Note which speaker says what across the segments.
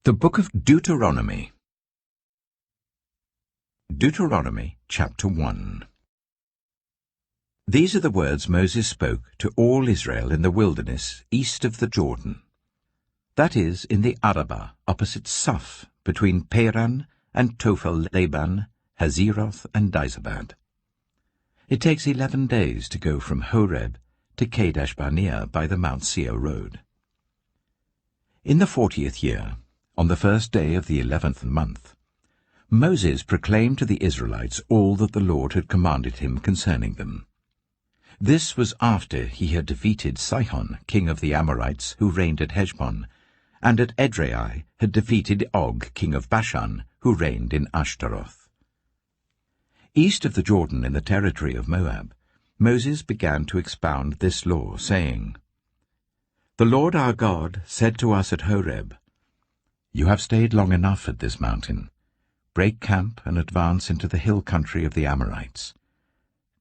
Speaker 1: The Book of Deuteronomy. Deuteronomy chapter 1. These are the words Moses spoke to all Israel in the wilderness east of the Jordan. That is, in the Arabah, opposite Suph, between Paran and Tophel-Laban, Hazeroth and Dizabad. It takes 11 days to go from Horeb to Kadesh-Barnea by the Mount Seir road. In the 40th year, on the first day of the 11th month, Moses proclaimed to the Israelites all that the Lord had commanded him concerning them. This was after he had defeated Sihon, king of the Amorites, who reigned at Heshbon, and at Edrei had defeated Og, king of Bashan, who reigned in Ashtaroth. East of the Jordan in the territory of Moab, Moses began to expound this law, saying, "The Lord our God said to us at Horeb, 'You have stayed long enough at this mountain. Break camp and advance into the hill country of the Amorites.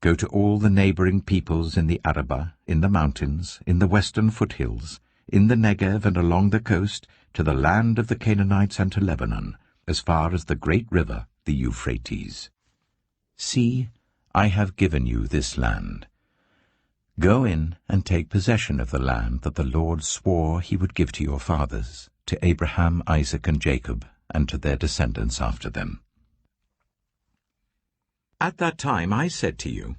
Speaker 1: Go to all the neighboring peoples in the Arabah, in the mountains, in the western foothills, in the Negev and along the coast, to the land of the Canaanites and to Lebanon, as far as the great river, the Euphrates. See, I have given you this land. Go in and take possession of the land that the Lord swore he would give to your fathers, to Abraham, Isaac, and Jacob, and to their descendants after them.' At that time I said to you,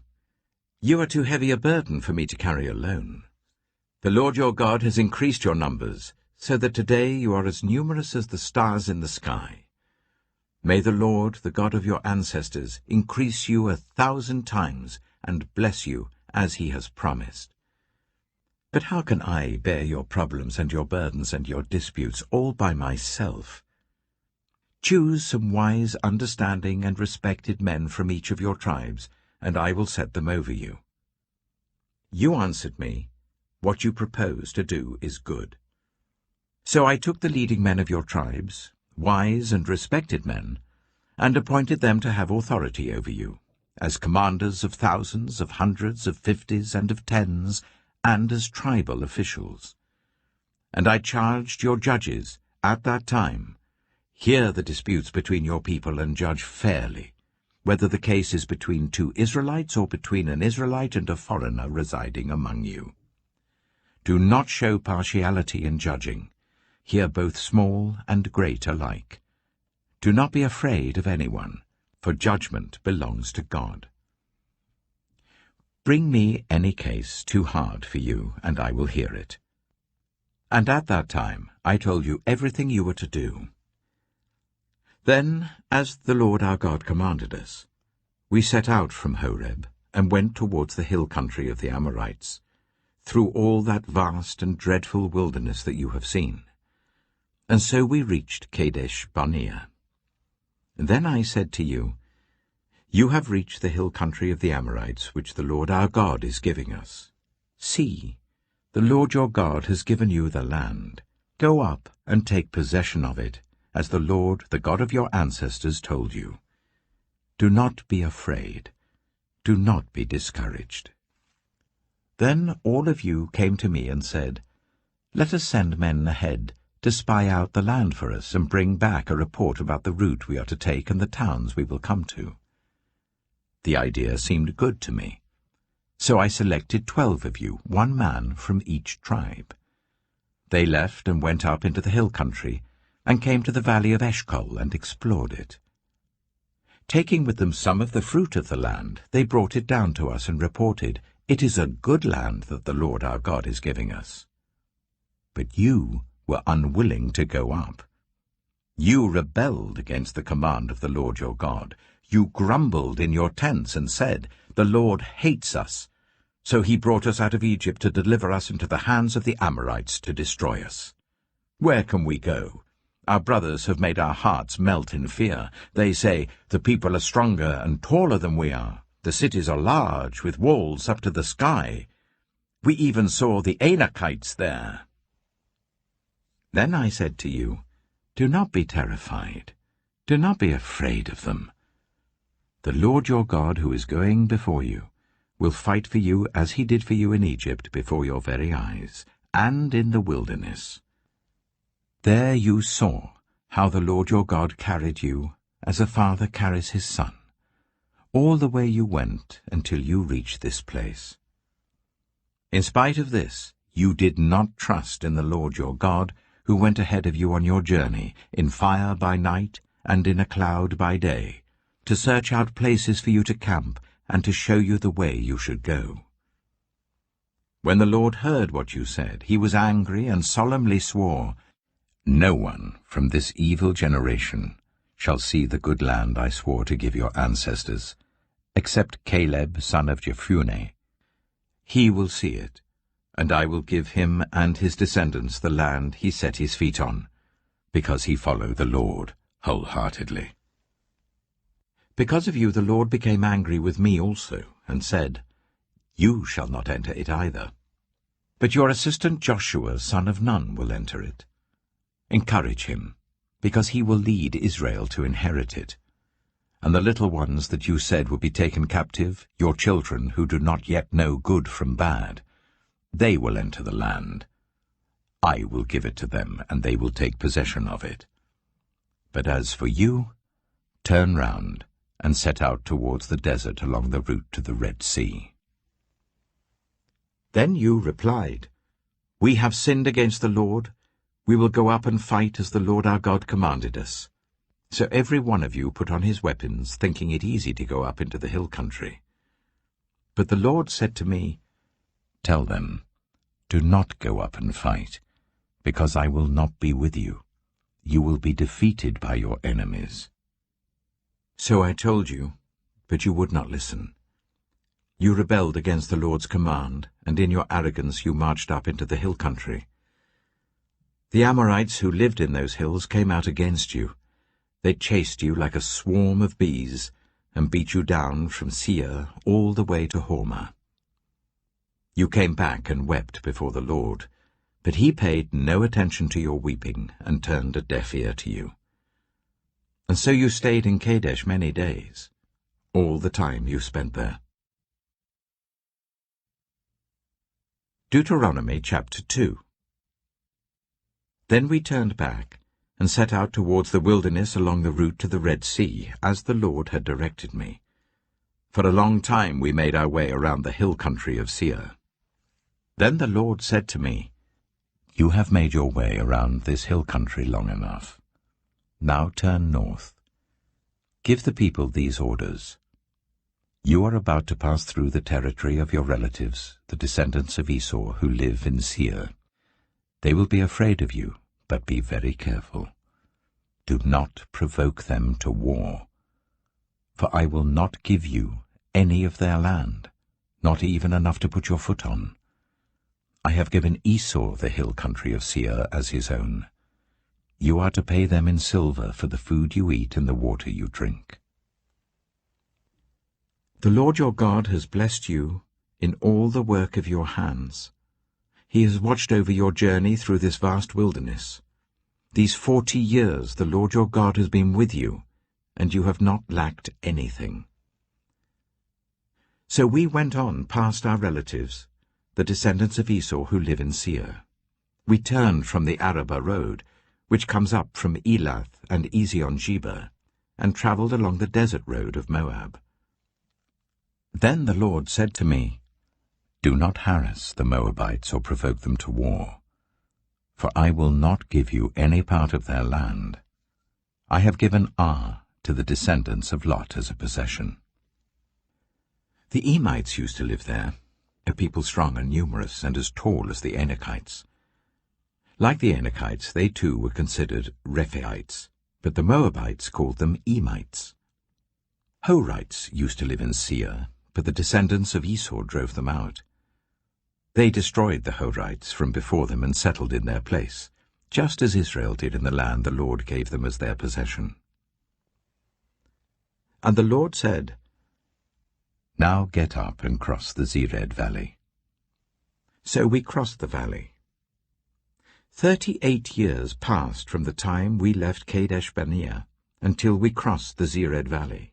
Speaker 1: 'You are too heavy a burden for me to carry alone. The Lord your God has increased your numbers, so that today you are as numerous as the stars in the sky. May the Lord, the God of your ancestors, increase you 1,000 times and bless you as he has promised. But how can I bear your problems and your burdens and your disputes all by myself? Choose some wise, understanding, and respected men from each of your tribes, and I will set them over you.' You answered me, 'What you propose to do is good.' So I took the leading men of your tribes, wise and respected men, and appointed them to have authority over you, as commanders of thousands, of hundreds, of 50s, and of 10s, and as tribal officials. And I charged your judges at that time, 'Hear the disputes between your people and judge fairly, whether the case is between two Israelites or between an Israelite and a foreigner residing among you. Do not show partiality in judging. Hear both small and great alike. Do not be afraid of anyone, for judgment belongs to God. Bring me any case too hard for you, and I will hear it.' And at that time I told you everything you were to do. Then, as the Lord our God commanded us, we set out from Horeb and went towards the hill country of the Amorites, through all that vast and dreadful wilderness that you have seen. And so we reached Kadesh-Barnea. Then I said to you, 'You have reached the hill country of the Amorites, which the Lord our God is giving us. See, the Lord your God has given you the land. Go up and take possession of it, as the Lord, the God of your ancestors, told you. Do not be afraid. Do not be discouraged.' Then all of you came to me and said, 'Let us send men ahead to spy out the land for us and bring back a report about the route we are to take and the towns we will come to.' The idea seemed good to me. So I selected 12 of you, 1 man from each tribe. They left and went up into the hill country and came to the valley of Eshcol and explored it. Taking with them some of the fruit of the land, they brought it down to us and reported, 'It is a good land that the Lord our God is giving us.' But you were unwilling to go up. You rebelled against the command of the Lord your God. You grumbled in your tents and said, 'The Lord hates us, so he brought us out of Egypt to deliver us into the hands of the Amorites to destroy us. Where can we go? Our brothers have made our hearts melt in fear. They say, "The people are stronger and taller than we are. The cities are large, with walls up to the sky. We even saw the Anakites there." Then I said to you, "Do not be terrified. Do not be afraid of them. The Lord your God, who is going before you, will fight for you as he did for you in Egypt before your very eyes, and in the wilderness. There you saw how the Lord your God carried you, as a father carries his son, all the way you went until you reached this place. In spite of this, you did not trust in the Lord your God, who went ahead of you on your journey, in fire by night and in a cloud by day, to search out places for you to camp and to show you the way you should go. When the Lord heard what you said, he was angry and solemnly swore, "No one from this evil generation shall see the good land I swore to give your ancestors, except Caleb son of Jephunneh. He will see it, and I will give him and his descendants the land he set his feet on, because he followed the Lord wholeheartedly." Because of you the Lord became angry with me also, and said, "You shall not enter it either. But your assistant Joshua son of Nun will enter it. Encourage him, because he will lead Israel to inherit it. And the little ones that you said would be taken captive, your children who do not yet know good from bad, they will enter the land. I will give it to them, and they will take possession of it. But as for you, turn round and set out towards the desert along the route to the Red Sea." Then you replied, "We have sinned against the Lord. We will go up and fight as the Lord our God commanded us." So every one of you put on his weapons, thinking it easy to go up into the hill country. But the Lord said to me, "Tell them, do not go up and fight, because I will not be with you. You will be defeated by your enemies." So I told you, but you would not listen. You rebelled against the Lord's command, and in your arrogance you marched up into the hill country. The Amorites who lived in those hills came out against you. They chased you like a swarm of bees, and beat you down from Seir all the way to Hormah. You came back and wept before the Lord, but he paid no attention to your weeping and turned a deaf ear to you. And so you stayed in Kadesh many days, all the time you spent there. Deuteronomy chapter 2. Then we turned back and set out towards the wilderness along the route to the Red Sea, as the Lord had directed me. For a long time we made our way around the hill country of Seir. Then the Lord said to me, "You have made your way around this hill country long enough. Now turn north. Give the people these orders. You are about to pass through the territory of your relatives, the descendants of Esau, who live in Seir. They will be afraid of you, but be very careful. Do not provoke them to war. For I will not give you any of their land, not even enough to put your foot on. I have given Esau the hill country of Seir as his own. You are to pay them in silver for the food you eat and the water you drink. The Lord your God has blessed you in all the work of your hands. He has watched over your journey through this vast wilderness. These 40 years the Lord your God has been with you, and you have not lacked anything. So we went on past our relatives, the descendants of Esau who live in Seir. We turned from the Arabah road, which comes up from Elath and Ezion-Geber, and travelled along the desert road of Moab. Then the Lord said to me, "Do not harass the Moabites or provoke them to war, for I will not give you any part of their land. I have given Ar to the descendants of Lot as a possession." The Emites used to live there, a people strong and numerous and as tall as the Anakites. Like the Anakites, they too were considered Rephaites, but the Moabites called them Emites. Horites used to live in Seir, but the descendants of Esau drove them out. They destroyed the Horites from before them and settled in their place, just as Israel did in the land the Lord gave them as their possession. And the Lord said, "Now get up and cross the Zered valley." So we crossed the valley. 38 years passed from the time we left Kadesh Barnea until we crossed the Zered valley.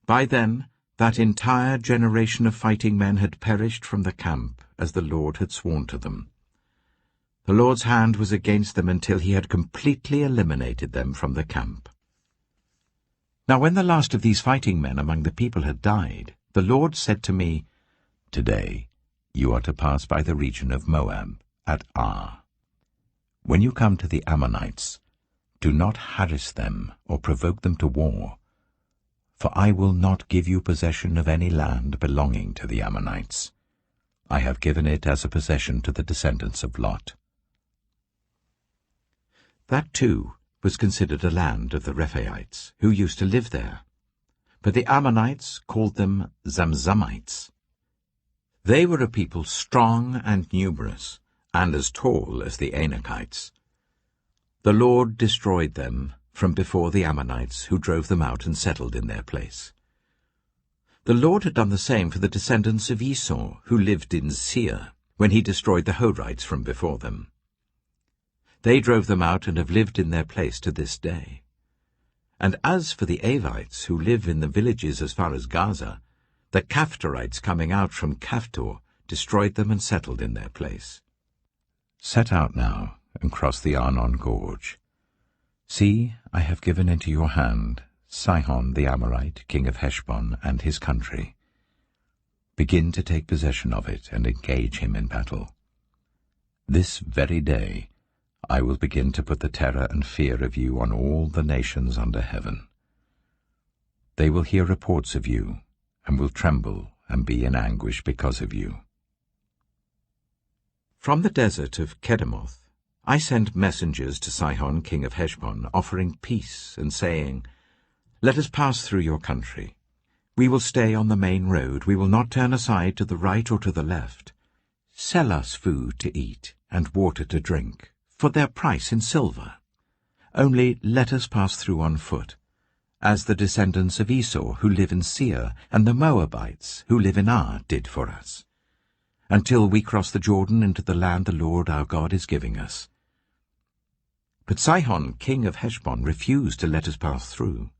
Speaker 1: By then, that entire generation of fighting men had perished from the camp, as the Lord had sworn to them. The Lord's hand was against them until he had completely eliminated them from the camp. Now when the last of these fighting men among the people had died, the Lord said to me, "Today you are to pass by the region of Moab at Ar. When you come to the Ammonites, do not harass them or provoke them to war, for I will not give you possession of any land belonging to the Ammonites. I have given it as a possession to the descendants of Lot." That too was considered a land of the Rephaites, who used to live there. But the Ammonites called them Zamzummites. They were a people strong and numerous, and as tall as the Anakites. The Lord destroyed them from before the Ammonites, who drove them out and settled in their place. The Lord had done the same for the descendants of Esau, who lived in Seir, when he destroyed the Horites from before them. They drove them out and have lived in their place to this day. And as for the Avites, who live in the villages as far as Gaza, the Caphtorites coming out from Caphtor destroyed them and settled in their place. Set out now and cross the Arnon Gorge. See, I have given into your hand Sihon the Amorite, king of Heshbon, and his country. Begin to take possession of it and engage him in battle. This very day I will begin to put the terror and fear of you on all the nations under heaven. They will hear reports of you, and will tremble and be in anguish because of you. From the desert of Kedemoth I sent messengers to Sihon king of Heshbon, offering peace and saying, "Let us pass through your country. We will stay on the main road. We will not turn aside to the right or to the left. Sell us food to eat and water to drink, for their price in silver. Only let us pass through on foot, as the descendants of Esau who live in Seir and the Moabites who live in Ar did for us, until we cross the Jordan into the land the Lord our God is giving us." But Sihon king of Heshbon refused to let us pass through,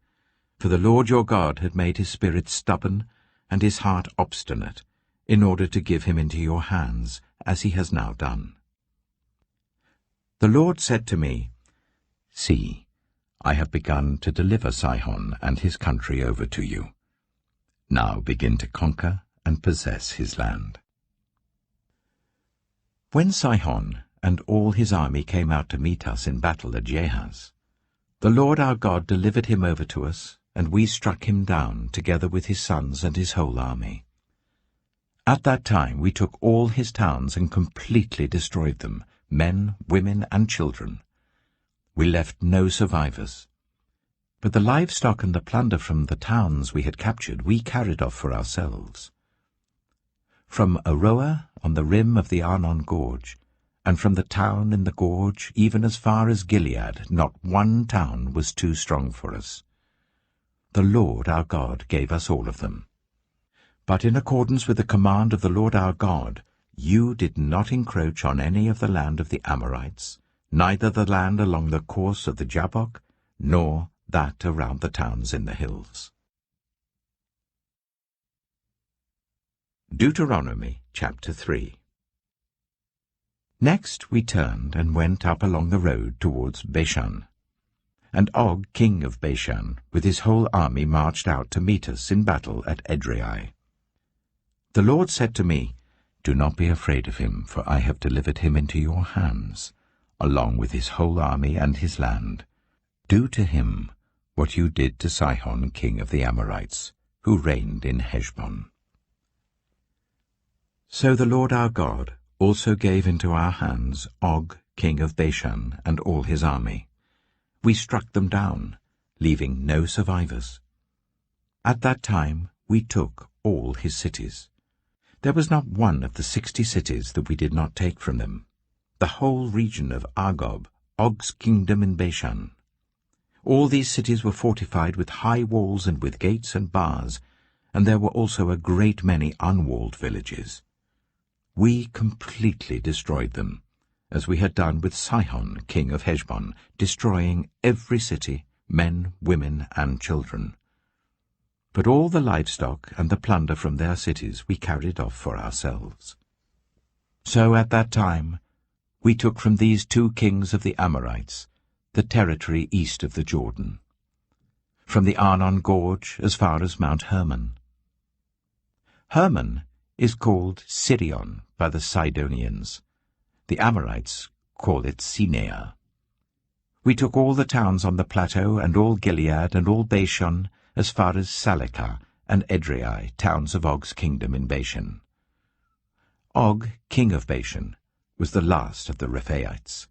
Speaker 1: for the Lord your God had made his spirit stubborn and his heart obstinate, in order to give him into your hands, as he has now done. The Lord said to me, "See, I have begun to deliver Sihon and his country over to you. Now begin to conquer and possess his land." When Sihon and all his army came out to meet us in battle at Jahaz, the Lord our God delivered him over to us, and we struck him down, together with his sons and his whole army. At that time we took all his towns and completely destroyed them, men, women, and children. We left no survivors. But the livestock and the plunder from the towns we had captured we carried off for ourselves. From Aroer on the rim of the Arnon Gorge, and from the town in the gorge even as far as Gilead, not one town was too strong for us. The Lord our God gave us all of them. But in accordance with the command of the Lord our God, you did not encroach on any of the land of the Amorites, neither the land along the course of the Jabbok, nor that around the towns in the hills. Deuteronomy chapter 3. Next we turned and went up along the road towards Bashan. And Og, king of Bashan, with his whole army marched out to meet us in battle at Edrei. The Lord said to me, "Do not be afraid of him, for I have delivered him into your hands, along with his whole army and his land. Do to him what you did to Sihon, king of the Amorites, who reigned in Heshbon." So the Lord our God also gave into our hands Og, king of Bashan, and all his army. We struck them down, leaving no survivors. At that time we took all his cities. There was not one of the 60 cities that we did not take from them, the whole region of Argob, Og's kingdom in Bashan. All these cities were fortified with high walls and with gates and bars, and there were also a great many unwalled villages. We completely destroyed them, as we had done with Sihon, king of Heshbon, destroying every city, men, women, and children. But all the livestock and the plunder from their cities we carried off for ourselves. So at that time we took from these 2 kings of the Amorites the territory east of the Jordan, from the Arnon Gorge as far as Mount Hermon. Hermon is called Sirion by the Sidonians. The Amorites call it Sinea. We took all the towns on the plateau, and all Gilead, and all Bashan, as far as Salekah and Edrei, towns of Og's kingdom in Bashan. Og, king of Bashan, was the last of the Rephaites.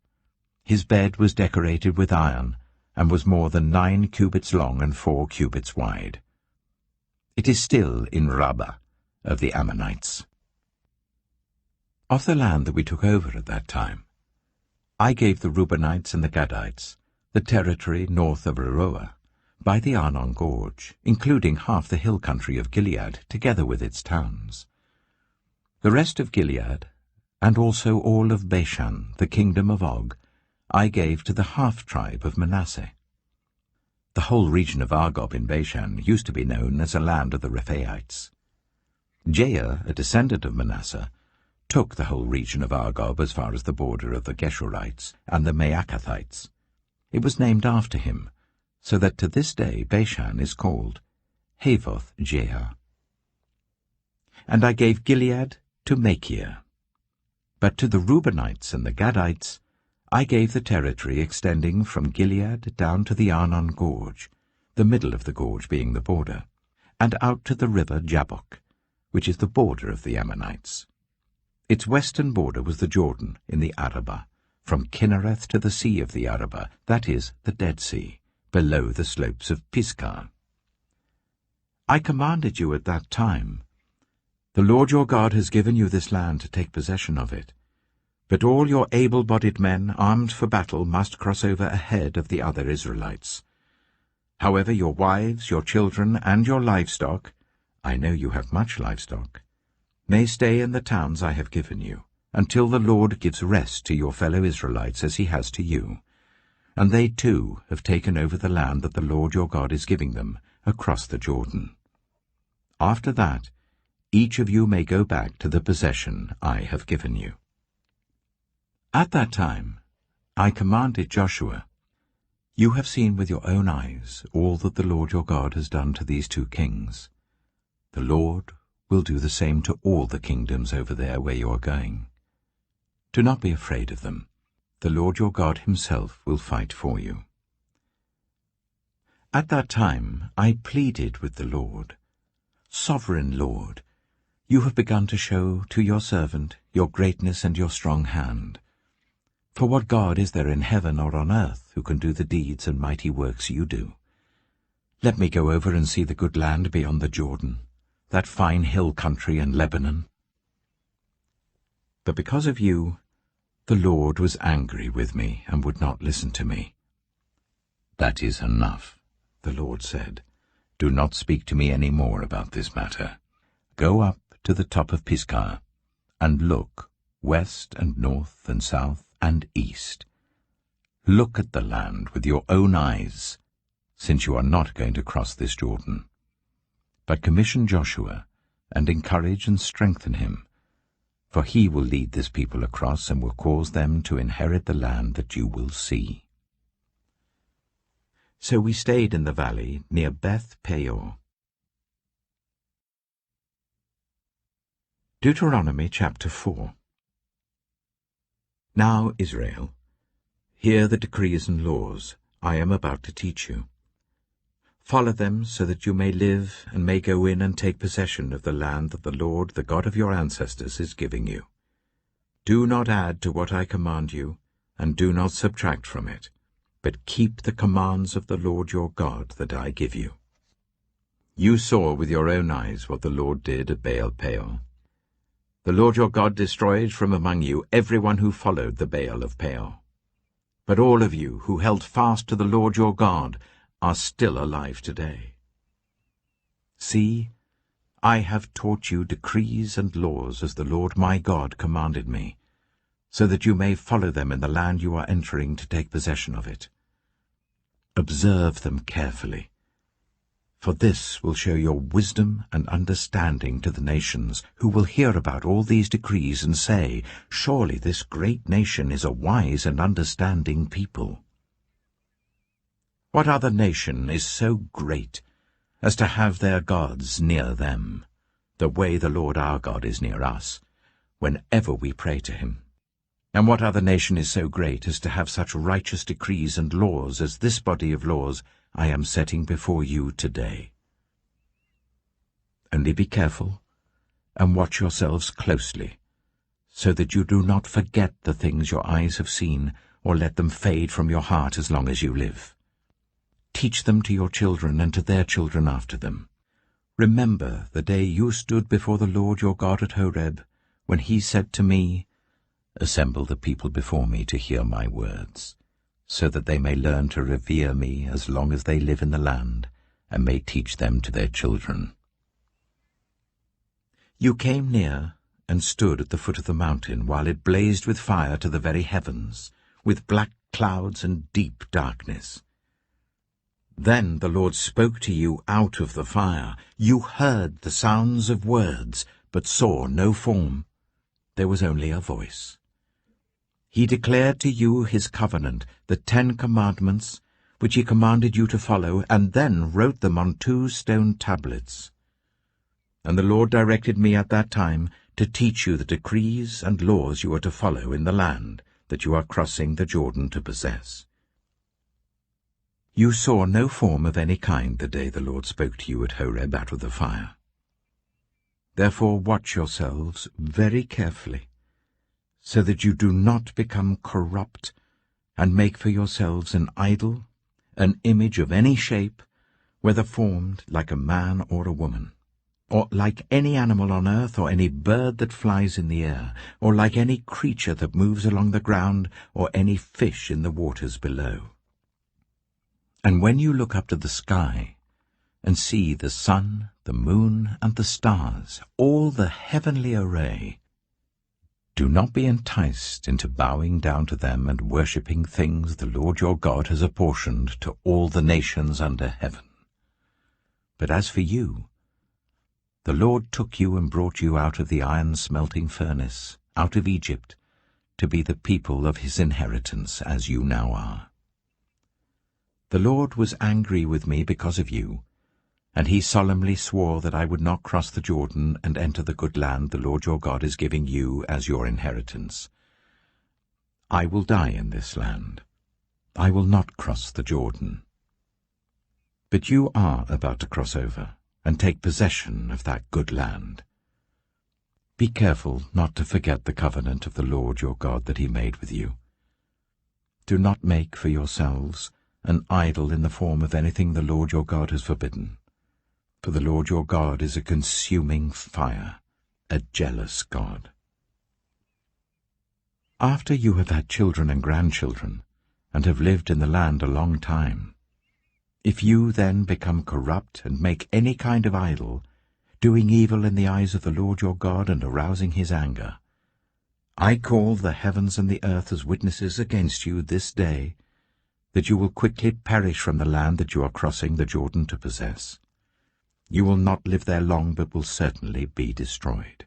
Speaker 1: His bed was decorated with iron, and was more than 9 cubits long and 4 cubits wide. It is still in Rabbah of the Ammonites. Of the land that we took over at that time, I gave the Reubenites and the Gadites the territory north of Aroer, by the Arnon Gorge, including half the hill country of Gilead, together with its towns. The rest of Gilead, and also all of Bashan, the kingdom of Og, I gave to the half-tribe of Manasseh. The whole region of Argob in Bashan used to be known as a land of the Rephaites. Jair, a descendant of Manasseh, took the whole region of Argob as far as the border of the Geshurites and the Maacathites. It was named after him, so that to this day Bashan is called Havoth Jair. And I gave Gilead to Machir. But to the Reubenites and the Gadites I gave the territory extending from Gilead down to the Arnon Gorge, the middle of the gorge being the border, and out to the river Jabbok, which is the border of the Ammonites. Its western border was the Jordan in the Arabah, from Kinnereth to the sea of the Arabah, that is, the Dead Sea, below the slopes of Pisgah. I commanded you at that time, "The Lord your God has given you this land to take possession of it. But all your able-bodied men armed for battle must cross over ahead of the other Israelites. However, your wives, your children, and your livestock, I know you have much livestock, may stay in the towns I have given you, until the Lord gives rest to your fellow Israelites as he has to you. And they too have taken over the land that the Lord your God is giving them across the Jordan. After that, each of you may go back to the possession I have given you." At that time, I commanded Joshua, "You have seen with your own eyes all that the Lord your God has done to these 2 kings. The Lord will do the same to all the kingdoms over there where you are going. Do not be afraid of them. The Lord your God himself will fight for you." At that time I pleaded with the Lord, "Sovereign Lord, you have begun to show to your servant your greatness and your strong hand. For what God is there in heaven or on earth who can do the deeds and mighty works you do? Let me go over and see the good land beyond the Jordan, that fine hill country and Lebanon." But because of you, the Lord was angry with me and would not listen to me. "That is enough," the Lord said. "Do not speak to me any more about this matter. Go up to the top of Pisgah, and look west and north and south and east. Look at the land with your own eyes, since you are not going to cross this Jordan. But commission Joshua, and encourage and strengthen him, for he will lead this people across and will cause them to inherit the land that you will see." So we stayed in the valley near Beth Peor. Deuteronomy chapter 4. Now, Israel, hear the decrees and laws I am about to teach you. Follow them so that you may live and may go in and take possession of the land that the Lord, the God of your ancestors, is giving you. Do not add to what I command you, and do not subtract from it, but keep the commands of the Lord your God that I give you. You saw with your own eyes what the Lord did at Baal Peor. The Lord your God destroyed from among you everyone who followed the Baal of Peor. But all of you who held fast to the Lord your God are still alive today. See, I have taught you decrees and laws as the Lord my God commanded me, so that you may follow them in the land you are entering to take possession of it. Observe them carefully, For this will show your wisdom and understanding to the nations, who will hear about all these decrees and say, Surely this great nation is a wise and understanding people. What other nation is so great as to have their gods near them, the way the Lord our God is near us, whenever we pray to him? And what other nation is so great as to have such righteous decrees and laws as this body of laws I am setting before you today? Only be careful and watch yourselves closely, so that you do not forget the things your eyes have seen, or let them fade from your heart as long as you live. Teach them to your children and to their children after them. Remember the day you stood before the Lord your God at Horeb, when he said to me, Assemble the people before me to hear my words, so that they may learn to revere me as long as they live in the land, and may teach them to their children. You came near and stood at the foot of the mountain, while it blazed with fire to the very heavens, with black clouds and deep darkness. Then the Lord spoke to you out of the fire. You heard the sounds of words, but saw no form. There was only a voice. He declared to you his covenant, the 10 Commandments, which he commanded you to follow, and then wrote them on 2 stone tablets. And the Lord directed me at that time to teach you the decrees and laws you are to follow in the land that you are crossing the Jordan to possess. You saw no form of any kind the day the Lord spoke to you at Horeb out of the fire. Therefore watch yourselves very carefully, so that you do not become corrupt and make for yourselves an idol, an image of any shape, whether formed like a man or a woman, or like any animal on earth, or any bird that flies in the air, or like any creature that moves along the ground, or any fish in the waters below. And when you look up to the sky and see the sun, the moon, and the stars, all the heavenly array, do not be enticed into bowing down to them and worshipping things the Lord your God has apportioned to all the nations under heaven. But as for you, the Lord took you and brought you out of the iron-smelting furnace, out of Egypt, to be the people of his inheritance, as you now are. The Lord was angry with me because of you, and he solemnly swore that I would not cross the Jordan and enter the good land the Lord your God is giving you as your inheritance. I will die in this land. I will not cross the Jordan. But you are about to cross over and take possession of that good land. Be careful not to forget the covenant of the Lord your God that he made with you. Do not make for yourselves an idol in the form of anything the Lord your God has forbidden. For the Lord your God is a consuming fire, a jealous God. After you have had children and grandchildren, and have lived in the land a long time, if you then become corrupt and make any kind of idol, doing evil in the eyes of the Lord your God and arousing his anger, I call the heavens and the earth as witnesses against you this day, that you will quickly perish from the land that you are crossing the Jordan to possess. You will not live there long, but will certainly be destroyed.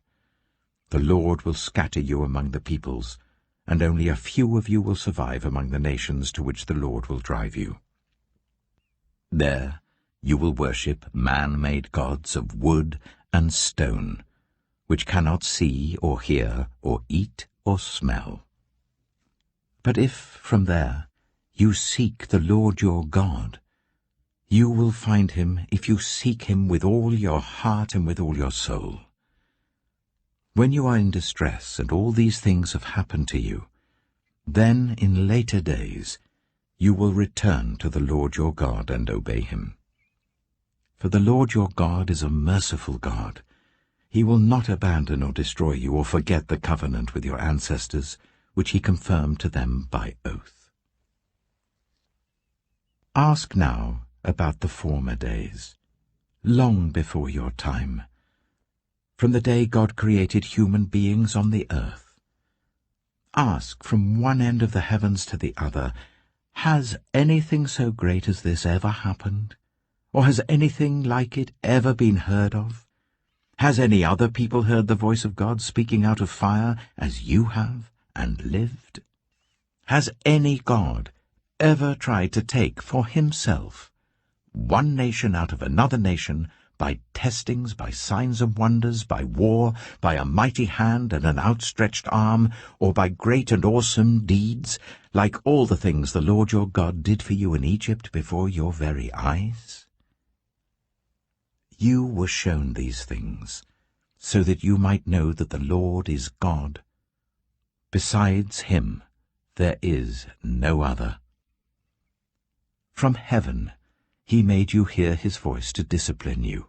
Speaker 1: The Lord will scatter you among the peoples, and only a few of you will survive among the nations to which the Lord will drive you. There you will worship man-made gods of wood and stone, which cannot see or hear or eat or smell. But if from there you seek the Lord your God, you will find him if you seek him with all your heart and with all your soul. When you are in distress and all these things have happened to you, then in later days you will return to the Lord your God and obey him. For the Lord your God is a merciful God. He will not abandon or destroy you or forget the covenant with your ancestors, which he confirmed to them by oath. Ask now about the former days, long before your time, from the day God created human beings on the earth. Ask from one end of the heavens to the other, has anything so great as this ever happened? Or has anything like it ever been heard of? Has any other people heard the voice of God speaking out of fire as you have and lived? Has any God ever tried to take for himself one nation out of another nation by testings, by signs and wonders, by war, by a mighty hand and an outstretched arm, or by great and awesome deeds, like all the things the Lord your God did for you in Egypt before your very eyes? You were shown these things, so that you might know that the Lord is God. Besides him there is no other. From heaven he made you hear his voice to discipline you.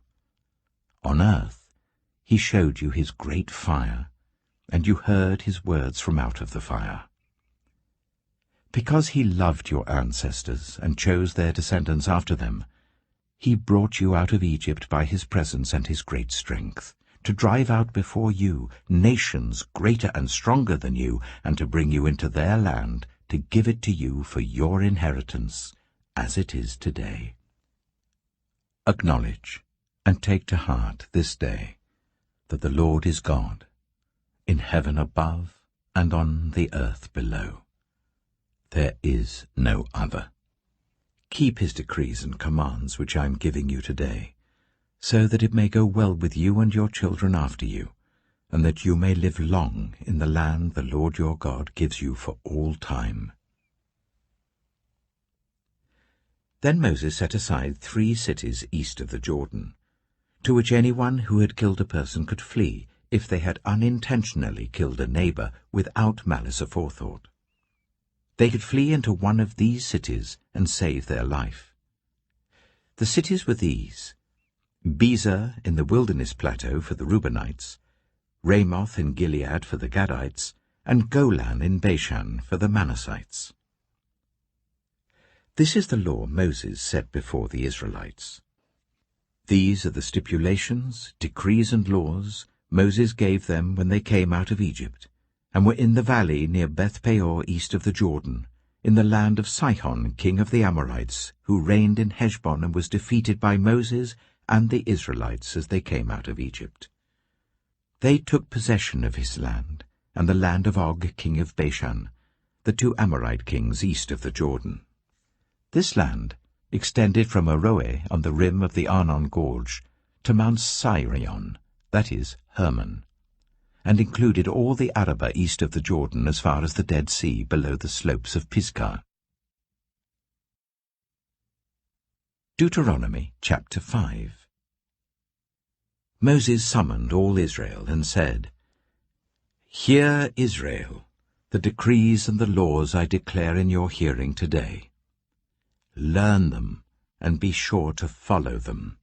Speaker 1: On earth he showed you his great fire, and you heard his words from out of the fire. Because he loved your ancestors and chose their descendants after them, he brought you out of Egypt by his presence and his great strength, to drive out before you nations greater and stronger than you, and to bring you into their land, to give it to you for your inheritance, as it is today. Acknowledge and take to heart this day that the Lord is God, in heaven above and on the earth below. There is no other. Keep his decrees and commands which I am giving you today, so that it may go well with you and your children after you, and that you may live long in the land the Lord your God gives you for all time. Then Moses set aside 3 cities east of the Jordan, to which anyone who had killed a person could flee if they had unintentionally killed a neighbor without malice aforethought. They could flee into one of these cities and save their life. The cities were these: Bezer in the wilderness plateau for the Reubenites, Ramoth in Gilead for the Gadites, and Golan in Bashan for the Manassites. This is the law Moses set before the Israelites. These are the stipulations, decrees, and laws Moses gave them when they came out of Egypt, and were in the valley near Beth-peor east of the Jordan, in the land of Sihon, king of the Amorites, who reigned in Heshbon and was defeated by Moses and the Israelites as they came out of Egypt. They took possession of his land, and the land of Og, king of Bashan, the 2 Amorite kings east of the Jordan. This land extended from Aroer on the rim of the Arnon Gorge to Mount Sirion, that is, Hermon, and included all the Arabah east of the Jordan as far as the Dead Sea below the slopes of Pisgah. Deuteronomy chapter 5. Moses summoned all Israel and said, "Hear, Israel, the decrees and the laws I declare in your hearing today. Learn them, and be sure to follow them.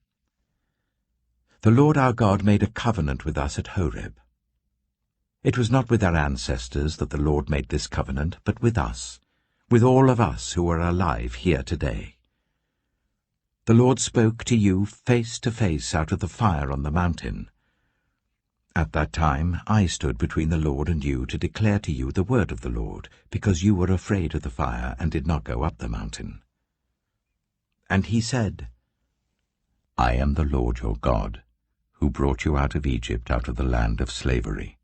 Speaker 1: The Lord our God made a covenant with us at Horeb. It was not with our ancestors that the Lord made this covenant, but with us, with all of us who are alive here today. The Lord spoke to you face to face out of the fire on the mountain. At that time I stood between the Lord and you to declare to you the word of the Lord, because you were afraid of the fire and did not go up the mountain. And he said, I am the Lord your God, who brought you out of Egypt, out of the land of slavery.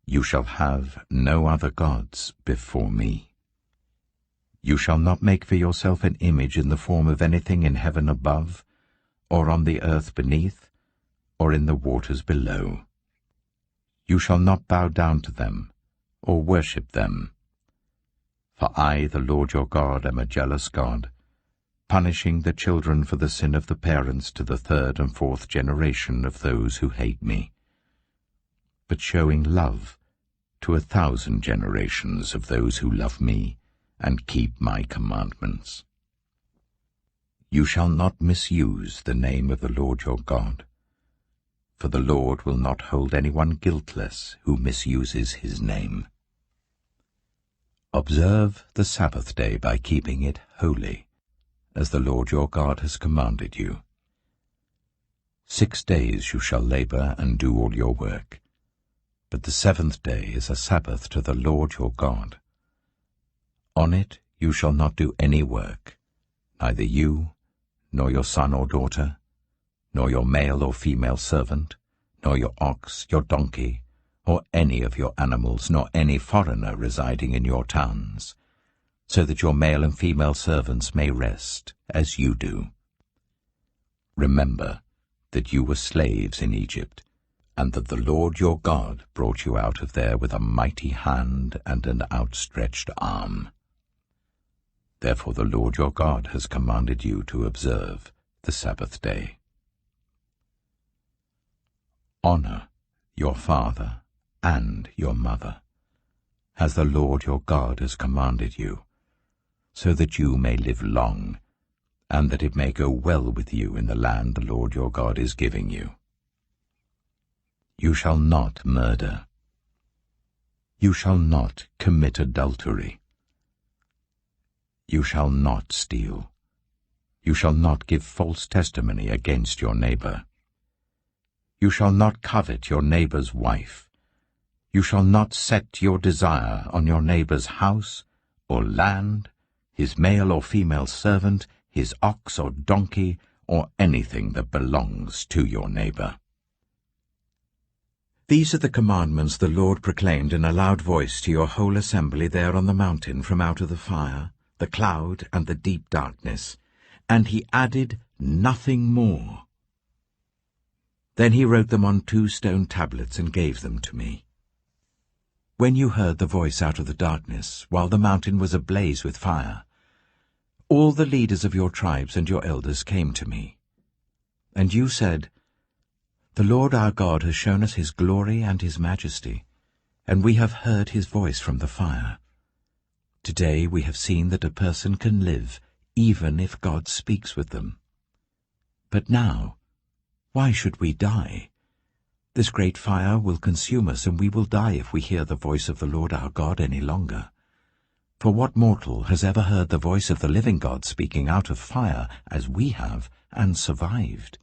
Speaker 1: You shall have no other gods before me. You shall not make for yourself an image in the form of anything in heaven above, or on the earth beneath, or in the waters below. You shall not bow down to them, or worship them. For I, the Lord your God, am a jealous God, punishing the children for the sin of the parents to the 3rd and 4th generation of those who hate me, but showing love to 1,000 generations of those who love me and keep my commandments. You shall not misuse the name of the Lord your God, for the Lord will not hold anyone guiltless who misuses his name. Observe the Sabbath day by keeping it holy, as the Lord your God has commanded you. 6 days you shall labor and do all your work, but the 7th day is a Sabbath to the Lord your God. On it you shall not do any work, neither you, nor your son or daughter, nor your male or female servant, nor your ox, your donkey, or any of your animals, nor any foreigner residing in your towns, so that your male and female servants may rest, as you do. Remember that you were slaves in Egypt, and that the Lord your God brought you out of there with a mighty hand and an outstretched arm. Therefore the Lord your God has commanded you to observe the Sabbath day. Honor your father and your mother, as the Lord your God has commanded you, so that you may live long, and that it may go well with you in the land the Lord your God is giving you. You shall not murder. You shall not commit adultery. You shall not steal. You shall not give false testimony against your neighbor. You shall not covet your neighbor's wife. You shall not set your desire on your neighbor's house or land, his male or female servant, his ox or donkey, or anything that belongs to your neighbor. These are the commandments the Lord proclaimed in a loud voice to your whole assembly there on the mountain from out of the fire, the cloud, and the deep darkness, and he added nothing more. Then he wrote them on 2 stone tablets and gave them to me. When you heard the voice out of the darkness, while the mountain was ablaze with fire, all the leaders of your tribes and your elders came to me. And you said, "The Lord our God has shown us his glory and his majesty, and we have heard his voice from the fire. Today we have seen that a person can live, even if God speaks with them. But now, why should we die? This great fire will consume us, and we will die if we hear the voice of the Lord our God any longer. For what mortal has ever heard the voice of the living God speaking out of fire, as we have, and survived?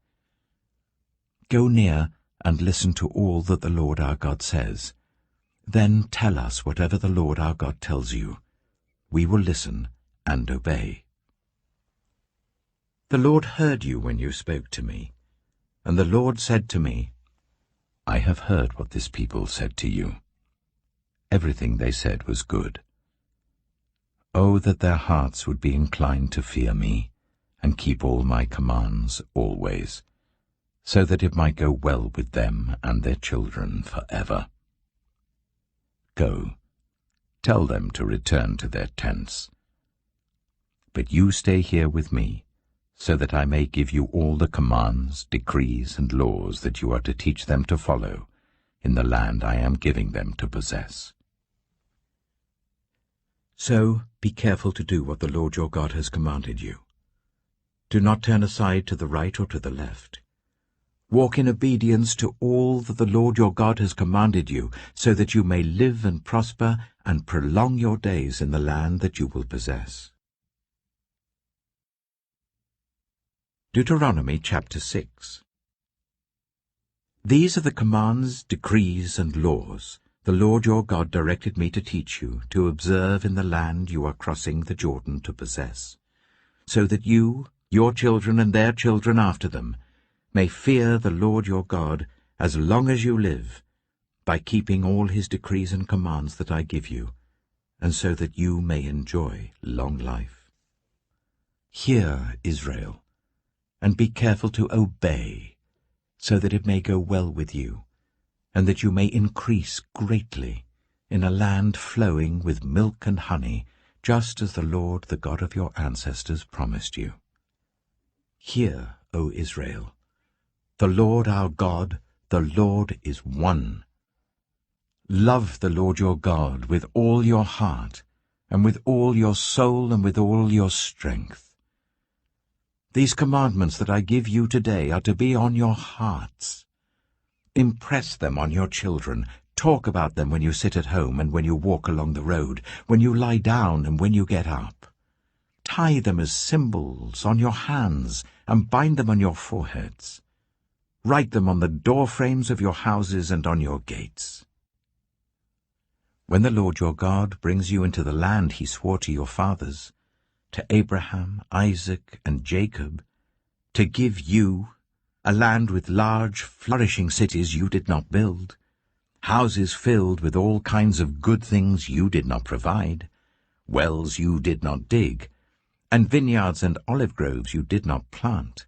Speaker 1: Go near and listen to all that the Lord our God says. Then tell us whatever the Lord our God tells you. We will listen and obey." The Lord heard you when you spoke to me, and the Lord said to me, "I have heard what this people said to you. Everything they said was good. Oh, that their hearts would be inclined to fear me, and keep all my commands always, so that it might go well with them and their children forever. Go, tell them to return to their tents. But you stay here with me, so that I may give you all the commands, decrees, and laws that you are to teach them to follow in the land I am giving them to possess. So be careful to do what the Lord your God has commanded you. Do not turn aside to the right or to the left. Walk in obedience to all that the Lord your God has commanded you, so that you may live and prosper and prolong your days in the land that you will possess. Deuteronomy chapter 6. These are the commands, decrees, and laws the Lord your God directed me to teach you, to observe in the land you are crossing the Jordan to possess, so that you, your children, and their children after them, may fear the Lord your God as long as you live, by keeping all his decrees and commands that I give you, and so that you may enjoy long life. Hear, Israel, and be careful to obey, so that it may go well with you, and that you may increase greatly in a land flowing with milk and honey, just as the Lord, the God of your ancestors, promised you. Hear, O Israel, the Lord our God, the Lord is one. Love the Lord your God with all your heart, and with all your soul, and with all your strength. These commandments that I give you today are to be on your hearts. Impress them on your children. Talk about them when you sit at home and when you walk along the road, when you lie down and when you get up. Tie them as symbols on your hands and bind them on your foreheads. Write them on the door frames of your houses and on your gates. When the Lord your God brings you into the land he swore to your fathers, to Abraham, Isaac, and Jacob, to give you a land with large, flourishing cities you did not build, houses filled with all kinds of good things you did not provide, wells you did not dig, and vineyards and olive groves you did not plant.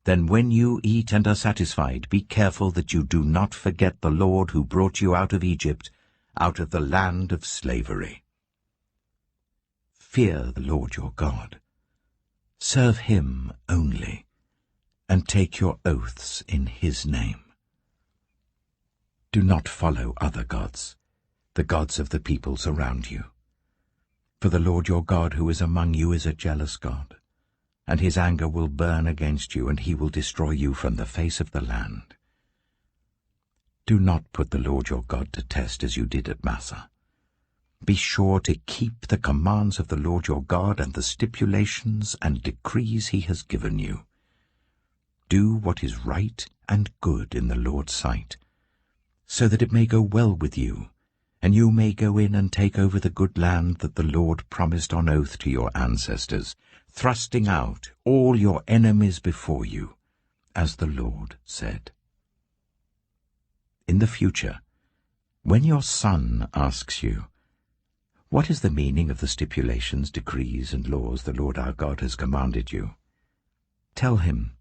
Speaker 1: Then when you eat and are satisfied, be careful that you do not forget the Lord who brought you out of Egypt, out of the land of slavery. Fear the Lord your God. Serve him only, and take your oaths in his name. Do not follow other gods, the gods of the peoples around you. For the Lord your God who is among you is a jealous God, and his anger will burn against you, and he will destroy you from the face of the land. Do not put the Lord your God to test as you did at Massah. Be sure to keep the commands of the Lord your God and the stipulations and decrees he has given you. Do what is right and good in the Lord's sight, so that it may go well with you, and you may go in and take over the good land that the Lord promised on oath to your ancestors, thrusting out all your enemies before you, as the Lord said. In the future, when your son asks you, "What is the meaning of the stipulations, decrees, and laws the Lord our God has commanded you?" tell him,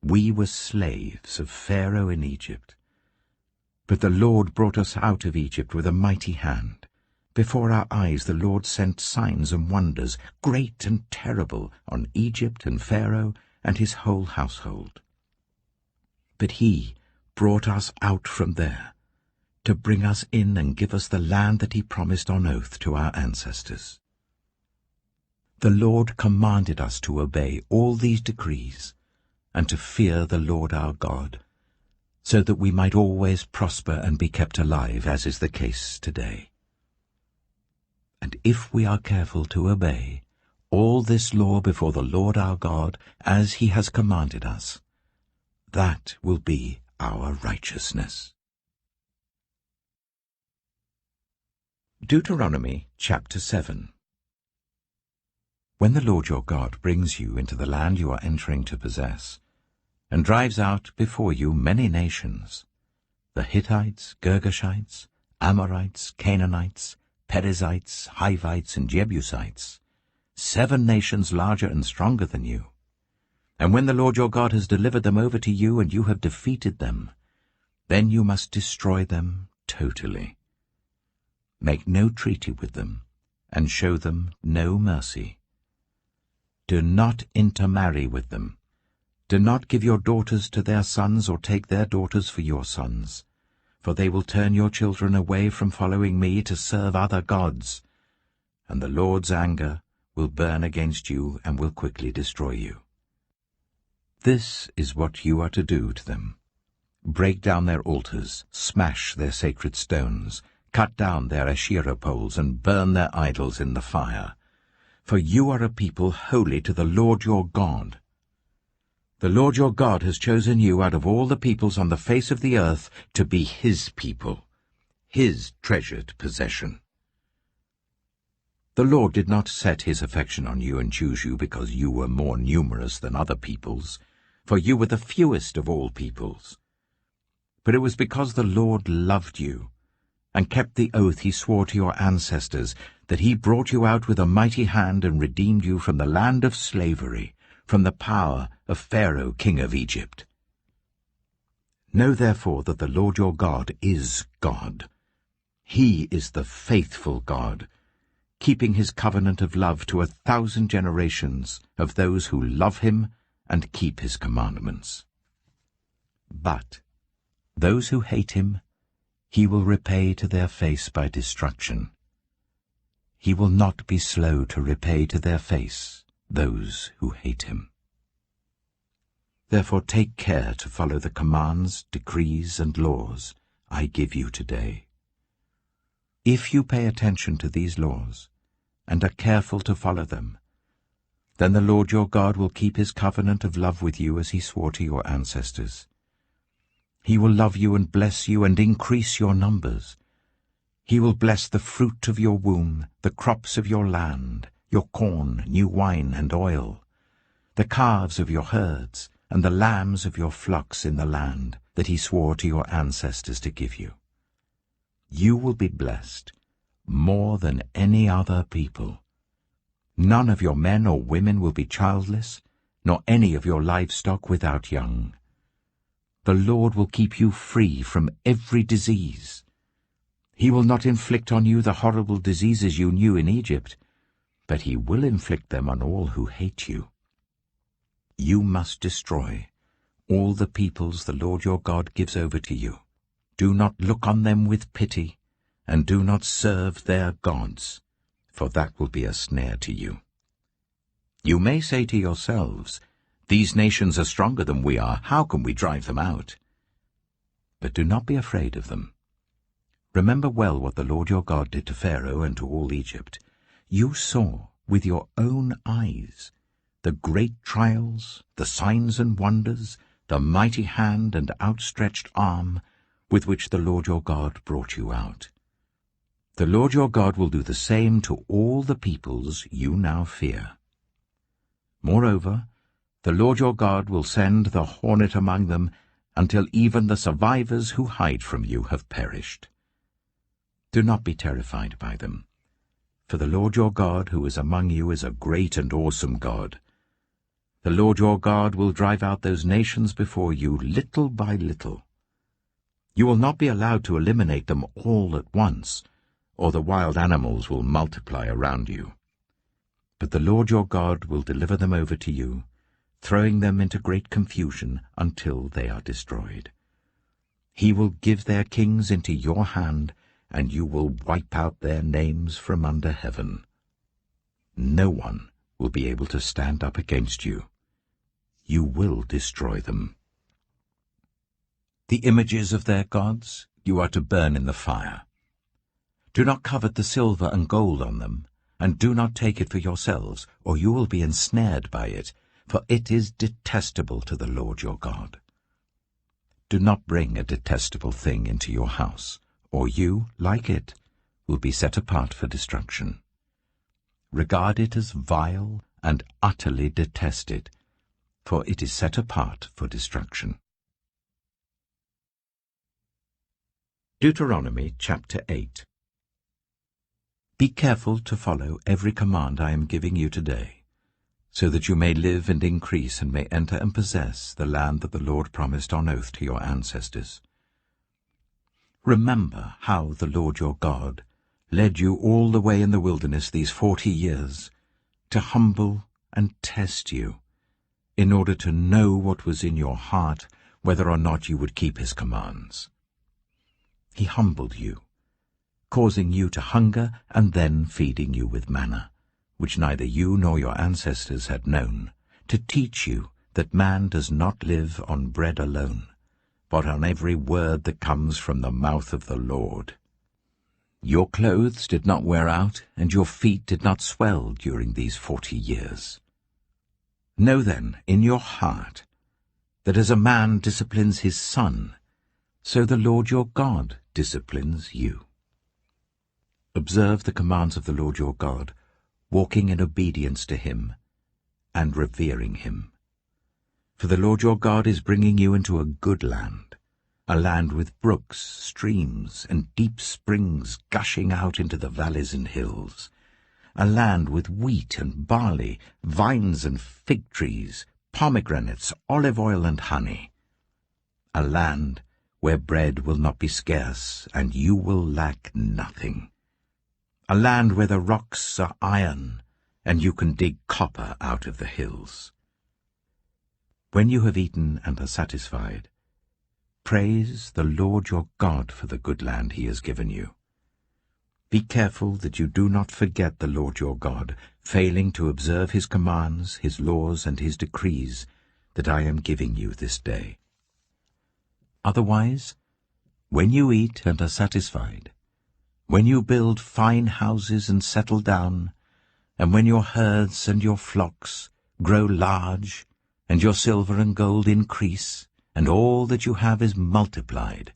Speaker 1: "We were slaves of Pharaoh in Egypt, but the Lord brought us out of Egypt with a mighty hand. Before our eyes the Lord sent signs and wonders, great and terrible, on Egypt and Pharaoh and his whole household. But he brought us out from there, to bring us in and give us the land that he promised on oath to our ancestors. The Lord commanded us to obey all these decrees and to fear the Lord our God, so that we might always prosper and be kept alive, as is the case today. And if we are careful to obey all this law before the Lord our God, as he has commanded us, that will be our righteousness." Deuteronomy chapter 7. When the Lord your God brings you into the land you are entering to possess, and drives out before you many nations, the Hittites, Girgashites, Amorites, Canaanites, Perizzites, Hivites, and Jebusites, 7 nations larger and stronger than you, and when the Lord your God has delivered them over to you and you have defeated them, then you must destroy them totally. Make no treaty with them, and show them no mercy. Do not intermarry with them. Do not give your daughters to their sons, or take their daughters for your sons, for they will turn your children away from following me to serve other gods, and the Lord's anger will burn against you and will quickly destroy you. This is what you are to do to them. Break down their altars, smash their sacred stones, cut down their Asherah poles, and burn their idols in the fire. For you are a people holy to the Lord your God. The Lord your God has chosen you out of all the peoples on the face of the earth to be his people, his treasured possession. The Lord did not set his affection on you and choose you because you were more numerous than other peoples, for you were the fewest of all peoples. But it was because the Lord loved you and kept the oath he swore to your ancestors, that he brought you out with a mighty hand and redeemed you from the land of slavery, from the power of Pharaoh king of Egypt. Know therefore that the Lord your God is God. He is the faithful God, keeping his covenant of love to 1,000 generations of those who love him and keep his commandments. But those who hate him he will repay to their face by destruction. He will not be slow to repay to their face those who hate him. Therefore take care to follow the commands, decrees, and laws I give you today. If you pay attention to these laws and are careful to follow them, then the Lord your God will keep his covenant of love with you as he swore to your ancestors. He will love you and bless you and increase your numbers. He will bless the fruit of your womb, the crops of your land, your corn, new wine, and oil, the calves of your herds, and the lambs of your flocks in the land that he swore to your ancestors to give you. You will be blessed more than any other people. None of your men or women will be childless, nor any of your livestock without young. The Lord will keep you free from every disease. He will not inflict on you the horrible diseases you knew in Egypt, but he will inflict them on all who hate you. You must destroy all the peoples the Lord your God gives over to you. Do not look on them with pity, and do not serve their gods, for that will be a snare to you. You may say to yourselves, "These nations are stronger than we are. How can we drive them out?" But do not be afraid of them. Remember well what the Lord your God did to Pharaoh and to all Egypt. You saw with your own eyes the great trials, the signs and wonders, the mighty hand and outstretched arm with which the Lord your God brought you out. The Lord your God will do the same to all the peoples you now fear. Moreover, the Lord your God will send the hornet among them until even the survivors who hide from you have perished. Do not be terrified by them, for the Lord your God who is among you is a great and awesome God. The Lord your God will drive out those nations before you little by little. You will not be allowed to eliminate them all at once, or the wild animals will multiply around you. But the Lord your God will deliver them over to you, throwing them into great confusion until they are destroyed. He will give their kings into your hand, and you will wipe out their names from under heaven. No one will be able to stand up against you. You will destroy them. The images of their gods you are to burn in the fire. Do not covet the silver and gold on them, and do not take it for yourselves, or you will be ensnared by it, for it is detestable to the Lord your God. Do not bring a detestable thing into your house, or you, like it, will be set apart for destruction. Regard it as vile and utterly detest it, for it is set apart for destruction. Deuteronomy chapter 8. Be careful to follow every command I am giving you today, so that you may live and increase and may enter and possess the land that the Lord promised on oath to your ancestors. Remember how the Lord your God led you all the way in the wilderness these 40 years, to humble and test you, in order to know what was in your heart, whether or not you would keep his commands. He humbled you, causing you to hunger and then feeding you with manna, which neither you nor your ancestors had known, to teach you that man does not live on bread alone, but on every word that comes from the mouth of the Lord. Your clothes did not wear out, and your feet did not swell during these 40 years. Know then in your heart that as a man disciplines his son, so the Lord your God disciplines you. Observe the commands of the Lord your God, walking in obedience to him and revering him. For the Lord your God is bringing you into a good land, a land with brooks, streams, and deep springs gushing out into the valleys and hills, a land with wheat and barley, vines and fig trees, pomegranates, olive oil and honey, a land where bread will not be scarce, and you will lack nothing, a land where the rocks are iron, and you can dig copper out of the hills. When you have eaten and are satisfied, praise the Lord your God for the good land he has given you. Be careful that you do not forget the Lord your God, failing to observe his commands, his laws, and his decrees that I am giving you this day. Otherwise, when you eat and are satisfied, when you build fine houses and settle down, and when your herds and your flocks grow large, and your silver and gold increase, and all that you have is multiplied,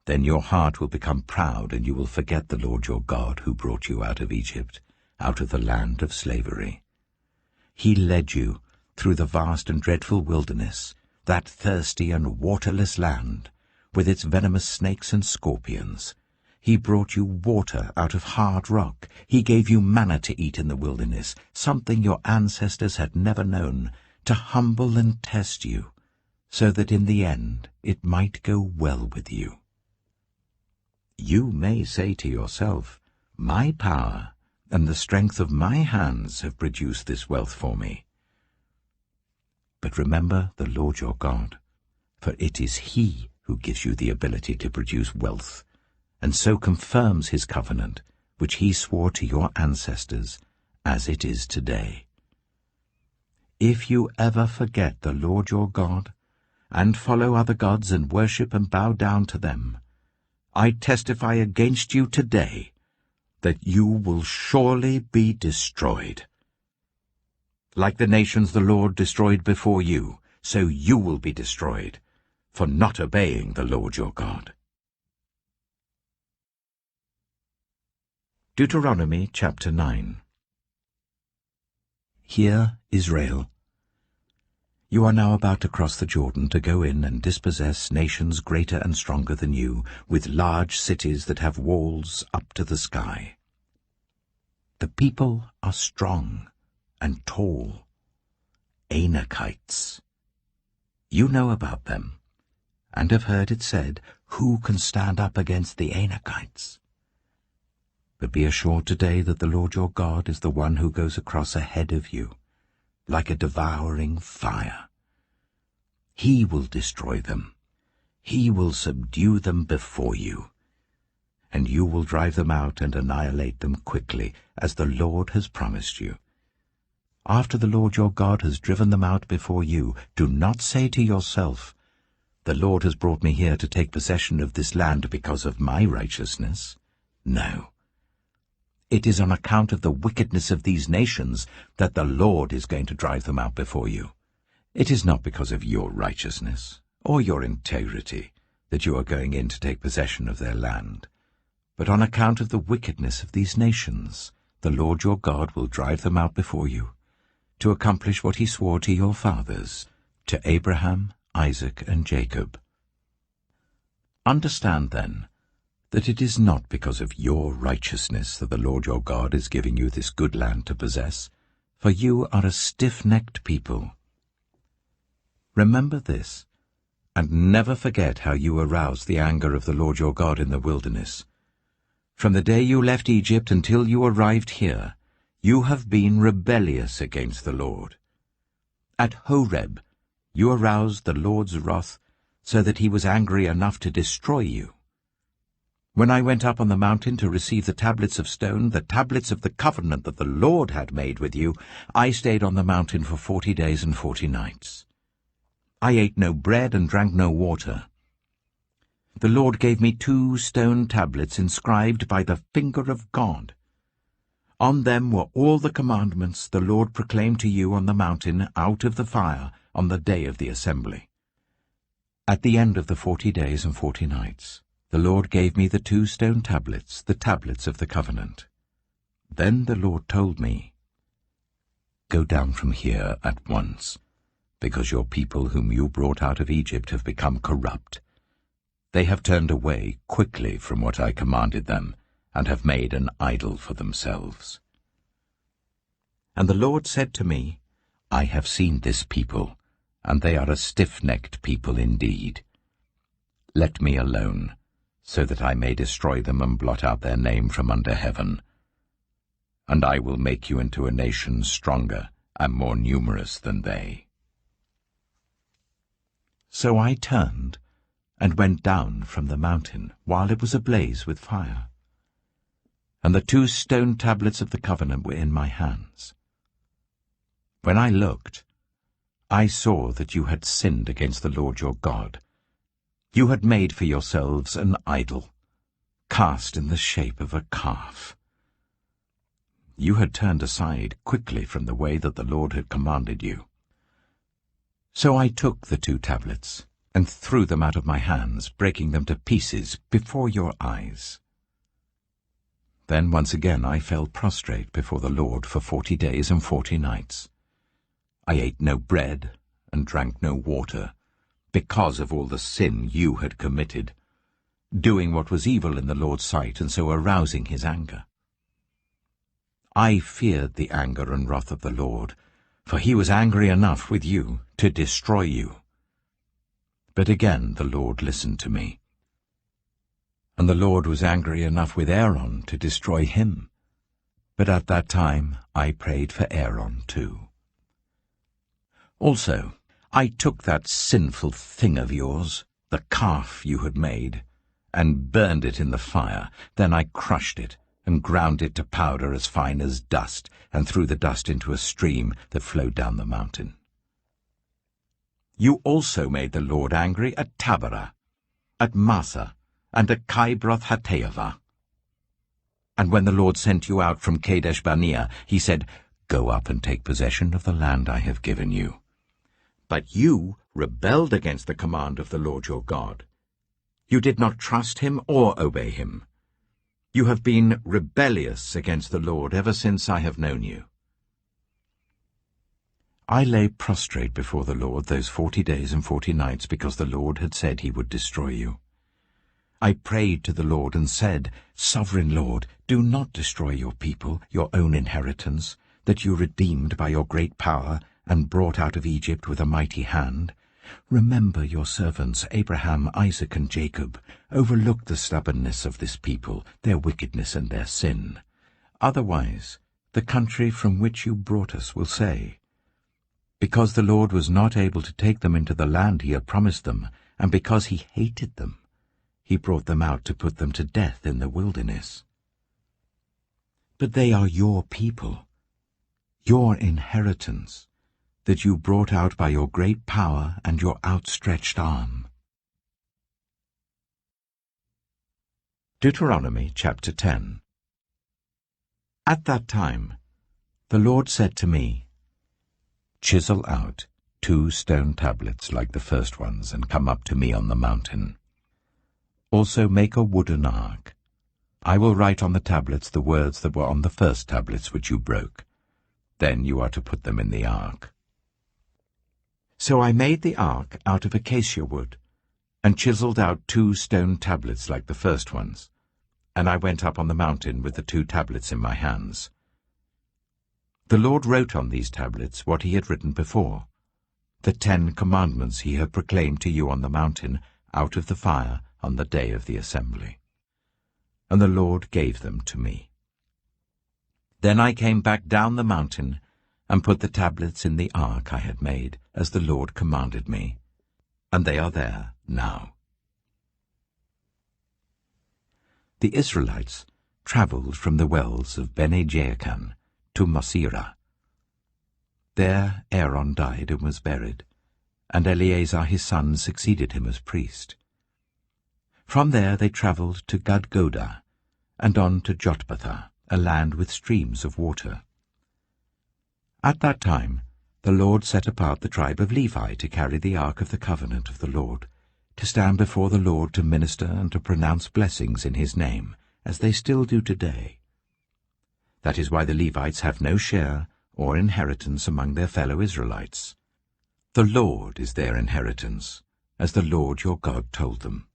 Speaker 1: then your heart will become proud, and you will forget the Lord your God who brought you out of Egypt, out of the land of slavery. He led you through the vast and dreadful wilderness, that thirsty and waterless land, with its venomous snakes and scorpions. He brought you water out of hard rock. He gave you manna to eat in the wilderness, something your ancestors had never known, to humble and test you, so that in the end it might go well with you. You may say to yourself, "My power and the strength of my hands have produced this wealth for me." But remember the Lord your God, for it is He who gives you the ability to produce wealth, and so confirms His covenant, which He swore to your ancestors, as it is today. If you ever forget the Lord your God, and follow other gods and worship and bow down to them, I testify against you today that you will surely be destroyed. Like the nations the Lord destroyed before you, so you will be destroyed, for not obeying the Lord your God. Deuteronomy chapter 9. Hear, Israel. You are now about to cross the Jordan to go in and dispossess nations greater and stronger than you, with large cities that have walls up to the sky. The people are strong and tall, Anakites. You know about them, and have heard it said, "Who can stand up against the Anakites?" But be assured today that the Lord your God is the one who goes across ahead of you, like a devouring fire. He will destroy them. He will subdue them before you, and you will drive them out and annihilate them quickly, as the Lord has promised you. After the Lord your God has driven them out before you, do not say to yourself, "The Lord has brought me here to take possession of this land because of my righteousness." No. It is on account of the wickedness of these nations that the Lord is going to drive them out before you. It is not because of your righteousness or your integrity that you are going in to take possession of their land, but on account of the wickedness of these nations, the Lord your God will drive them out before you, to accomplish what He swore to your fathers, to Abraham, Isaac, and Jacob. Understand, then, that it is not because of your righteousness that the Lord your God is giving you this good land to possess, for you are a stiff-necked people. Remember this, and never forget how you aroused the anger of the Lord your God in the wilderness. From the day you left Egypt until you arrived here, you have been rebellious against the Lord. At Horeb, you aroused the Lord's wrath so that He was angry enough to destroy you. When I went up on the mountain to receive the tablets of stone, the tablets of the covenant that the Lord had made with you, I stayed on the mountain for 40 days and 40 nights. I ate no bread and drank no water. The Lord gave me 2 stone tablets inscribed by the finger of God. On them were all the commandments the Lord proclaimed to you on the mountain out of the fire on the day of the assembly. At the end of the 40 days and 40 nights, the Lord gave me the 2 stone tablets, the tablets of the covenant. Then the Lord told me, "Go down from here at once, because your people whom you brought out of Egypt have become corrupt. They have turned away quickly from what I commanded them, and have made an idol for themselves." And the Lord said to me, "I have seen this people, and they are a stiff-necked people indeed. Let me alone, so that I may destroy them and blot out their name from under heaven. And I will make you into a nation stronger and more numerous than they." So I turned and went down from the mountain while it was ablaze with fire. And the 2 stone tablets of the covenant were in my hands. When I looked, I saw that you had sinned against the Lord your God. You had made for yourselves an idol, cast in the shape of a calf. You had turned aside quickly from the way that the Lord had commanded you. So I took the 2 tablets and threw them out of my hands, breaking them to pieces before your eyes. Then once again I fell prostrate before the Lord for 40 days and 40 nights. I ate no bread and drank no water, because of all the sin you had committed, doing what was evil in the Lord's sight, and so arousing his anger. I feared the anger and wrath of the Lord, for he was angry enough with you to destroy you. But again the Lord listened to me. And the Lord was angry enough with Aaron to destroy him. But at that time I prayed for Aaron too. Also, I took that sinful thing of yours, the calf you had made, and burned it in the fire. Then I crushed it, and ground it to powder as fine as dust, and threw the dust into a stream that flowed down the mountain. You also made the Lord angry at Taberah, at Massa, and at Kibroth-Hattaavah. And when the Lord sent you out from Kadesh-barnea, he said, "Go up and take possession of the land I have given you." But you rebelled against the command of the Lord your God. You did not trust him or obey him. You have been rebellious against the Lord ever since I have known you. I lay prostrate before the Lord those 40 days and 40 nights because the Lord had said he would destroy you. I prayed to the Lord and said, "Sovereign Lord, do not destroy your people, your own inheritance, that you redeemed by your great power and brought out of Egypt with a mighty hand. Remember your servants Abraham, Isaac, and Jacob. Overlook the stubbornness of this people, their wickedness and their sin. Otherwise, the country from which you brought us will say, 'Because the Lord was not able to take them into the land he had promised them, and because he hated them, he brought them out to put them to death in the wilderness.' But they are your people, your inheritance, that you brought out by your great power and your outstretched arm." Deuteronomy chapter 10. At that time the Lord said to me, "Chisel out 2 stone tablets like the first ones, and come up to me on the mountain. Also make a wooden ark. I will write on the tablets the words that were on the first tablets which you broke. Then you are to put them in the ark." So I made the ark out of acacia wood, and chiseled out 2 stone tablets like the first ones, and I went up on the mountain with the 2 tablets in my hands. The Lord wrote on these tablets what he had written before, the 10 commandments he had proclaimed to you on the mountain out of the fire on the day of the assembly. And the Lord gave them to me. Then I came back down the mountain and put the tablets in the ark I had made, as the Lord commanded me, and they are there now. The Israelites travelled from the wells of Bene-Jaakan to Mosera. There Aaron died and was buried, and Eleazar his son succeeded him as priest. From there they travelled to Gudgodah, and on to Jotbathah, a land with streams of water. At that time the Lord set apart the tribe of Levi to carry the ark of the covenant of the Lord, to stand before the Lord to minister and to pronounce blessings in his name, as they still do today. That is why the Levites have no share or inheritance among their fellow Israelites. The Lord is their inheritance, as the Lord your God told them.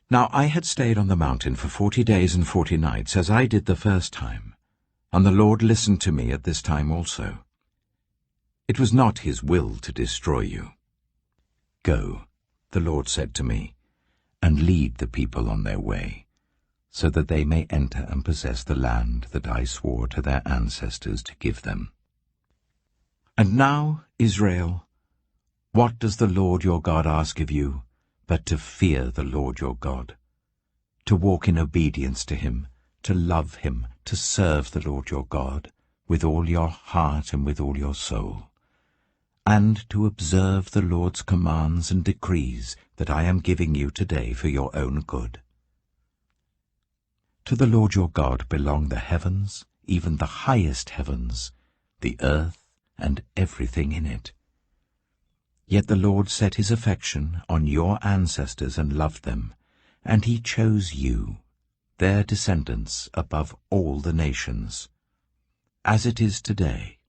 Speaker 1: Now I had stayed on the mountain for 40 days and 40 nights, as I did the first time, and the Lord listened to me at this time also. It was not his will to destroy you. "Go," the Lord said to me, "and lead the people on their way, so that they may enter and possess the land that I swore to their ancestors to give them. And now, Israel, what does the Lord your God ask of you, but to fear the Lord your God, to walk in obedience to him, to love him, to serve the Lord your God with all your heart and with all your soul, and to observe the Lord's commands and decrees that I am giving you today for your own good. To the Lord your God belong the heavens, even the highest heavens, the earth, and everything in it. Yet the Lord set his affection on your ancestors and loved them, and he chose you, their descendants, above all the nations, as it is today.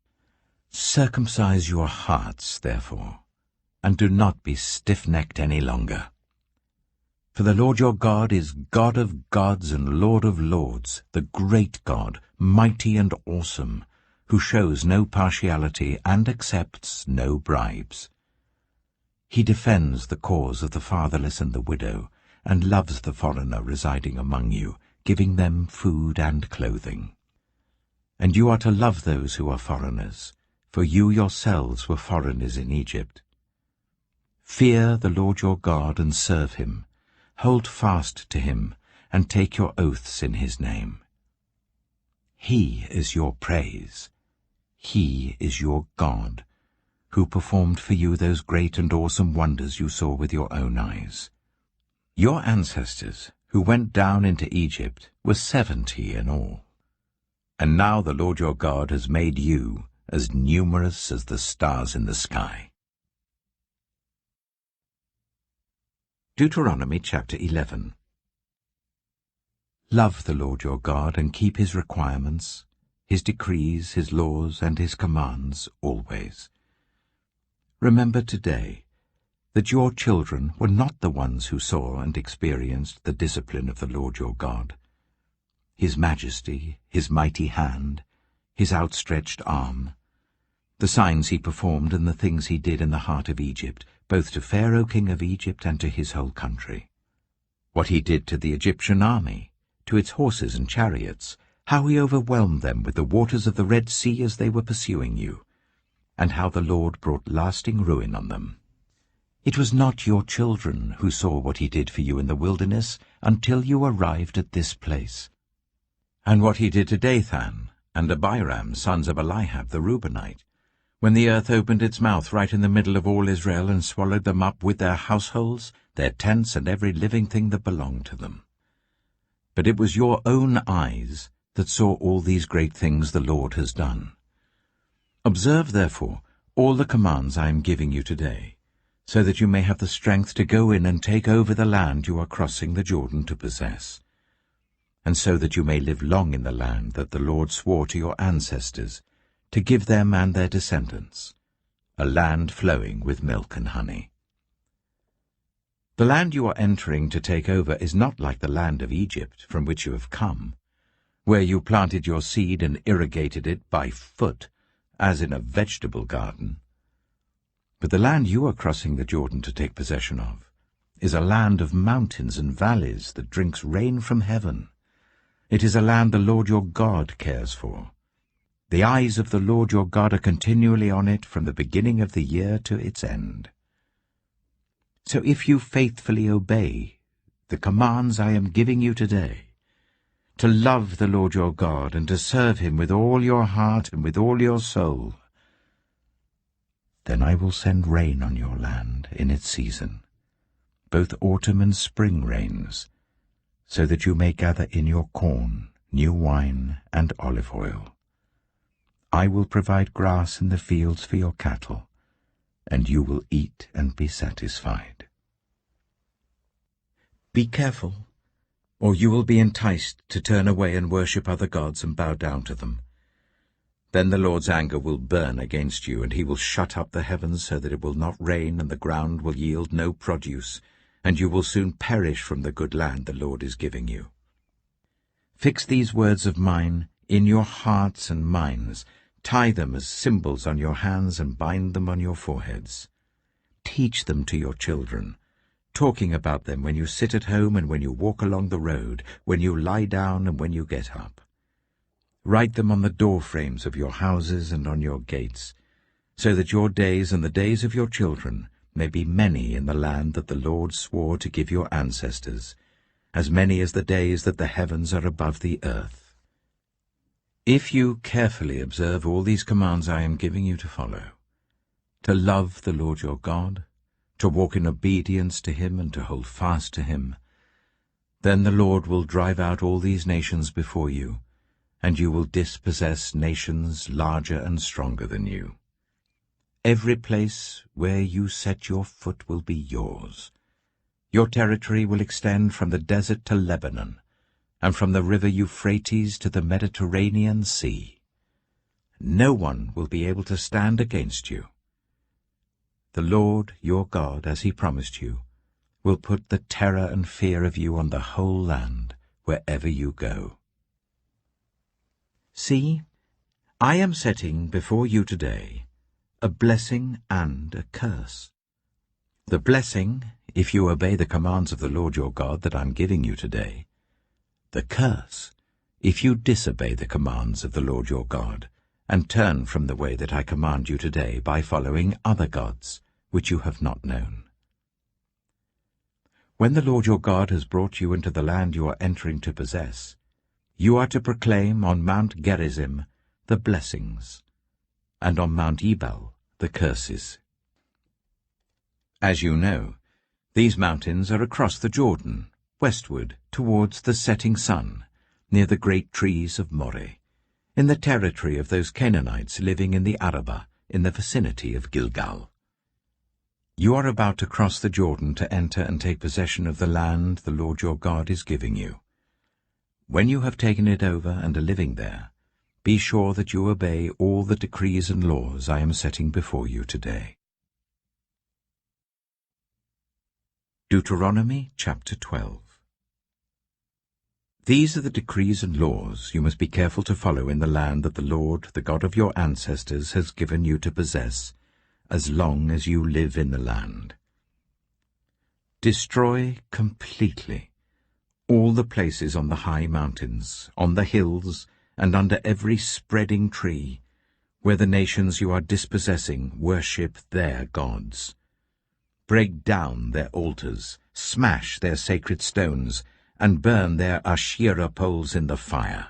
Speaker 1: Circumcise your hearts, therefore, and do not be stiff-necked any longer. For the Lord your God is God of gods and Lord of lords, the great God, mighty and awesome, who shows no partiality and accepts no bribes. He defends the cause of the fatherless and the widow, and loves the foreigner residing among you, giving them food and clothing. And you are to love those who are foreigners, for you yourselves were foreigners in Egypt. Fear the Lord your God and serve him. Hold fast to him, and take your oaths in his name. He is your praise. He is your God, who performed for you those great and awesome wonders you saw with your own eyes. Your ancestors, who went down into Egypt, were 70 in all. And now the Lord your God has made you as numerous as the stars in the sky. Deuteronomy chapter 11. Love the Lord your God and keep his requirements, his decrees, his laws, and his commands always. Remember today that your children were not the ones who saw and experienced the discipline of the Lord your God, his majesty, his mighty hand, his outstretched arm, the signs he performed and the things he did in the heart of Egypt, both to Pharaoh king of Egypt and to his whole country. What he did to the Egyptian army, to its horses and chariots, how he overwhelmed them with the waters of the Red Sea as they were pursuing you, and how the Lord brought lasting ruin on them. It was not your children who saw what he did for you in the wilderness until you arrived at this place. And what he did to Dathan and Abiram, sons of Eliab the Reubenite, when the earth opened its mouth right in the middle of all Israel and swallowed them up with their households, their tents, and every living thing that belonged to them. But it was your own eyes that saw all these great things the Lord has done. Observe, therefore, all the commands I am giving you today, so that you may have the strength to go in and take over the land you are crossing the Jordan to possess, and so that you may live long in the land that the Lord swore to your ancestors, to give them and their descendants, a land flowing with milk and honey. The land you are entering to take over is not like the land of Egypt from which you have come, where you planted your seed and irrigated it by foot, as in a vegetable garden. But the land you are crossing the Jordan to take possession of is a land of mountains and valleys that drinks rain from heaven. It is a land the Lord your God cares for. The eyes of the Lord your God are continually on it from the beginning of the year to its end. So if you faithfully obey the commands I am giving you today, to love the Lord your God and to serve him with all your heart and with all your soul, then I will send rain on your land in its season, both autumn and spring rains, so that you may gather in your corn, new wine, and olive oil. I will provide grass in the fields for your cattle, and you will eat and be satisfied. Be careful, or you will be enticed to turn away and worship other gods and bow down to them. Then the Lord's anger will burn against you, and he will shut up the heavens so that it will not rain, and the ground will yield no produce, and you will soon perish from the good land the Lord is giving you. Fix these words of mine in your hearts and minds. Tie them as symbols on your hands and bind them on your foreheads. Teach them to your children, talking about them when you sit at home and when you walk along the road, when you lie down and when you get up. Write them on the door frames of your houses and on your gates, so that your days and the days of your children may be many in the land that the Lord swore to give your ancestors, as many as the days that the heavens are above the earth. If you carefully observe all these commands I am giving you to follow, to love the Lord your God, to walk in obedience to him and to hold fast to him, then the Lord will drive out all these nations before you, and you will dispossess nations larger and stronger than you. Every place where you set your foot will be yours. Your territory will extend from the desert to Lebanon, and from the river Euphrates to the Mediterranean Sea. no one will be able to stand against you. The Lord your God, as he promised you, will put the terror and fear of you on the whole land, wherever you go. See, I am setting before you today a blessing and a curse. The blessing, if you obey the commands of the Lord your God that I am giving you today. The curse, if you disobey the commands of the Lord your God, and turn from the way that I command you today by following other gods, which you have not known. When the Lord your God has brought you into the land you are entering to possess, you are to proclaim on Mount Gerizim the blessings, and on Mount Ebal the curses. As you know, these mountains are across the Jordan, westward towards the setting sun, near the great trees of Moreh, in the territory of those Canaanites living in the Arabah, in the vicinity of Gilgal. You are about to cross the Jordan to enter and take possession of the land the Lord your God is giving you. When you have taken it over and are living there, be sure that you obey all the decrees and laws I am setting before you today. Deuteronomy chapter 12. These are the decrees and laws you must be careful to follow in the land that the Lord, the God of your ancestors, has given you to possess, as long as you live in the land. Destroy completely all the places on the high mountains, on the hills, and under every spreading tree, where the nations you are dispossessing worship their gods. Break down their altars, smash their sacred stones, and burn their Asherah poles in the fire.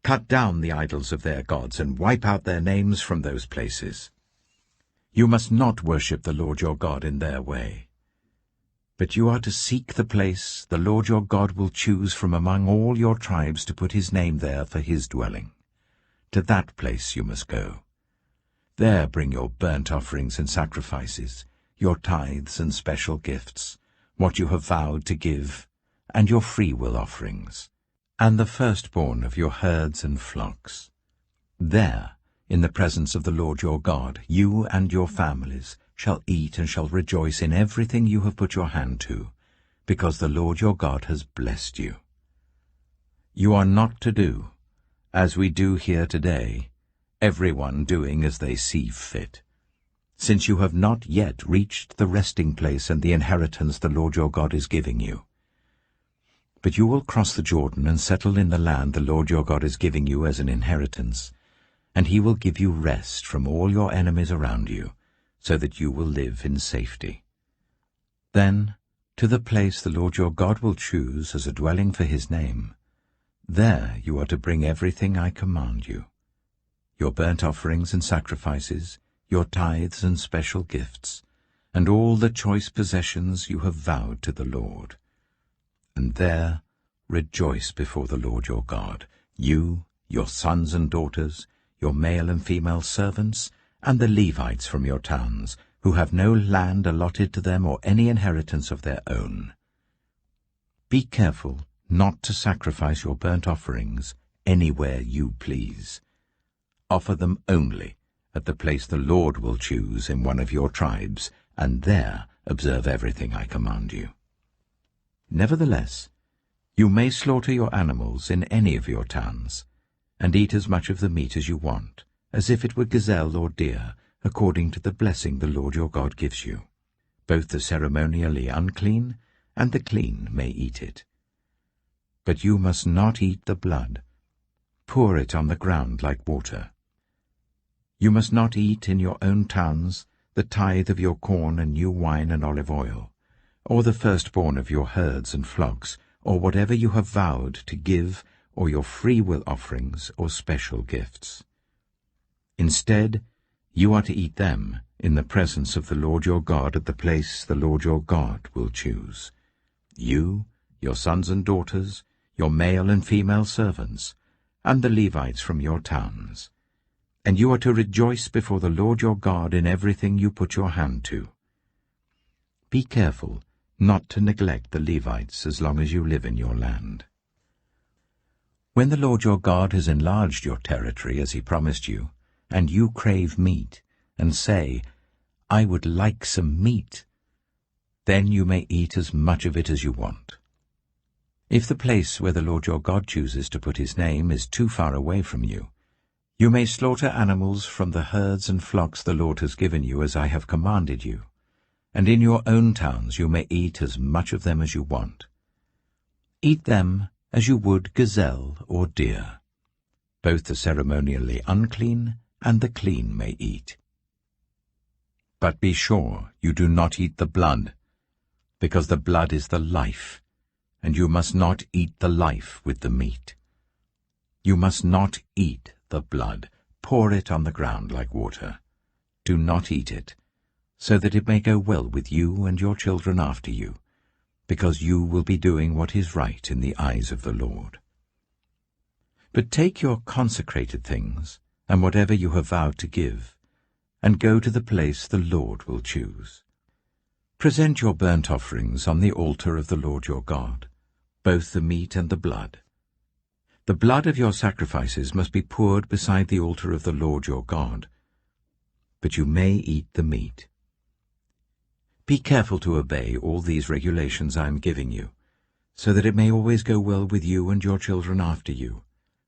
Speaker 1: Cut down the idols of their gods and wipe out their names from those places. You must not worship the Lord your God in their way. But you are to seek the place the Lord your God will choose from among all your tribes to put his name there for his dwelling. To that place you must go. There bring your burnt offerings and sacrifices, your tithes and special gifts, what you have vowed to give, and your freewill offerings, and the firstborn of your herds and flocks. There, in the presence of the Lord your God, you and your families shall eat and shall rejoice in everything you have put your hand to, because the Lord your God has blessed you. You are not to do, as we do here today, everyone doing as they see fit, since you have not yet reached the resting place and the inheritance the Lord your God is giving you. But you will cross the Jordan and settle in the land the Lord your God is giving you as an inheritance, and he will give you rest from all your enemies around you, so that you will live in safety. Then, to the place the Lord your God will choose as a dwelling for his name, there you are to bring everything I command you, your burnt offerings and sacrifices, your tithes and special gifts, and all the choice possessions you have vowed to the Lord. And there rejoice before the Lord your God, you, your sons and daughters, your male and female servants, and the Levites from your towns, who have no land allotted to them or any inheritance of their own. Be careful not to sacrifice your burnt offerings anywhere you please. Offer them only at the place the Lord will choose in one of your tribes, and there observe everything I command you. Nevertheless, you may slaughter your animals in any of your towns, and eat as much of the meat as you want, as if it were gazelle or deer, according to the blessing the Lord your God gives you. Both the ceremonially unclean and the clean may eat it. But you must not eat the blood. Pour it on the ground like water. You must not eat in your own towns the tithe of your corn and new wine and olive oil, or the firstborn of your herds and flocks, or whatever you have vowed to give, or your freewill offerings or special gifts. Instead, you are to eat them in the presence of the Lord your God at the place the Lord your God will choose. You, your sons and daughters, your male and female servants, and the Levites from your towns. And you are to rejoice before the Lord your God in everything you put your hand to. Be careful not to neglect the Levites as long as you live in your land. When the Lord your God has enlarged your territory as he promised you, and you crave meat, and say, I would like some meat, then you may eat as much of it as you want. If the place where the Lord your God chooses to put his name is too far away from you, you may slaughter animals from the herds and flocks the Lord has given you as I have commanded you, and in your own towns you may eat as much of them as you want. Eat them as you would gazelle or deer. Both the ceremonially unclean and the clean may eat. But be sure you do not eat the blood, because the blood is the life, and you must not eat the life with the meat. You must not eat the blood. Pour it on the ground like water. Do not eat it, so that it may go well with you and your children after you, because you will be doing what is right in the eyes of the Lord. But take your consecrated things, and whatever you have vowed to give, and go to the place the Lord will choose. Present your burnt offerings on the altar of the Lord your God, both the meat and the blood. The blood of your sacrifices must be poured beside the altar of the Lord your God, but you may eat the meat. Be careful to obey all these regulations I am giving you, so that it may always go well with you and your children after you,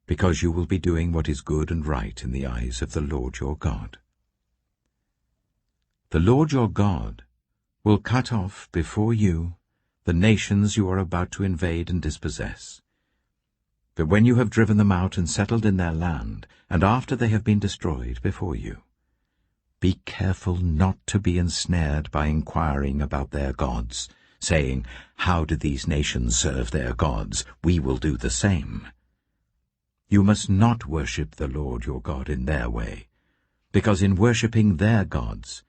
Speaker 1: because you will be doing what is good and right in the eyes of the Lord your God. The Lord your God will cut off before you the nations you are about to invade and dispossess. But when you have driven them out and settled in their land, and after they have been destroyed before you, be careful not to be ensnared by inquiring about their gods, saying, How do these nations serve their gods? We will do the same. You must not worship the Lord your God in their way, because in worshipping their gods,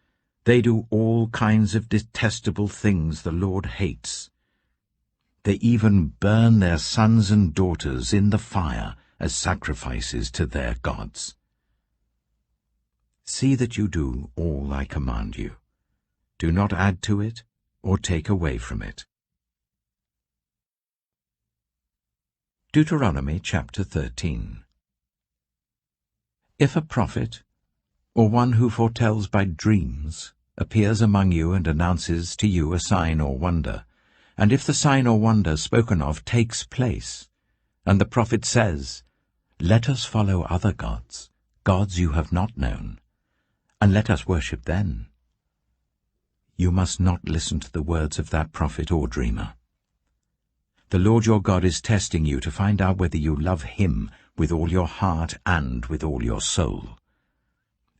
Speaker 1: they do all kinds of detestable things the Lord hates. They even burn their sons and daughters in the fire as sacrifices to their gods. See that you do all I command you. Do not add to it or take away from it. Deuteronomy chapter 13. If a prophet, or one who foretells by dreams, appears among you and announces to you a sign or wonder, and if the sign or wonder spoken of takes place, and the prophet says, Let us follow other gods, gods you have not known, and let us worship them, you must not listen to the words of that prophet or dreamer. The Lord your God is testing you to find out whether you love him with all your heart and with all your soul.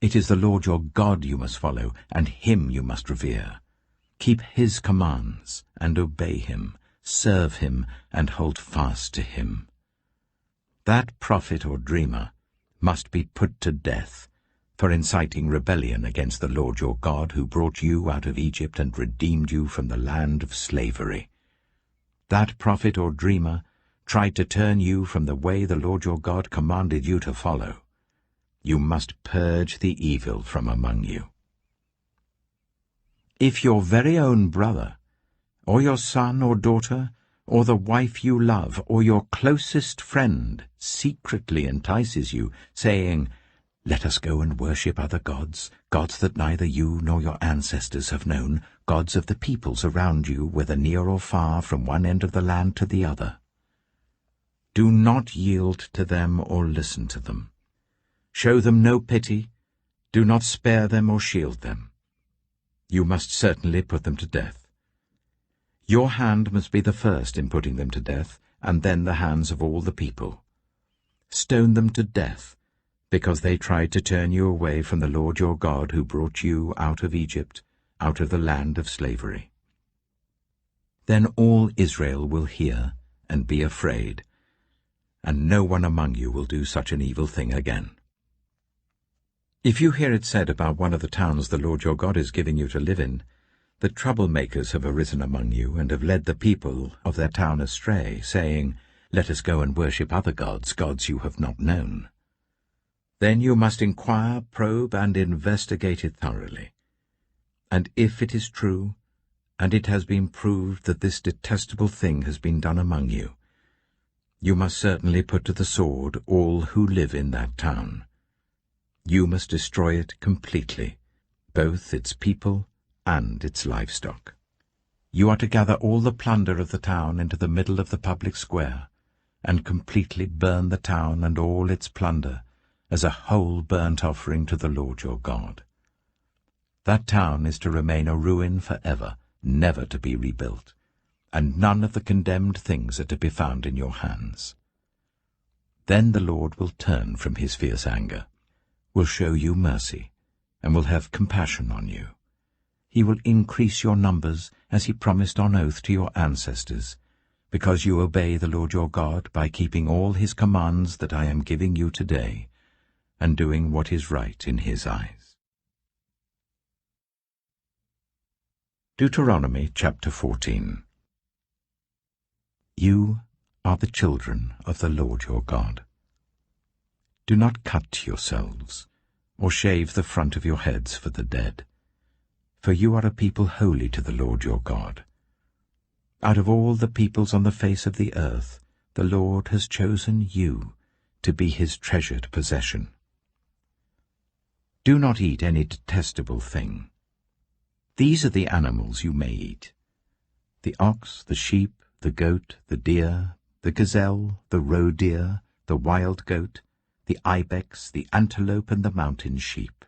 Speaker 1: It is the Lord your God you must follow, and him you must revere. Keep his commands and obey him, serve him and hold fast to him. That prophet or dreamer must be put to death for inciting rebellion against the Lord your God, who brought you out of Egypt and redeemed you from the land of slavery. That prophet or dreamer tried to turn you from the way the Lord your God commanded you to follow. You must purge the evil from among you. If your very own brother, or your son or daughter, or the wife you love, or your closest friend secretly entices you, saying, Let us go and worship other gods, gods that neither you nor your ancestors have known, gods of the peoples around you, whether near or far, from one end of the land to the other. Do not yield to them or listen to them. Show them no pity. Do not spare them or shield them. You must certainly put them to death. Your hand must be the first in putting them to death, and then the hands of all the people. Stone them to death, because they tried to turn you away from the Lord your God, who brought you out of Egypt, out of the land of slavery. Then all Israel will hear and be afraid, and no one among you will do such an evil thing again. If you hear it said about one of the towns the Lord your God is giving you to live in, that troublemakers have arisen among you and have led the people of their town astray, saying, Let us go and worship other gods, gods you have not known, then you must inquire, probe, and investigate it thoroughly. And if it is true, and it has been proved that this detestable thing has been done among you, you must certainly put to the sword all who live in that town. You must destroy it completely, both its people and its livestock. You are to gather all the plunder of the town into the middle of the public square, and completely burn the town and all its plunder as a whole burnt offering to the Lord your God. That town is to remain a ruin forever, never to be rebuilt, and none of the condemned things are to be found in your hands. Then the Lord will turn from his fierce anger, will show you mercy, and will have compassion on you. He will increase your numbers as he promised on oath to your ancestors, because you obey the Lord your God by keeping all his commands that I am giving you today, and doing what is right in his eyes. Deuteronomy chapter 14. You are the children of the Lord your God. Do not cut yourselves, or shave the front of your heads for the dead, for you are a people holy to the Lord your God. Out of all the peoples on the face of the earth, the Lord has chosen you to be his treasured possession. Do not eat any detestable thing. These are the animals you may eat: the ox, the sheep, the goat, the deer, the gazelle, the roe deer, the wild goat, the ibex, the antelope, and the mountain sheep.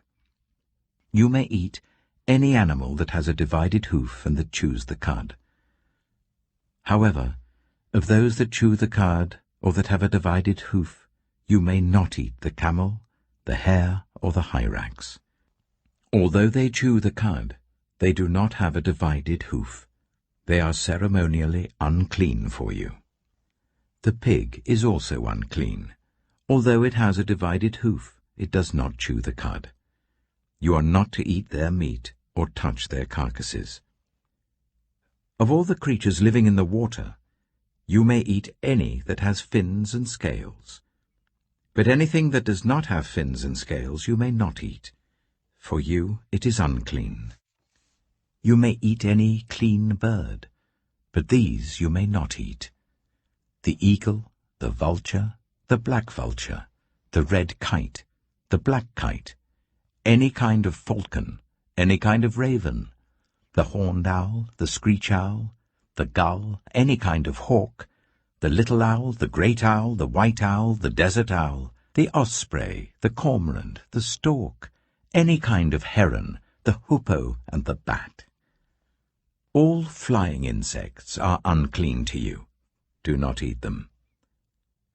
Speaker 1: You may eat any animal that has a divided hoof and that chews the cud. However, of those that chew the cud, or that have a divided hoof, you may not eat the camel, the hare, or the hyrax. Although they chew the cud, they do not have a divided hoof. They are ceremonially unclean for you. The pig is also unclean. Although it has a divided hoof, it does not chew the cud. You are not to eat their meat or touch their carcasses. Of all the creatures living in the water, you may eat any that has fins and scales. But anything that does not have fins and scales you may not eat. For you it is unclean. You may eat any clean bird, but these you may not eat: the eagle, the vulture, the black vulture, the red kite, the black kite, any kind of falcon, any kind of raven, the horned owl, the screech owl, the gull, any kind of hawk, the little owl, the great owl, the white owl, the desert owl, the osprey, the cormorant, the stork, any kind of heron, the hoopoe, and the bat. All flying insects are unclean to you. Do not eat them.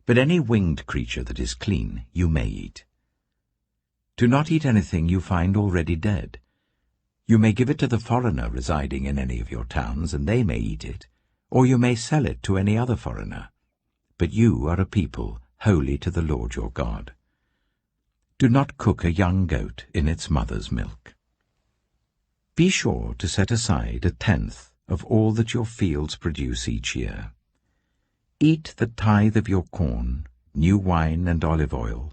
Speaker 1: But any winged creature that is clean you may eat. Do not eat anything you find already dead. You may give it to the foreigner residing in any of your towns, and they may eat it, or you may sell it to any other foreigner. But you are a people holy to the Lord your God. Do not cook a young goat in its mother's milk. Be sure to set aside 1/10 of all that your fields produce each year. Eat the tithe of your corn, new wine and olive oil,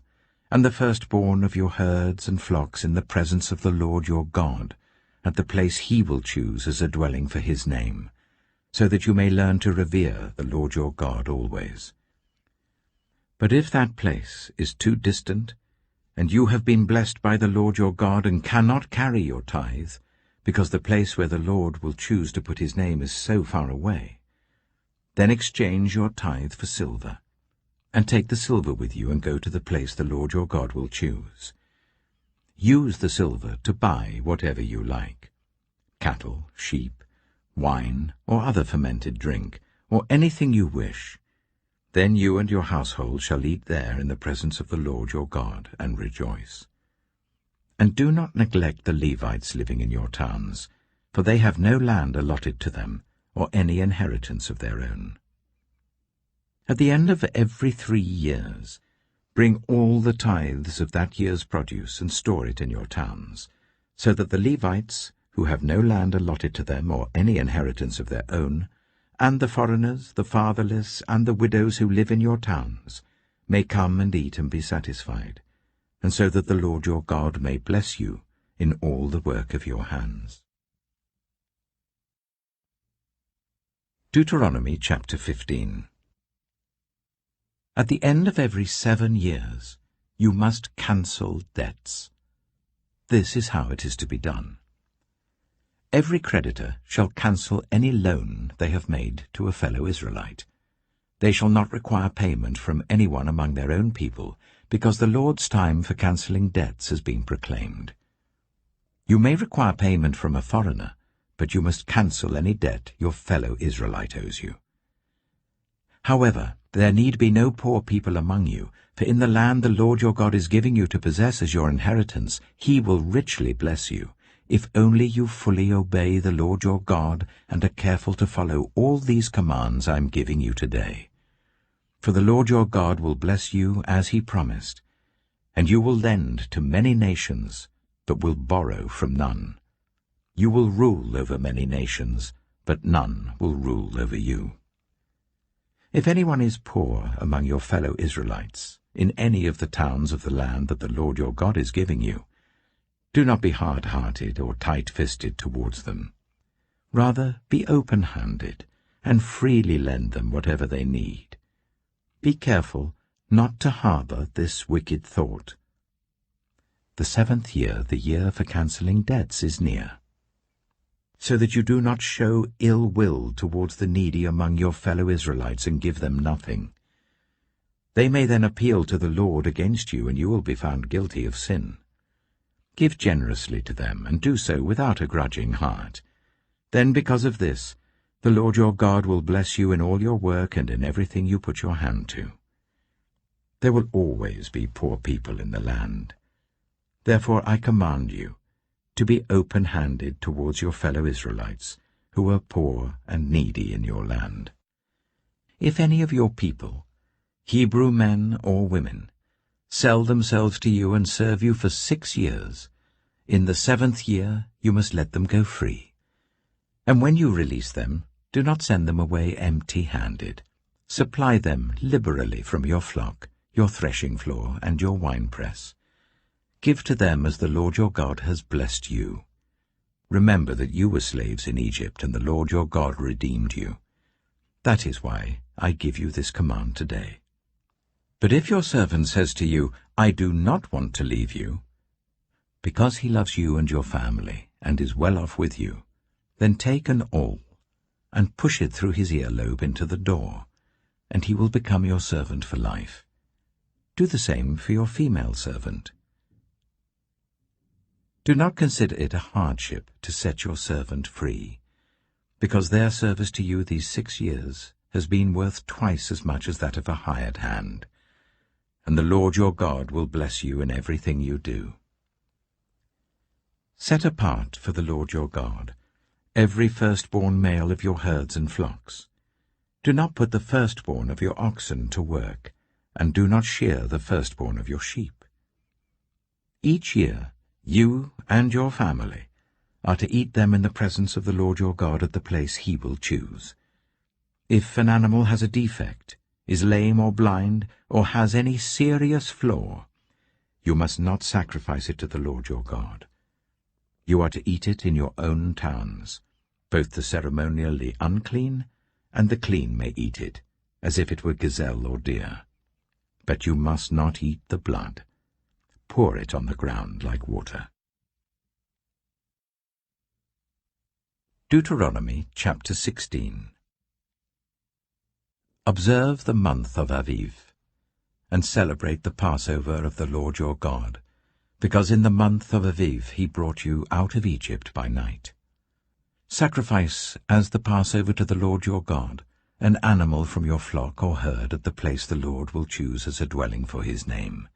Speaker 1: and the firstborn of your herds and flocks in the presence of the Lord your God, at the place he will choose as a dwelling for his name, so that you may learn to revere the Lord your God always. But if that place is too distant, and you have been blessed by the Lord your God and cannot carry your tithe, because the place where the Lord will choose to put his name is so far away, then exchange your tithe for silver, and take the silver with you and go to the place the Lord your God will choose. Use the silver to buy whatever you like: cattle, sheep, wine, or other fermented drink, or anything you wish. Then you and your household shall eat there in the presence of the Lord your God and rejoice. And do not neglect the Levites living in your towns, for they have no land allotted to them, or any inheritance of their own. At the end of every 3 years, bring all the tithes of that year's produce and store it in your towns, so that the Levites, who have no land allotted to them or any inheritance of their own, and the foreigners, the fatherless, and the widows who live in your towns, may come and eat and be satisfied, and so that the Lord your God may bless you in all the work of your hands. Deuteronomy chapter 15. At the end of every 7 years, you must cancel debts. This is how it is to be done. Every creditor shall cancel any loan they have made to a fellow Israelite. They shall not require payment from anyone among their own people, because the Lord's time for cancelling debts has been proclaimed. You may require payment from a foreigner, but you must cancel any debt your fellow Israelite owes you. However, there need be no poor people among you, for in the land the Lord your God is giving you to possess as your inheritance, he will richly bless you, if only you fully obey the Lord your God and are careful to follow all these commands I am giving you today. For the Lord your God will bless you as he promised, and you will lend to many nations, but will borrow from none. You will rule over many nations, but none will rule over you. If anyone is poor among your fellow Israelites, in any of the towns of the land that the Lord your God is giving you, do not be hard-hearted or tight-fisted towards them. Rather, be open-handed, and freely lend them whatever they need. Be careful not to harbour this wicked thought. The 7th year, the year for cancelling debts, is near, so that you do not show ill will towards the needy among your fellow Israelites and give them nothing. They may then appeal to the Lord against you, and you will be found guilty of sin. Give generously to them, and do so without a grudging heart. Then, because of this, the Lord your God will bless you in all your work and in everything you put your hand to. There will always be poor people in the land. Therefore I command you to be open-handed towards your fellow Israelites, who are poor and needy in your land. If any of your people, Hebrew men or women, sell themselves to you and serve you for 6 years, in the 7th year you must let them go free. And when you release them, do not send them away empty-handed. Supply them liberally from your flock, your threshing floor, and your winepress. Give to them as the Lord your God has blessed you. Remember that you were slaves in Egypt, and the Lord your God redeemed you. That is why I give you this command today. But if your servant says to you, I do not want to leave you, because he loves you and your family, and is well off with you, then take an awl, and push it through his earlobe into the door, and he will become your servant for life. Do the same for your female servant. Do not consider it a hardship to set your servant free, because their service to you these 6 years has been worth twice as much as that of a hired hand, and the Lord your God will bless you in everything you do. Set apart for the Lord your God every firstborn male of your herds and flocks. Do not put the firstborn of your oxen to work, and do not shear the firstborn of your sheep. Each year you and your family are to eat them in the presence of the Lord your God at the place he will choose. If an animal has a defect, is lame or blind, or has any serious flaw, you must not sacrifice it to the Lord your God. You are to eat it in your own towns. Both the ceremonially unclean and the clean may eat it, as if it were gazelle or deer. But you must not eat the blood. Pour it on the ground like water. Deuteronomy chapter 16. Observe the month of Aviv, and celebrate the Passover of the Lord your God, because in the month of Aviv he brought you out of Egypt by night. Sacrifice as the Passover to the Lord your God an animal from your flock or herd at the place the Lord will choose as a dwelling for his name.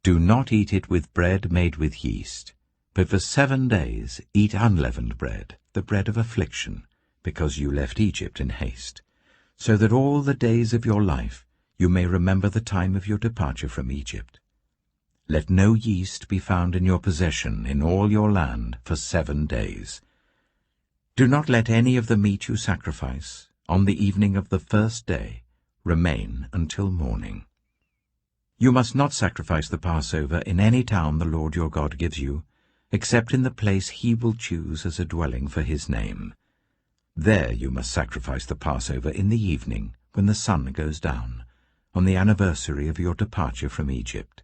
Speaker 1: Do not eat it with bread made with yeast, but for 7 days eat unleavened bread, the bread of affliction, because you left Egypt in haste, so that all the days of your life you may remember the time of your departure from Egypt. Let no yeast be found in your possession in all your land for 7 days. Do not let any of the meat you sacrifice on the evening of the first day remain until morning. You must not sacrifice the Passover in any town the Lord your God gives you, except in the place he will choose as a dwelling for his name. There you must sacrifice the Passover in the evening, when the sun goes down, on the anniversary of your departure from Egypt.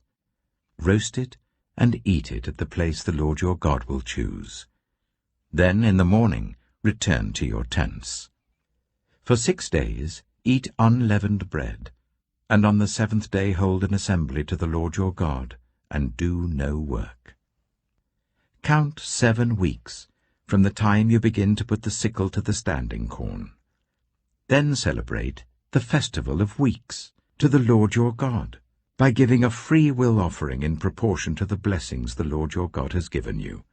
Speaker 1: Roast it and eat it at the place the Lord your God will choose. Then in the morning return to your tents. For 6 days eat unleavened bread, and on the 7th day hold an assembly to the Lord your God, and do no work. Count 7 weeks from the time you begin to put the sickle to the standing corn. Then celebrate the festival of weeks to the Lord your God, by giving a free will offering in proportion to the blessings the Lord your God has given you.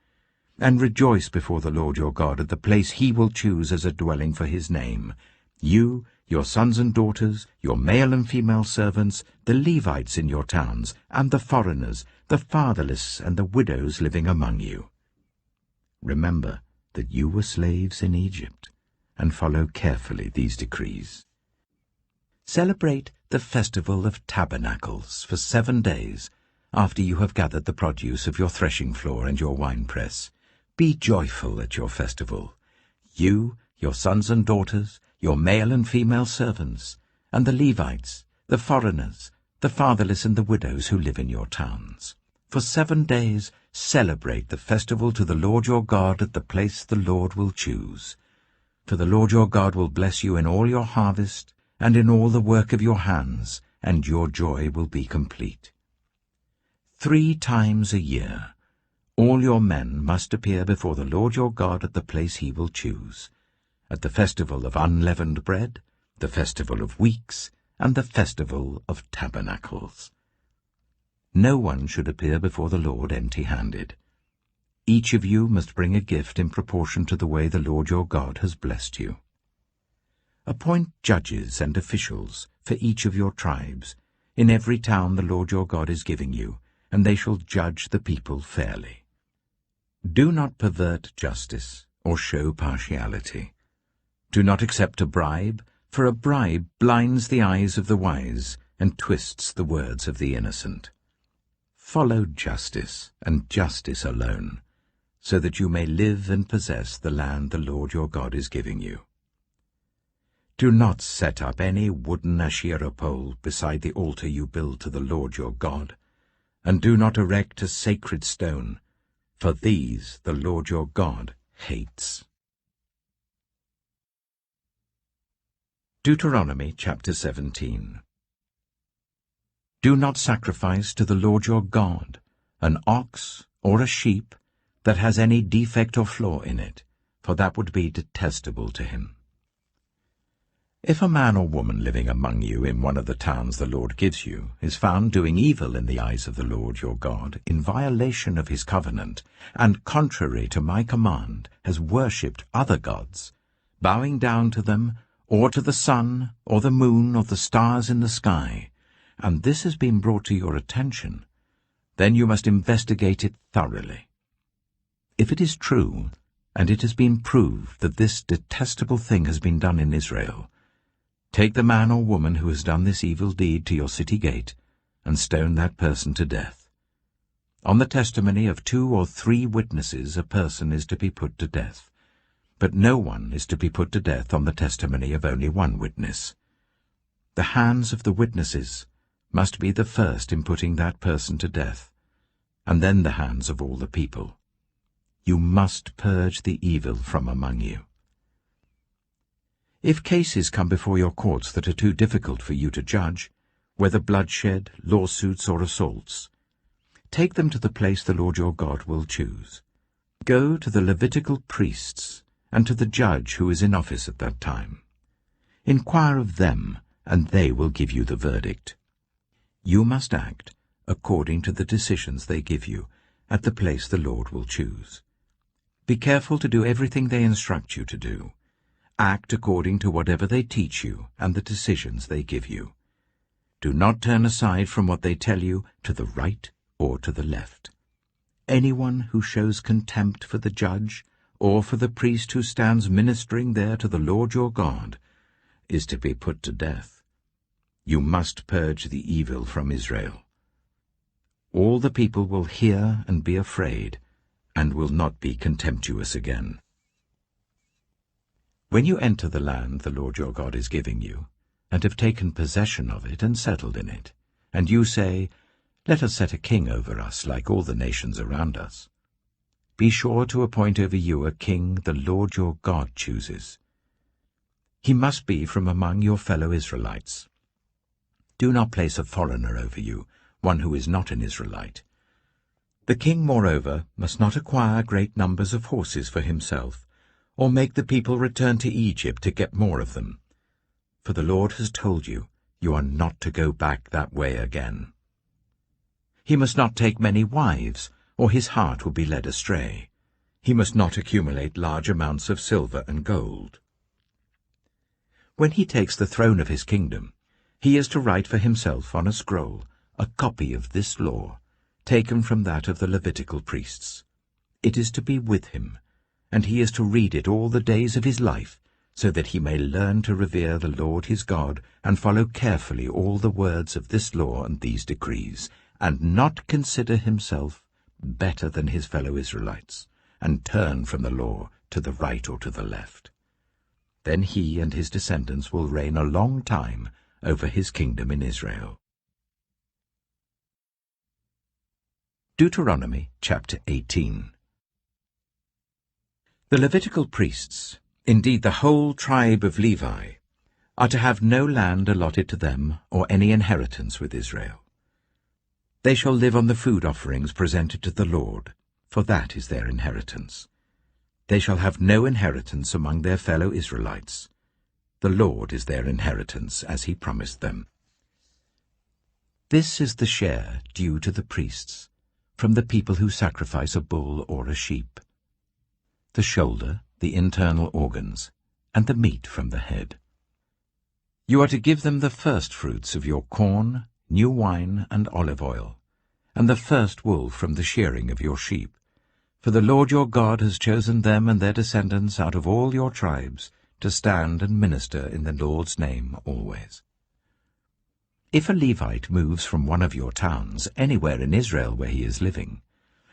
Speaker 1: And rejoice before the Lord your God at the place he will choose as a dwelling for his name, you, your sons and daughters, your male and female servants, the Levites in your towns, and the foreigners, the fatherless and the widows living among you. Remember that you were slaves in Egypt, and follow carefully these decrees. Celebrate the festival of tabernacles for 7 days after you have gathered the produce of your threshing floor and your winepress. Be joyful at your festival, you, your sons and daughters, your male and female servants, and the Levites, the foreigners, the fatherless and the widows who live in your towns. For 7 days celebrate the festival to the Lord your God at the place the Lord will choose. For the Lord your God will bless you in all your harvest and in all the work of your hands, and your joy will be complete. 3 times a year all your men must appear before the Lord your God at the place he will choose, at the festival of unleavened bread, the festival of weeks, and the festival of tabernacles. No one should appear before the Lord empty-handed. Each of you must bring a gift in proportion to the way the Lord your God has blessed you. Appoint judges and officials for each of your tribes, in every town the Lord your God is giving you, and they shall judge the people fairly. Do not pervert justice or show partiality. Do not accept a bribe, for a bribe blinds the eyes of the wise and twists the words of the innocent. Follow justice, and justice alone, so that you may live and possess the land the Lord your God is giving you. Do not set up any wooden Asherah pole beside the altar you build to the Lord your God, and do not erect a sacred stone, for these the Lord your God hates. Deuteronomy chapter 17. Do not sacrifice to the Lord your God an ox or a sheep that has any defect or flaw in it, for that would be detestable to him. If a man or woman living among you in one of the towns the Lord gives you is found doing evil in the eyes of the Lord your God, in violation of his covenant, and contrary to my command, has worshipped other gods, bowing down to them, or to the sun, or the moon, or the stars in the sky, and this has been brought to your attention, then you must investigate it thoroughly. If it is true, and it has been proved that this detestable thing has been done in Israel, take the man or woman who has done this evil deed to your city gate, and stone that person to death. On the testimony of 2 or 3 witnesses a person is to be put to death, but no one is to be put to death on the testimony of only 1 witness. The hands of the witnesses must be the first in putting that person to death, and then the hands of all the people. You must purge the evil from among you. If cases come before your courts that are too difficult for you to judge, whether bloodshed, lawsuits, or assaults, take them to the place the Lord your God will choose. Go to the Levitical priests and to the judge who is in office at that time. Inquire of them, and they will give you the verdict. You must act according to the decisions they give you at the place the Lord will choose. Be careful to do everything they instruct you to do. Act according to whatever they teach you and the decisions they give you. Do not turn aside from what they tell you to the right or to the left. Anyone who shows contempt for the judge or for the priest who stands ministering there to the Lord your God is to be put to death. You must purge the evil from Israel. All the people will hear and be afraid, and will not be contemptuous again. When you enter the land the Lord your God is giving you, and have taken possession of it and settled in it, and you say, "Let us set a king over us like all the nations around us," be sure to appoint over you a king the Lord your God chooses. He must be from among your fellow Israelites. Do not place a foreigner over you, one who is not an Israelite. The king, moreover, must not acquire great numbers of horses for himself, or make the people return to Egypt to get more of them. For the Lord has told you, you are not to go back that way again. He must not take many wives, or his heart will be led astray. He must not accumulate large amounts of silver and gold. When he takes the throne of his kingdom, he is to write for himself on a scroll a copy of this law, taken from that of the Levitical priests. It is to be with him, and he is to read it all the days of his life, so that he may learn to revere the Lord his God and follow carefully all the words of this law and these decrees, and not consider himself better than his fellow Israelites, and turn from the law to the right or to the left. Then he and his descendants will reign a long time over his kingdom in Israel. Deuteronomy chapter 18. The Levitical priests, indeed the whole tribe of Levi, are to have no land allotted to them or any inheritance with Israel. They shall live on the food offerings presented to the Lord, for that is their inheritance. They shall have no inheritance among their fellow Israelites. The Lord is their inheritance, as he promised them. This is the share due to the priests, from the people who sacrifice a bull or a sheep: the shoulder, the internal organs, and the meat from the head. You are to give them the first fruits of your corn, new wine, and olive oil, and the first wool from the shearing of your sheep. For the Lord your God has chosen them and their descendants out of all your tribes to stand and minister in the Lord's name always. If a Levite moves from one of your towns anywhere in Israel where he is living,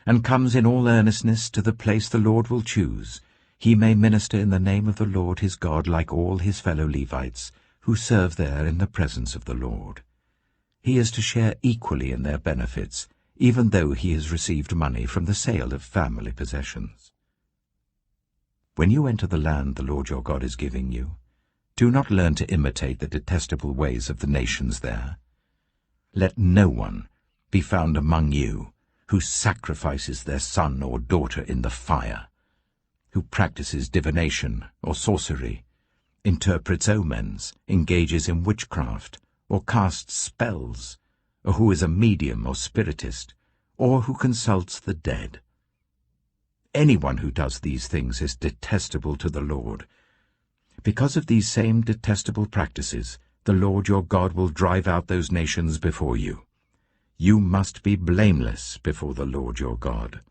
Speaker 1: and comes in all earnestness to the place the Lord will choose, he may minister in the name of the Lord his God like all his fellow Levites, who serve there in the presence of the Lord. He is to share equally in their benefits, even though he has received money from the sale of family possessions. When you enter the land the Lord your God is giving you, do not learn to imitate the detestable ways of the nations there. Let no one be found among you who sacrifices their son or daughter in the fire, who practices divination or sorcery, interprets omens, engages in witchcraft, or casts spells, or who is a medium or spiritist, or who consults the dead. Anyone who does these things is detestable to the Lord. Because of these same detestable practices, the Lord your God will drive out those nations before you. You must be blameless before the Lord your God.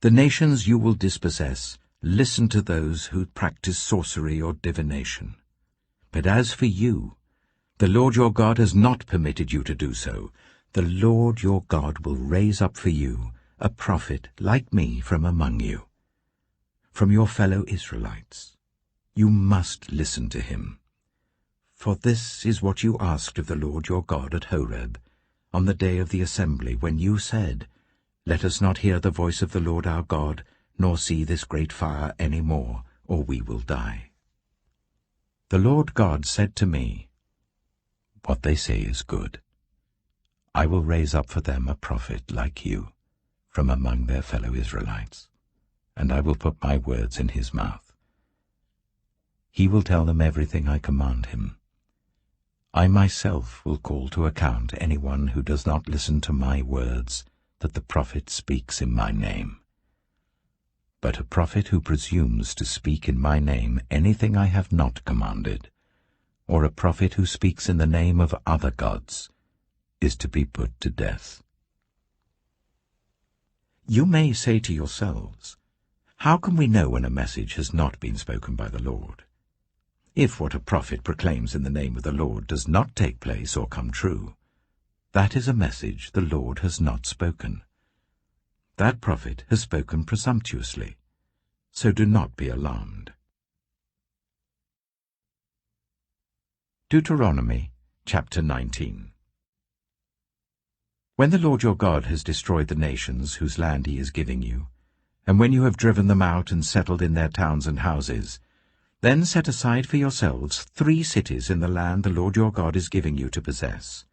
Speaker 1: The nations you will dispossess listen to those who practice sorcery or divination. But as for you, the Lord your God has not permitted you to do so. The Lord your God will raise up for you a prophet like me from among you, from your fellow Israelites. You must listen to him. For this is what you asked of the Lord your God at Horeb, on the day of the assembly, when you said, "Let us not hear the voice of the Lord our God, nor see this great fire any more, or we will die." The Lord God said to me, "What they say is good. I will raise up for them a prophet like you, from among their fellow Israelites, and I will put my words in his mouth. He will tell them everything I command him. I myself will call to account anyone who does not listen to my words that the prophet speaks in my name. But a prophet who presumes to speak in my name anything I have not commanded, or a prophet who speaks in the name of other gods, is to be put to death. You may say to yourselves, "How can we know when a message has not been spoken by the Lord?" If what a prophet proclaims in the name of the Lord does not take place or come true, that is a message the Lord has not spoken. That prophet has spoken presumptuously, so do not be alarmed. Deuteronomy chapter 19. When the Lord your God has destroyed the nations whose land he is giving you, and when you have driven them out and settled in their towns and houses, then set aside for yourselves 3 cities in the land the Lord your God is giving you to possess.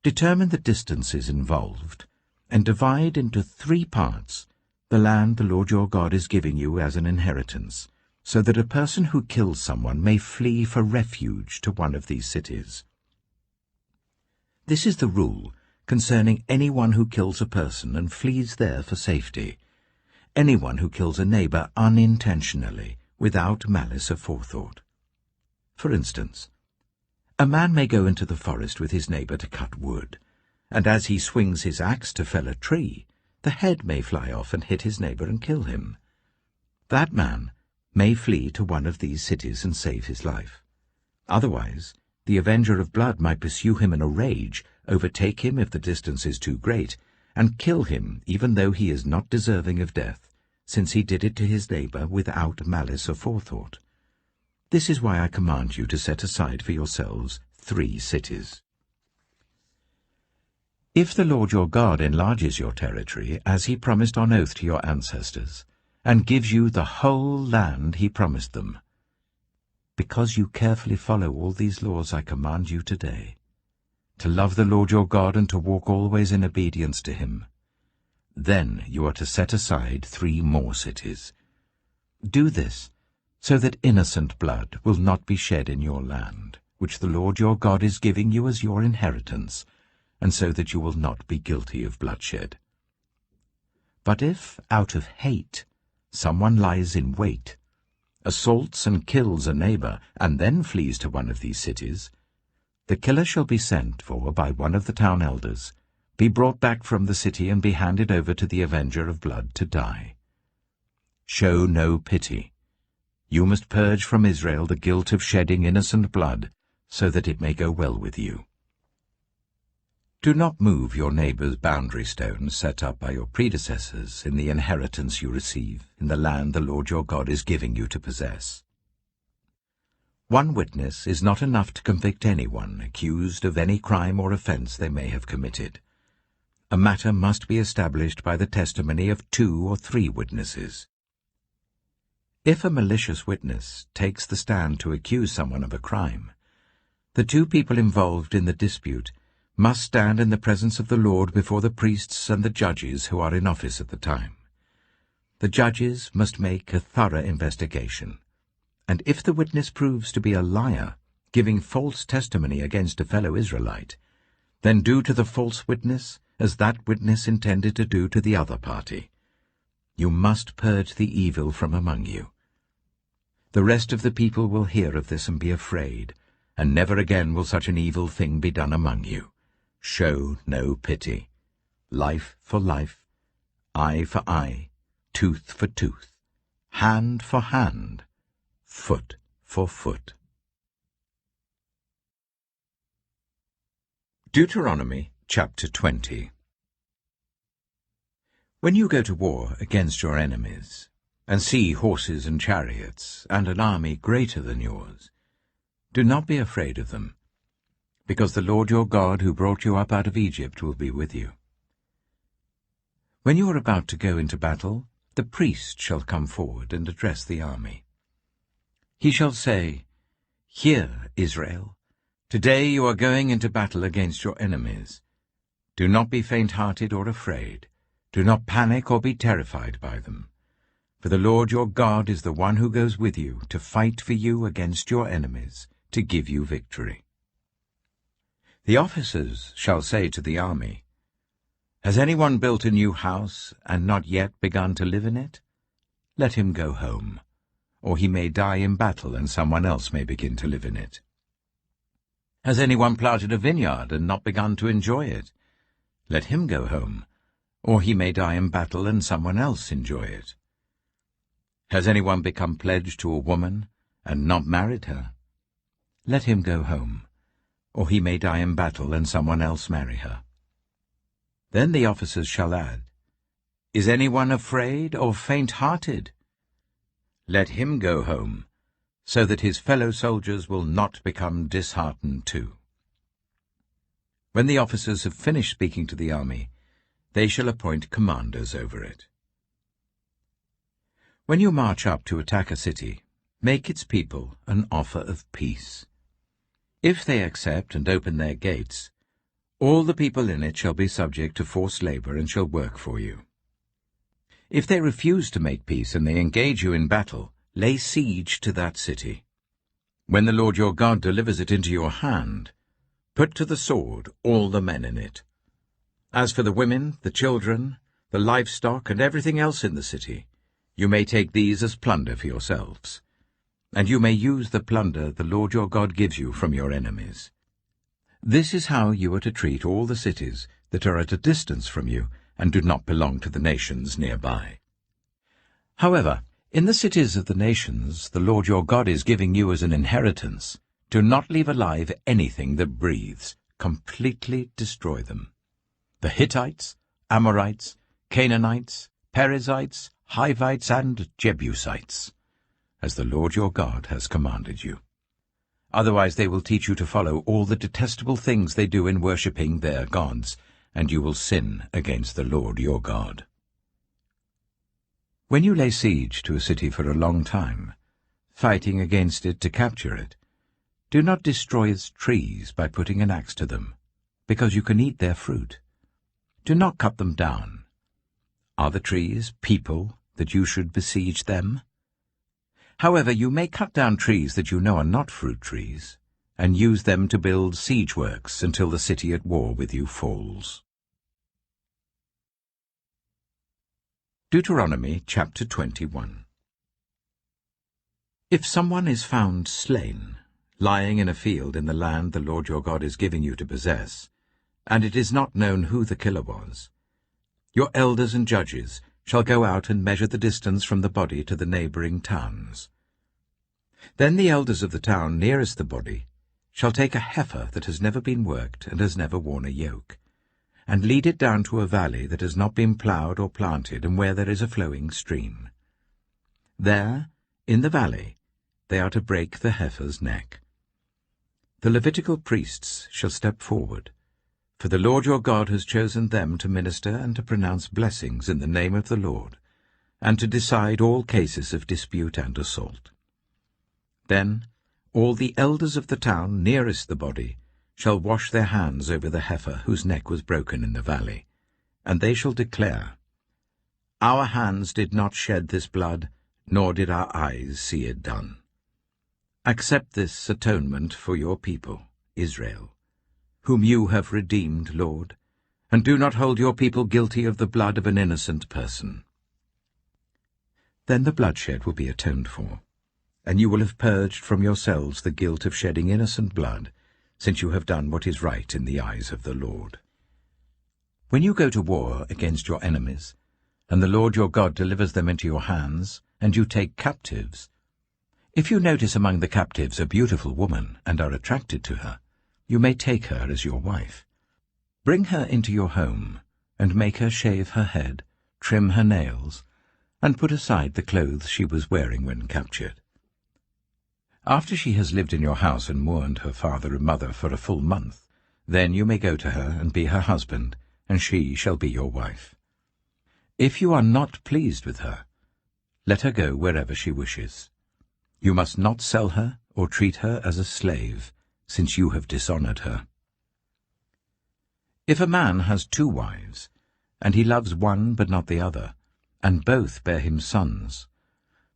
Speaker 1: Determine the distances involved, and divide into 3 parts the land the Lord your God is giving you as an inheritance, so that a person who kills someone may flee for refuge to one of these cities. This is the rule concerning anyone who kills a person and flees there for safety, anyone who kills a neighbor unintentionally, without malice aforethought. For instance, a man may go into the forest with his neighbor to cut wood, and as he swings his axe to fell a tree, the head may fly off and hit his neighbor and kill him. That man may flee to one of these cities and save his life. Otherwise, the avenger of blood might pursue him in a rage, overtake him if the distance is too great, and kill him even though he is not deserving of death, since he did it to his neighbor without malice aforethought. This is why I command you to set aside for yourselves 3 cities. If the Lord your God enlarges your territory, as he promised on oath to your ancestors, and gives you the whole land he promised them, because you carefully follow all these laws I command you today, to love the Lord your God and to walk always in obedience to him, then you are to set aside 3 more cities. Do this, so that innocent blood will not be shed in your land, which the Lord your God is giving you as your inheritance, and so that you will not be guilty of bloodshed. But if, out of hate, someone lies in wait, assaults and kills a neighbor, and then flees to one of these cities, the killer shall be sent for by one of the town elders, be brought back from the city, and be handed over to the avenger of blood to die. Show no pity. You must purge from Israel the guilt of shedding innocent blood, so that it may go well with you. Do not move your neighbor's boundary stones set up by your predecessors in the inheritance you receive in the land the Lord your God is giving you to possess. One witness is not enough to convict anyone accused of any crime or offense they may have committed. A matter must be established by the testimony of 2 or 3 witnesses. If a malicious witness takes the stand to accuse someone of a crime, the 2 people involved in the dispute must stand in the presence of the Lord before the priests and the judges who are in office at the time. The judges must make a thorough investigation, and if the witness proves to be a liar, giving false testimony against a fellow Israelite, then do to the false witness as that witness intended to do to the other party. You must purge the evil from among you. The rest of the people will hear of this and be afraid, and never again will such an evil thing be done among you. Show no pity. Life for life, eye for eye, tooth for tooth, hand for hand, foot for foot. Deuteronomy chapter 20. When you go to war against your enemies, and see horses and chariots, and an army greater than yours, do not be afraid of them, because the Lord your God who brought you up out of Egypt will be with you. When you are about to go into battle, the priest shall come forward and address the army. He shall say, "Hear, Israel, today you are going into battle against your enemies. Do not be faint-hearted or afraid. Do not panic or be terrified by them. For the Lord your God is the one who goes with you to fight for you against your enemies, to give you victory." The officers shall say to the army, "Has anyone built a new house and not yet begun to live in it? Let him go home, or he may die in battle and someone else may begin to live in it. Has anyone planted a vineyard and not begun to enjoy it? Let him go home, or he may die in battle and someone else enjoy it. Has anyone become pledged to a woman and not married her? Let him go home, or he may die in battle and someone else marry her." Then the officers shall add, "Is anyone afraid or faint-hearted? Let him go home, so that his fellow soldiers will not become disheartened too. When the officers have finished speaking to the army, they shall appoint commanders over it. When you march up to attack a city, make its people an offer of peace. If they accept and open their gates, all the people in it shall be subject to forced labor and shall work for you. If they refuse to make peace and they engage you in battle, lay siege to that city. When the Lord your God delivers it into your hand, put to the sword all the men in it. As for the women, the children, the livestock, and everything else in the city, you may take these as plunder for yourselves, and you may use the plunder the Lord your God gives you from your enemies. This is how you are to treat all the cities that are at a distance from you and do not belong to the nations nearby. However, in the cities of the nations the Lord your God is giving you as an inheritance, do not leave alive anything that breathes. Completely destroy them. The Hittites, Amorites, Canaanites, Perizzites, Hivites, and Jebusites, as the Lord your God has commanded you. Otherwise they will teach you to follow all the detestable things they do in worshipping their gods, and you will sin against the Lord your God. When you lay siege to a city for a long time, fighting against it to capture it, do not destroy its trees by putting an axe to them, because you can eat their fruit. Do not cut them down. Are the trees people that you should besiege them? However, you may cut down trees that you know are not fruit trees, and use them to build siege works until the city at war with you falls. Deuteronomy chapter 21. If someone is found slain, lying in a field in the land the Lord your God is giving you to possess, and it is not known who the killer was, your elders and judges shall go out and measure the distance from the body to the neighboring towns. Then the elders of the town nearest the body shall take a heifer that has never been worked and has never worn a yoke, and lead it down to a valley that has not been ploughed or planted and where there is a flowing stream. There, in the valley, they are to break the heifer's neck. The Levitical priests shall step forward, for the Lord your God has chosen them to minister and to pronounce blessings in the name of the Lord, and to decide all cases of dispute and assault. Then all the elders of the town nearest the body shall wash their hands over the heifer whose neck was broken in the valley, and they shall declare, Our hands did not shed this blood, nor did our eyes see it done. Accept this atonement for your people, Israel, whom you have redeemed, Lord, and do not hold your people guilty of the blood of an innocent person. Then the bloodshed will be atoned for, and you will have purged from yourselves the guilt of shedding innocent blood, since you have done what is right in the eyes of the Lord. When you go to war against your enemies, and the Lord your God delivers them into your hands, and you take captives, if you notice among the captives a beautiful woman and are attracted to her, you may take her as your wife. Bring her into your home, and make her shave her head, trim her nails, and put aside the clothes she was wearing when captured. After she has lived in your house and mourned her father and mother for a full month, then you may go to her and be her husband, and she shall be your wife. If you are not pleased with her, let her go wherever she wishes. You must not sell her or treat her as a slave, since you have dishonored her. If a man has 2 wives, and he loves one but not the other, and both bear him sons,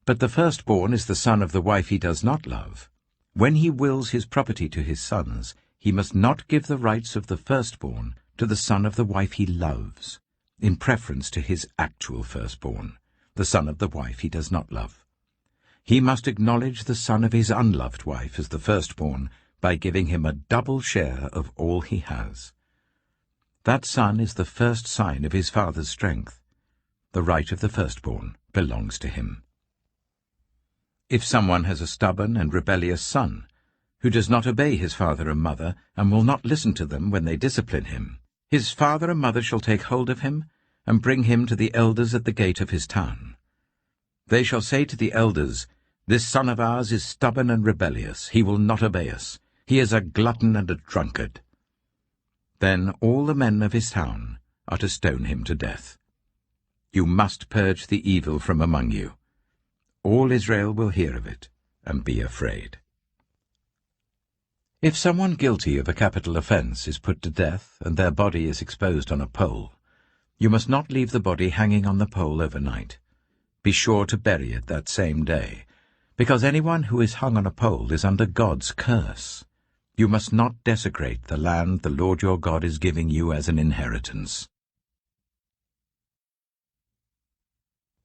Speaker 1: but the firstborn is the son of the wife he does not love, when he wills his property to his sons, he must not give the rights of the firstborn to the son of the wife he loves, in preference to his actual firstborn, the son of the wife he does not love. He must acknowledge the son of his unloved wife as the firstborn by giving him a double share of all he has. That son is the first sign of his father's strength. The right of the firstborn belongs to him. If someone has a stubborn and rebellious son, who does not obey his father and mother, and will not listen to them when they discipline him, his father and mother shall take hold of him, and bring him to the elders at the gate of his town. They shall say to the elders, This son of ours is stubborn and rebellious. He will not obey us. He is a glutton and a drunkard." Then all the men of his town are to stone him to death. You must purge the evil from among you. All Israel will hear of it and be afraid. If someone guilty of a capital offense is put to death and their body is exposed on a pole, you must not leave the body hanging on the pole overnight. Be sure to bury it that same day, because anyone who is hung on a pole is under God's curse. You must not desecrate the land the Lord your God is giving you as an inheritance.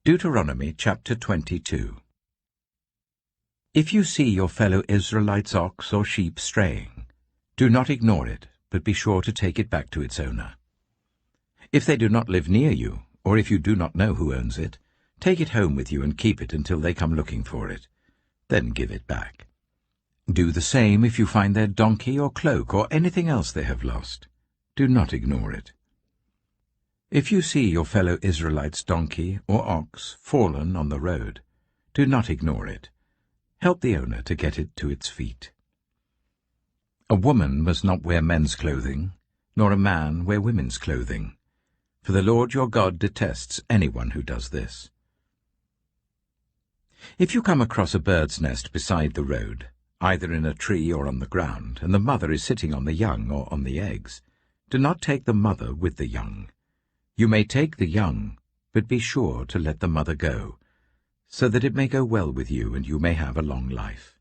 Speaker 1: Deuteronomy chapter 22. If you see your fellow Israelites' ox or sheep straying, do not ignore it, but be sure to take it back to its owner. If they do not live near you, or if you do not know who owns it, take it home with you and keep it until they come looking for it. Then give it back. Do the same if you find their donkey or cloak or anything else they have lost. Do not ignore it. If you see your fellow Israelites' donkey or ox fallen on the road, do not ignore it. Help the owner to get it to its feet. A woman must not wear men's clothing, nor a man wear women's clothing, for the Lord your God detests anyone who does this. If you come across a bird's nest beside the road, either in a tree or on the ground, and the mother is sitting on the young or on the eggs, do not take the mother with the young. You may take the young, but be sure to let the mother go, so that it may go well with you and you may have a long life.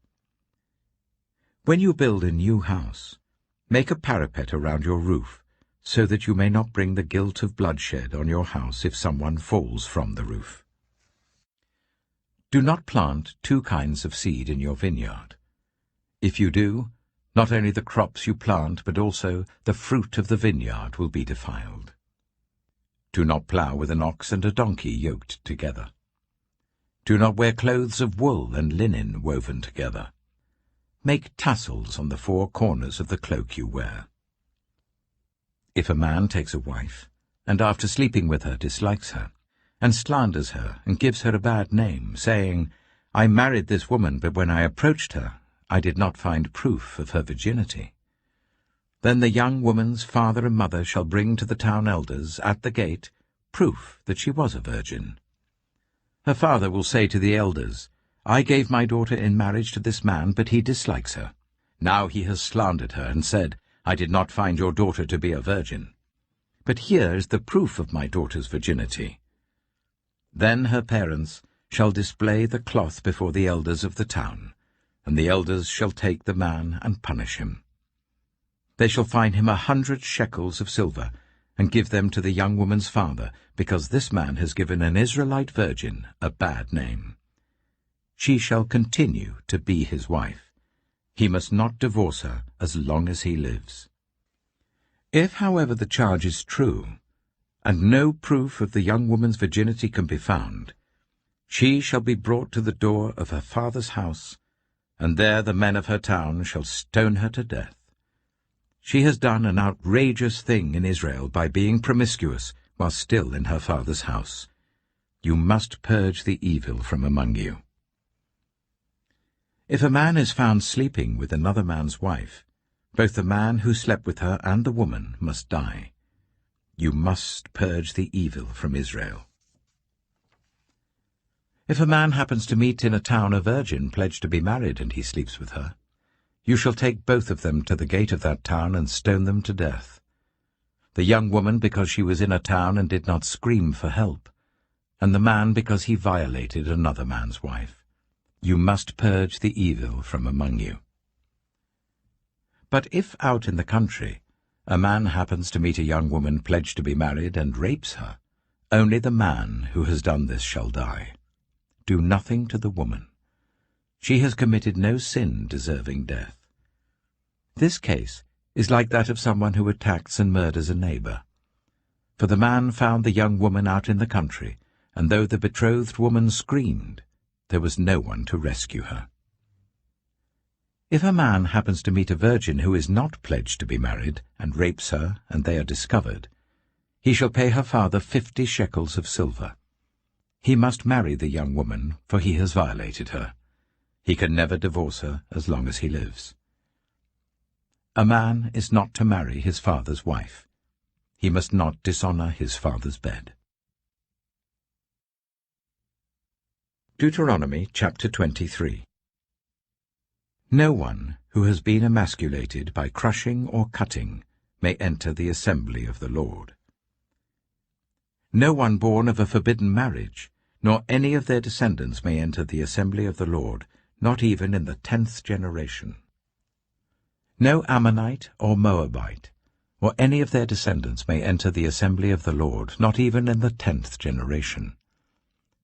Speaker 1: When you build a new house, make a parapet around your roof, so that you may not bring the guilt of bloodshed on your house if someone falls from the roof. Do not plant two kinds of seed in your vineyard. If you do, not only the crops you plant, but also the fruit of the vineyard will be defiled. Do not plough with an ox and a donkey yoked together. Do not wear clothes of wool and linen woven together. Make tassels on the four corners of the cloak you wear. If a man takes a wife, and after sleeping with her dislikes her, and slanders her and gives her a bad name, saying, "I married this woman, but when I approached her, I did not find proof of her virginity," then the young woman's father and mother shall bring to the town elders at the gate proof that she was a virgin. Her father will say to the elders, "I gave my daughter in marriage to this man, but he dislikes her. Now he has slandered her and said, 'I did not find your daughter to be a virgin.' But here is the proof of my daughter's virginity." Then her parents shall display the cloth before the elders of the town, and the elders shall take the man and punish him. They shall fine him 100 shekels of silver, and give them to the young woman's father, because this man has given an Israelite virgin a bad name. She shall continue to be his wife. He must not divorce her as long as he lives. If, however, the charge is true, and no proof of the young woman's virginity can be found, she shall be brought to the door of her father's house, and there the men of her town shall stone her to death. She has done an outrageous thing in Israel by being promiscuous while still in her father's house. You must purge the evil from among you. If a man is found sleeping with another man's wife, both the man who slept with her and the woman must die. You must purge the evil from Israel. If a man happens to meet in a town a virgin pledged to be married and he sleeps with her, you shall take both of them to the gate of that town and stone them to death. The young woman because she was in a town and did not scream for help, and the man because he violated another man's wife. You must purge the evil from among you. But if out in the country a man happens to meet a young woman pledged to be married and rapes her, only the man who has done this shall die. Do nothing to the woman. She has committed no sin deserving death. This case is like that of someone who attacks and murders a neighbor. For the man found the young woman out in the country, and though the betrothed woman screamed, there was no one to rescue her. If a man happens to meet a virgin who is not pledged to be married, and rapes her, and they are discovered, he shall pay her father 50 shekels of silver. He must marry the young woman, for he has violated her. He can never divorce her as long as he lives. A man is not to marry his father's wife. He must not dishonor his father's bed. Deuteronomy chapter 23. No one who has been emasculated by crushing or cutting may enter the assembly of the Lord. No one born of a forbidden marriage, nor any of their descendants may enter the assembly of the Lord, not even in the 10th generation. No Ammonite or Moabite, or any of their descendants may enter the assembly of the Lord, not even in the 10th generation.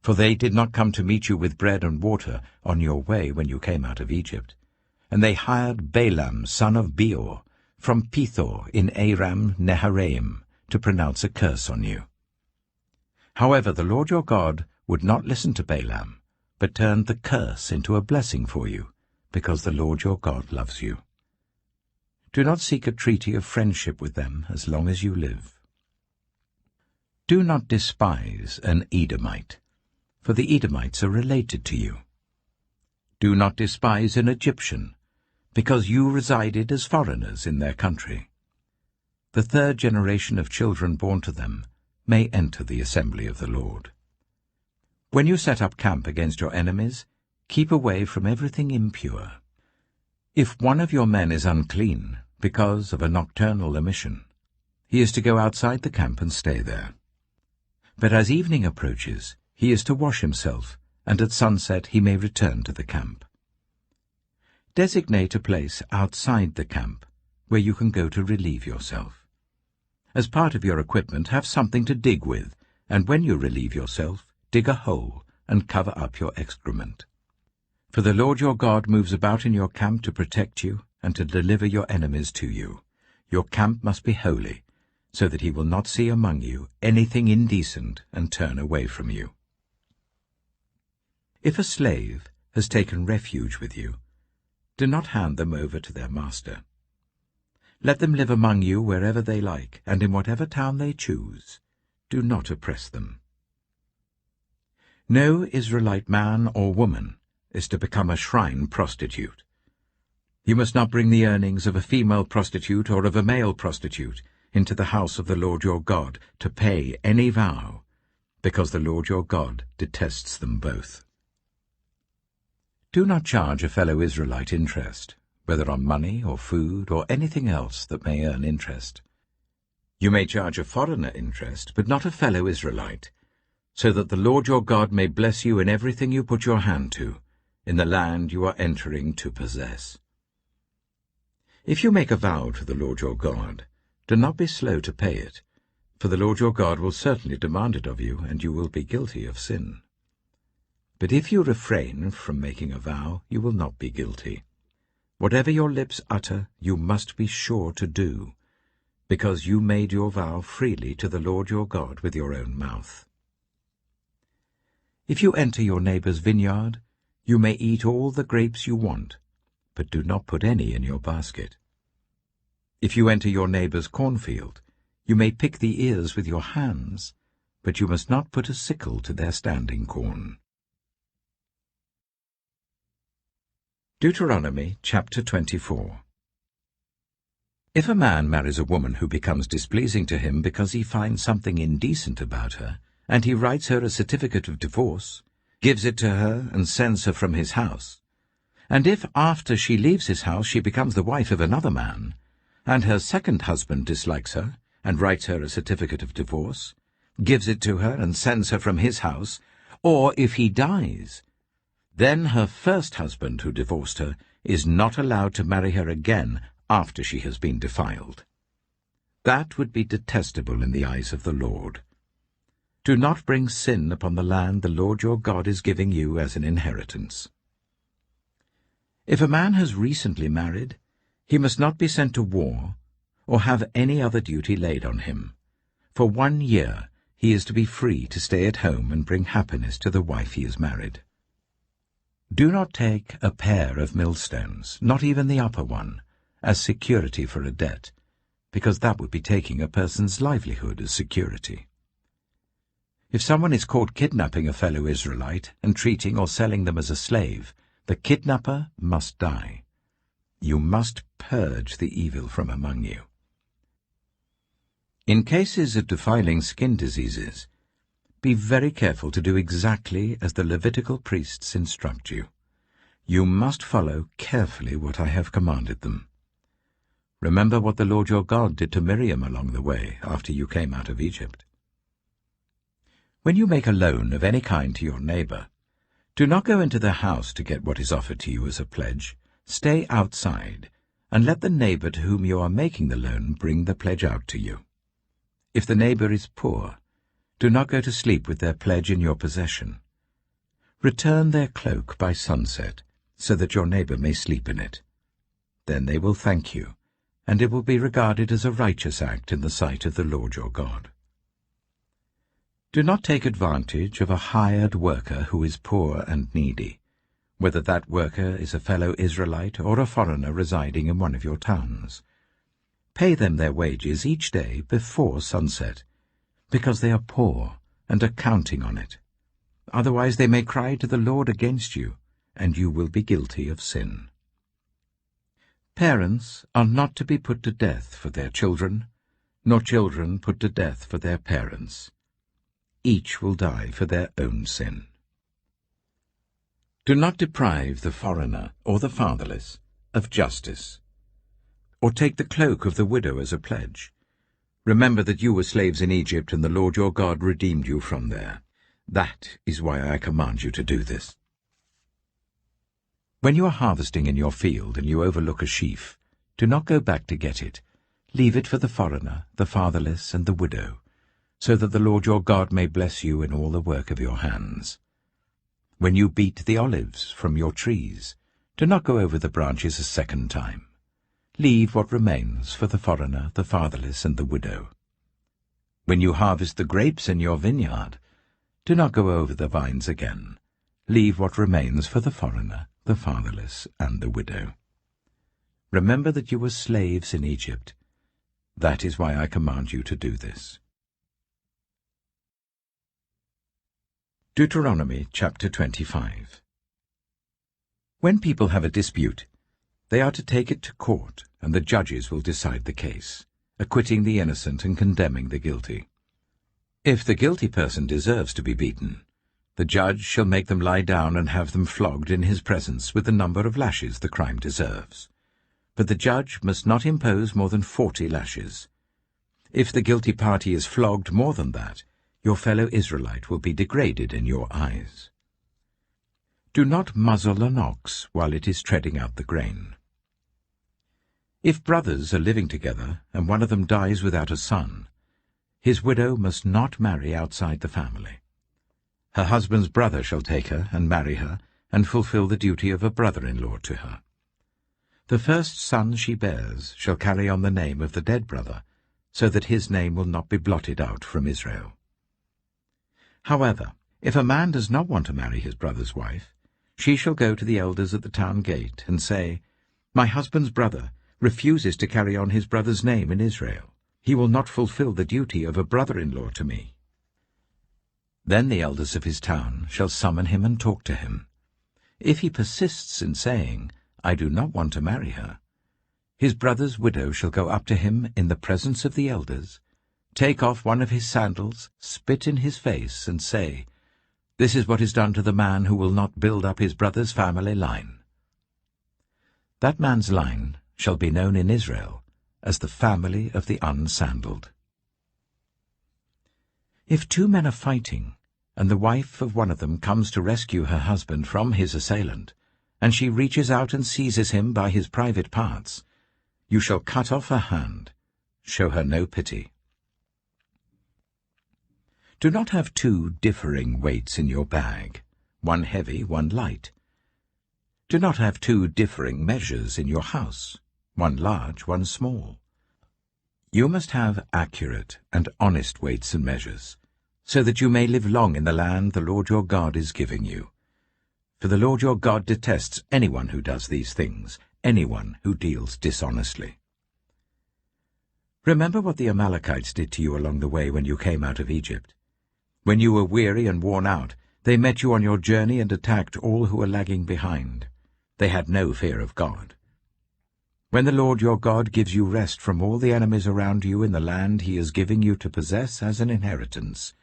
Speaker 1: For they did not come to meet you with bread and water on your way when you came out of Egypt. And they hired Balaam son of Beor from Pethor in Aram Naharaim to pronounce a curse on you. However, the Lord your God would not listen to Balaam, but turned the curse into a blessing for you, because the Lord your God loves you. Do not seek a treaty of friendship with them as long as you live. Do not despise an Edomite, for the Edomites are related to you. Do not despise an Egyptian, because you resided as foreigners in their country. The 3rd generation of children born to them may enter the assembly of the Lord. When you set up camp against your enemies, keep away from everything impure. If one of your men is unclean because of a nocturnal emission, he is to go outside the camp and stay there. But as evening approaches, he is to wash himself, and at sunset he may return to the camp. Designate a place outside the camp where you can go to relieve yourself. As part of your equipment, have something to dig with, and when you relieve yourself, dig a hole and cover up your excrement. For the Lord your God moves about in your camp to protect you and to deliver your enemies to you. Your camp must be holy, so that he will not see among you anything indecent and turn away from you. If a slave has taken refuge with you, do not hand them over to their master. Let them live among you wherever they like, and in whatever town they choose. Do not oppress them. No Israelite man or woman is to become a shrine prostitute. You must not bring the earnings of a female prostitute or of a male prostitute into the house of the Lord your God to pay any vow, because the Lord your God detests them both. Do not charge a fellow Israelite interest, whether on money or food or anything else that may earn interest. You may charge a foreigner interest, but not a fellow Israelite, so that the Lord your God may bless you in everything you put your hand to, in the land you are entering to possess. If you make a vow to the Lord your God, do not be slow to pay it, for the Lord your God will certainly demand it of you, and you will be guilty of sin. But if you refrain from making a vow, you will not be guilty. Whatever your lips utter, you must be sure to do, because you made your vow freely to the Lord your God with your own mouth. If you enter your neighbor's vineyard, you may eat all the grapes you want, but do not put any in your basket. If you enter your neighbor's cornfield, you may pick the ears with your hands, but you must not put a sickle to their standing corn. Deuteronomy chapter 24. If a man marries a woman who becomes displeasing to him because he finds something indecent about her, and he writes her a certificate of divorce, gives it to her, and sends her from his house, and if after she leaves his house she becomes the wife of another man, and her second husband dislikes her, and writes her a certificate of divorce, gives it to her, and sends her from his house, or if he dies, then her first husband who divorced her is not allowed to marry her again after she has been defiled. That would be detestable in the eyes of the Lord. Do not bring sin upon the land the Lord your God is giving you as an inheritance. If a man has recently married, he must not be sent to war or have any other duty laid on him. For 1 year he is to be free to stay at home and bring happiness to the wife he has married. Do not take a pair of millstones, not even the upper one, as security for a debt, because that would be taking a person's livelihood as security. If someone is caught kidnapping a fellow Israelite and treating or selling them as a slave, The kidnapper must die. You must purge the evil from among you. In cases of defiling skin diseases, be very careful to do exactly as the Levitical priests instruct you. You must follow carefully what I have commanded them. Remember what the Lord your God did to Miriam along the way after you came out of Egypt. When you make a loan of any kind to your neighbor, do not go into their house to get what is offered to you as a pledge. Stay outside, and let the neighbor to whom you are making the loan bring the pledge out to you. If the neighbor is poor, do not go to sleep with their pledge in your possession. Return their cloak by sunset, so that your neighbor may sleep in it. Then they will thank you, and it will be regarded as a righteous act in the sight of the Lord your God. Do not take advantage of a hired worker who is poor and needy, whether that worker is a fellow Israelite or a foreigner residing in one of your towns. Pay them their wages each day before sunset, because they are poor and are counting on it. Otherwise they may cry to the Lord against you, and you will be guilty of sin. Parents are not to be put to death for their children, nor children put to death for their parents. Each will die for their own sin. Do not deprive the foreigner or the fatherless of justice, or take the cloak of the widow as a pledge. Remember that you were slaves in Egypt, and the Lord your God redeemed you from there. That is why I command you to do this. When you are harvesting in your field and you overlook a sheaf, do not go back to get it. Leave it for the foreigner, the fatherless, and the widow, so that the Lord your God may bless you in all the work of your hands. When you beat the olives from your trees, do not go over the branches a second time. Leave what remains for the foreigner, the fatherless, and the widow. When you harvest the grapes in your vineyard, do not go over the vines again. Leave what remains for the foreigner, the fatherless, and the widow. Remember that you were slaves in Egypt. That is why I command you to do this. Deuteronomy chapter 25. When people have a dispute, they are to take it to court, and the judges will decide the case, acquitting the innocent and condemning the guilty. If the guilty person deserves to be beaten, the judge shall make them lie down and have them flogged in his presence with the number of lashes the crime deserves. But the judge must not impose more than 40 lashes. If the guilty party is flogged more than that, your fellow Israelite will be degraded in your eyes. Do not muzzle an ox while it is treading out the grain. If brothers are living together, and one of them dies without a son, his widow must not marry outside the family. Her husband's brother shall take her and marry her, and fulfill the duty of a brother-in-law to her. The first son she bears shall carry on the name of the dead brother, so that his name will not be blotted out from Israel. However, if a man does not want to marry his brother's wife, she shall go to the elders at the town gate and say, "My husband's brother refuses to carry on his brother's name in Israel. He will not fulfill the duty of a brother-in-law to me." Then the elders of his town shall summon him and talk to him. If he persists in saying, "I do not want to marry her," his brother's widow shall go up to him in the presence of the elders, take off one of his sandals, spit in his face, and say, "This is what is done to the man who will not build up his brother's family line." That man's line shall be known in Israel as the family of the unsandaled. If two men are fighting, and the wife of one of them comes to rescue her husband from his assailant, and she reaches out and seizes him by his private parts, you shall cut off her hand. Show her no pity. Do not have two differing weights in your bag, one heavy, one light. Do not have two differing measures in your house, one large, one small. You must have accurate and honest weights and measures, so that you may live long in the land the Lord your God is giving you. For the Lord your God detests anyone who does these things, anyone who deals dishonestly. Remember what the Amalekites did to you along the way when you came out of Egypt. When you were weary and worn out, they met you on your journey and attacked all who were lagging behind. They had no fear of God. When the Lord your God gives you rest from all the enemies around you in the land he is giving you to possess as an inheritance,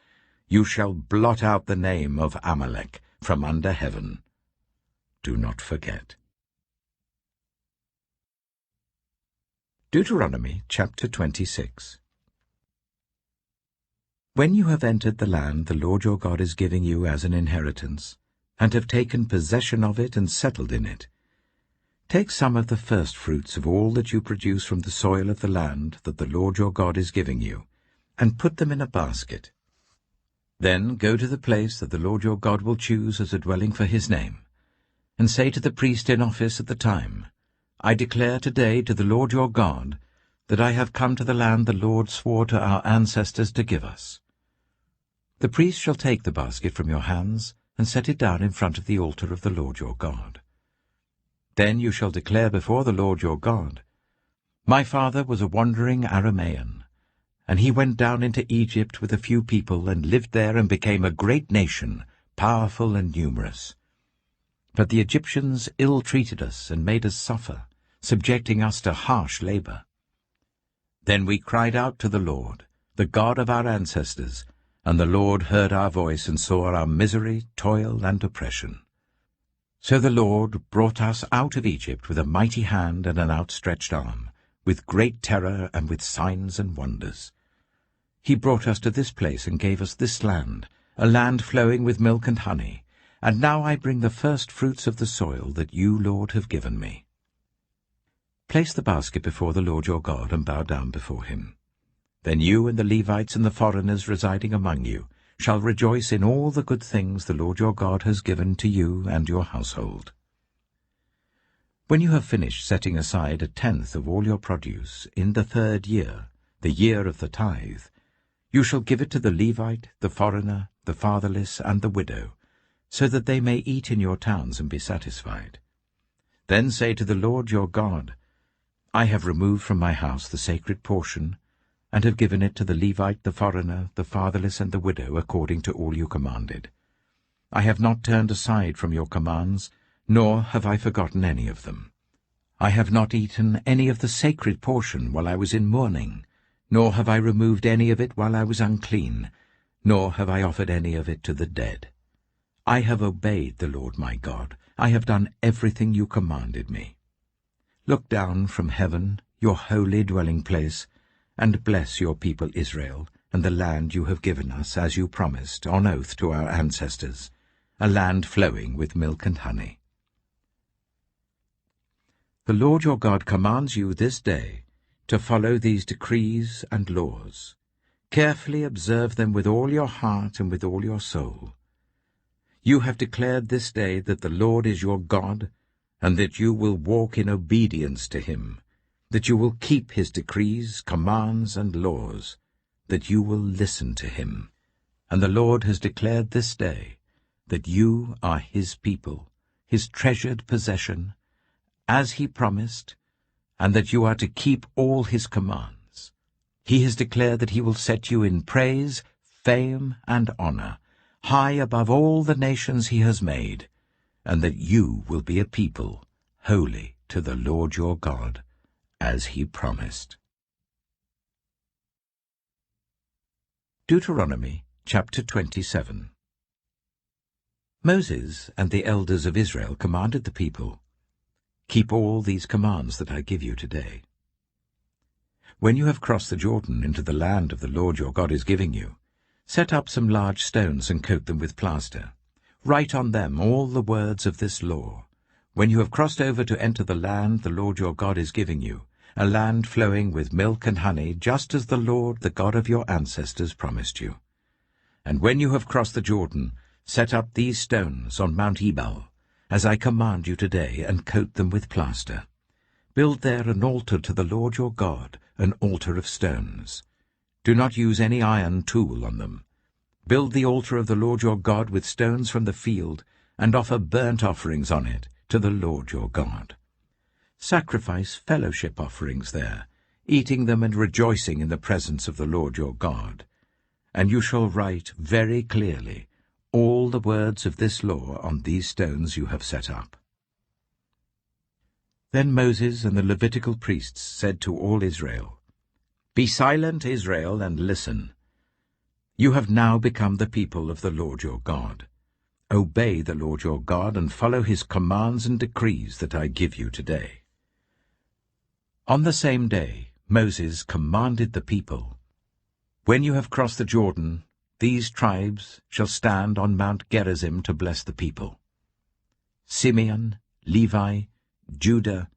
Speaker 1: you shall blot out the name of Amalek from under heaven. Do not forget. Deuteronomy chapter 26. When you have entered the land the Lord your God is giving you as an inheritance, and have taken possession of it and settled in it, take some of the first fruits of all that you produce from the soil of the land that the Lord your God is giving you, and put them in a basket. Then go to the place that the Lord your God will choose as a dwelling for his name, and say to the priest in office at the time, I declare today to the Lord your God that I have come to the land the Lord swore to our ancestors to give us. The priest shall take the basket from your hands and set it down in front of the altar of the Lord your God. Then you shall declare before the Lord your God, My father was a wandering Aramean, and he went down into Egypt with a few people and lived there and became a great nation, powerful and numerous. But the Egyptians ill-treated us and made us suffer, subjecting us to harsh labor. Then we cried out to the Lord, the God of our ancestors, and the Lord heard our voice and saw our misery, toil, and oppression. So the Lord brought us out of Egypt with a mighty hand and an outstretched arm, with great terror and with signs and wonders. He brought us to this place and gave us this land, a land flowing with milk and honey, and now I bring the first fruits of the soil that you, Lord, have given me. Place the basket before the Lord your God and bow down before him. Then you and the Levites and the foreigners residing among you shall rejoice in all the good things the Lord your God has given to you and your household. When you have finished setting aside 1/10 of all your produce in the 3rd year, the year of the tithe, you shall give it to the Levite, the foreigner, the fatherless, and the widow, so that they may eat in your towns and be satisfied. Then say to the Lord your God, I have removed from my house the sacred portion, and have given it to the Levite, the foreigner, the fatherless, and the widow, according to all you commanded. I have not turned aside from your commands, nor have I forgotten any of them. I have not eaten any of the sacred portion while I was in mourning, nor have I removed any of it while I was unclean, nor have I offered any of it to the dead. I have obeyed the Lord my God. I have done everything you commanded me. Look down from heaven, your holy dwelling place, and bless your people Israel, and the land you have given us, as you promised, on oath to our ancestors, a land flowing with milk and honey. The Lord your God commands you this day to follow these decrees and laws. Carefully observe them with all your heart and with all your soul. You have declared this day that the Lord is your God, and that you will walk in obedience to him, that you will keep his decrees, commands, and laws, that you will listen to him. And the Lord has declared this day that you are his people, his treasured possession, as he promised, and that you are to keep all his commands. He has declared that he will set you in praise, fame, and honor, high above all the nations he has made, and that you will be a people holy to the Lord your God, as he promised. Deuteronomy chapter 27. Moses and the elders of Israel commanded the people, Keep all these commands that I give you today. When you have crossed the Jordan into the land of the Lord your God is giving you, set up some large stones and coat them with plaster. Write on them all the words of this law. When you have crossed over to enter the land the Lord your God is giving you, a land flowing with milk and honey, just as the Lord, the God of your ancestors, promised you. And when you have crossed the Jordan, set up these stones on Mount Ebal, as I command you today, and coat them with plaster. Build there an altar to the Lord your God, an altar of stones. Do not use any iron tool on them. Build the altar of the Lord your God with stones from the field, and offer burnt offerings on it to the Lord your God. Sacrifice fellowship offerings there, eating them and rejoicing in the presence of the Lord your God. And you shall write very clearly all the words of this law on these stones you have set up. Then Moses and the Levitical priests said to all Israel, "Be silent, Israel, and listen. You have now become the people of the Lord your God. Obey the Lord your God and follow his commands and decrees that I give you today." On the same day Moses commanded the people, "When you have crossed the Jordan, these tribes shall stand on Mount Gerizim to bless the people: Simeon, Levi, Judah,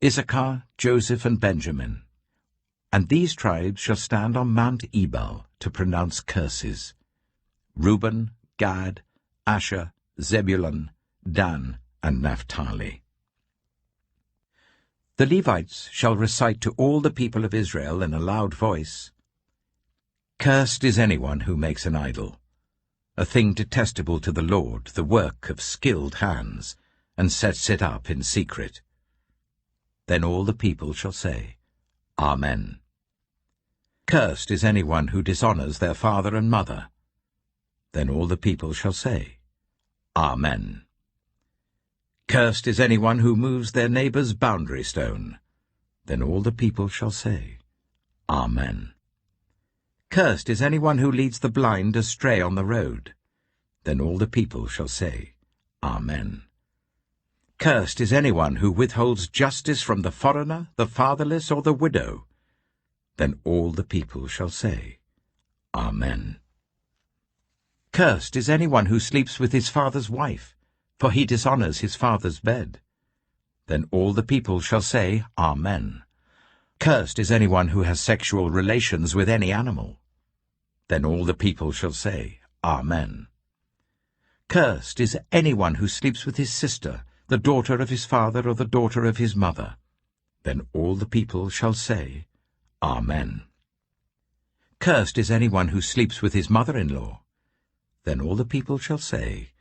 Speaker 1: Issachar, Joseph, and Benjamin. And these tribes shall stand on Mount Ebal to pronounce curses: Reuben, Gad, Asher, Zebulun, Dan, and Naphtali. The Levites shall recite to all the people of Israel in a loud voice, "Cursed is anyone who makes an idol, a thing detestable to the Lord, the work of skilled hands, and sets it up in secret." Then all the people shall say, "Amen." "Cursed is anyone who dishonors their father and mother." Then all the people shall say, "Amen." "Cursed is anyone who moves their neighbor's boundary stone." Then all the people shall say, "Amen." "Cursed is anyone who leads the blind astray on the road." Then all the people shall say, "Amen." "Cursed is anyone who withholds justice from the foreigner, the fatherless, or the widow." Then all the people shall say, "Amen." "Cursed is anyone who sleeps with his father's wife, for he dishonors his father's bed." Then all the people shall say, "Amen." "Cursed is anyone who has sexual relations with any animal." Then all the people shall say, "Amen." "Cursed is anyone who sleeps with his sister, the daughter of his father or the daughter of his mother." Then all the people shall say, "Amen." "Cursed is anyone who sleeps with his mother-in-law." Then all the people shall say,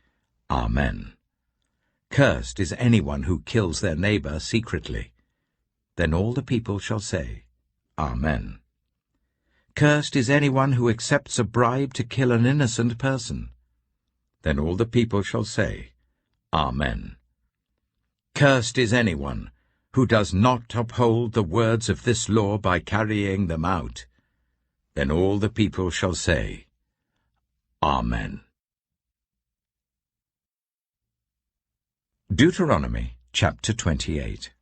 Speaker 1: "Amen." "Cursed is anyone who kills their neighbor secretly." Then all the people shall say, "Amen." "Cursed is anyone who accepts a bribe to kill an innocent person." Then all the people shall say, "Amen." "Cursed is anyone who does not uphold the words of this law by carrying them out." Then all the people shall say, "Amen." Deuteronomy chapter 28.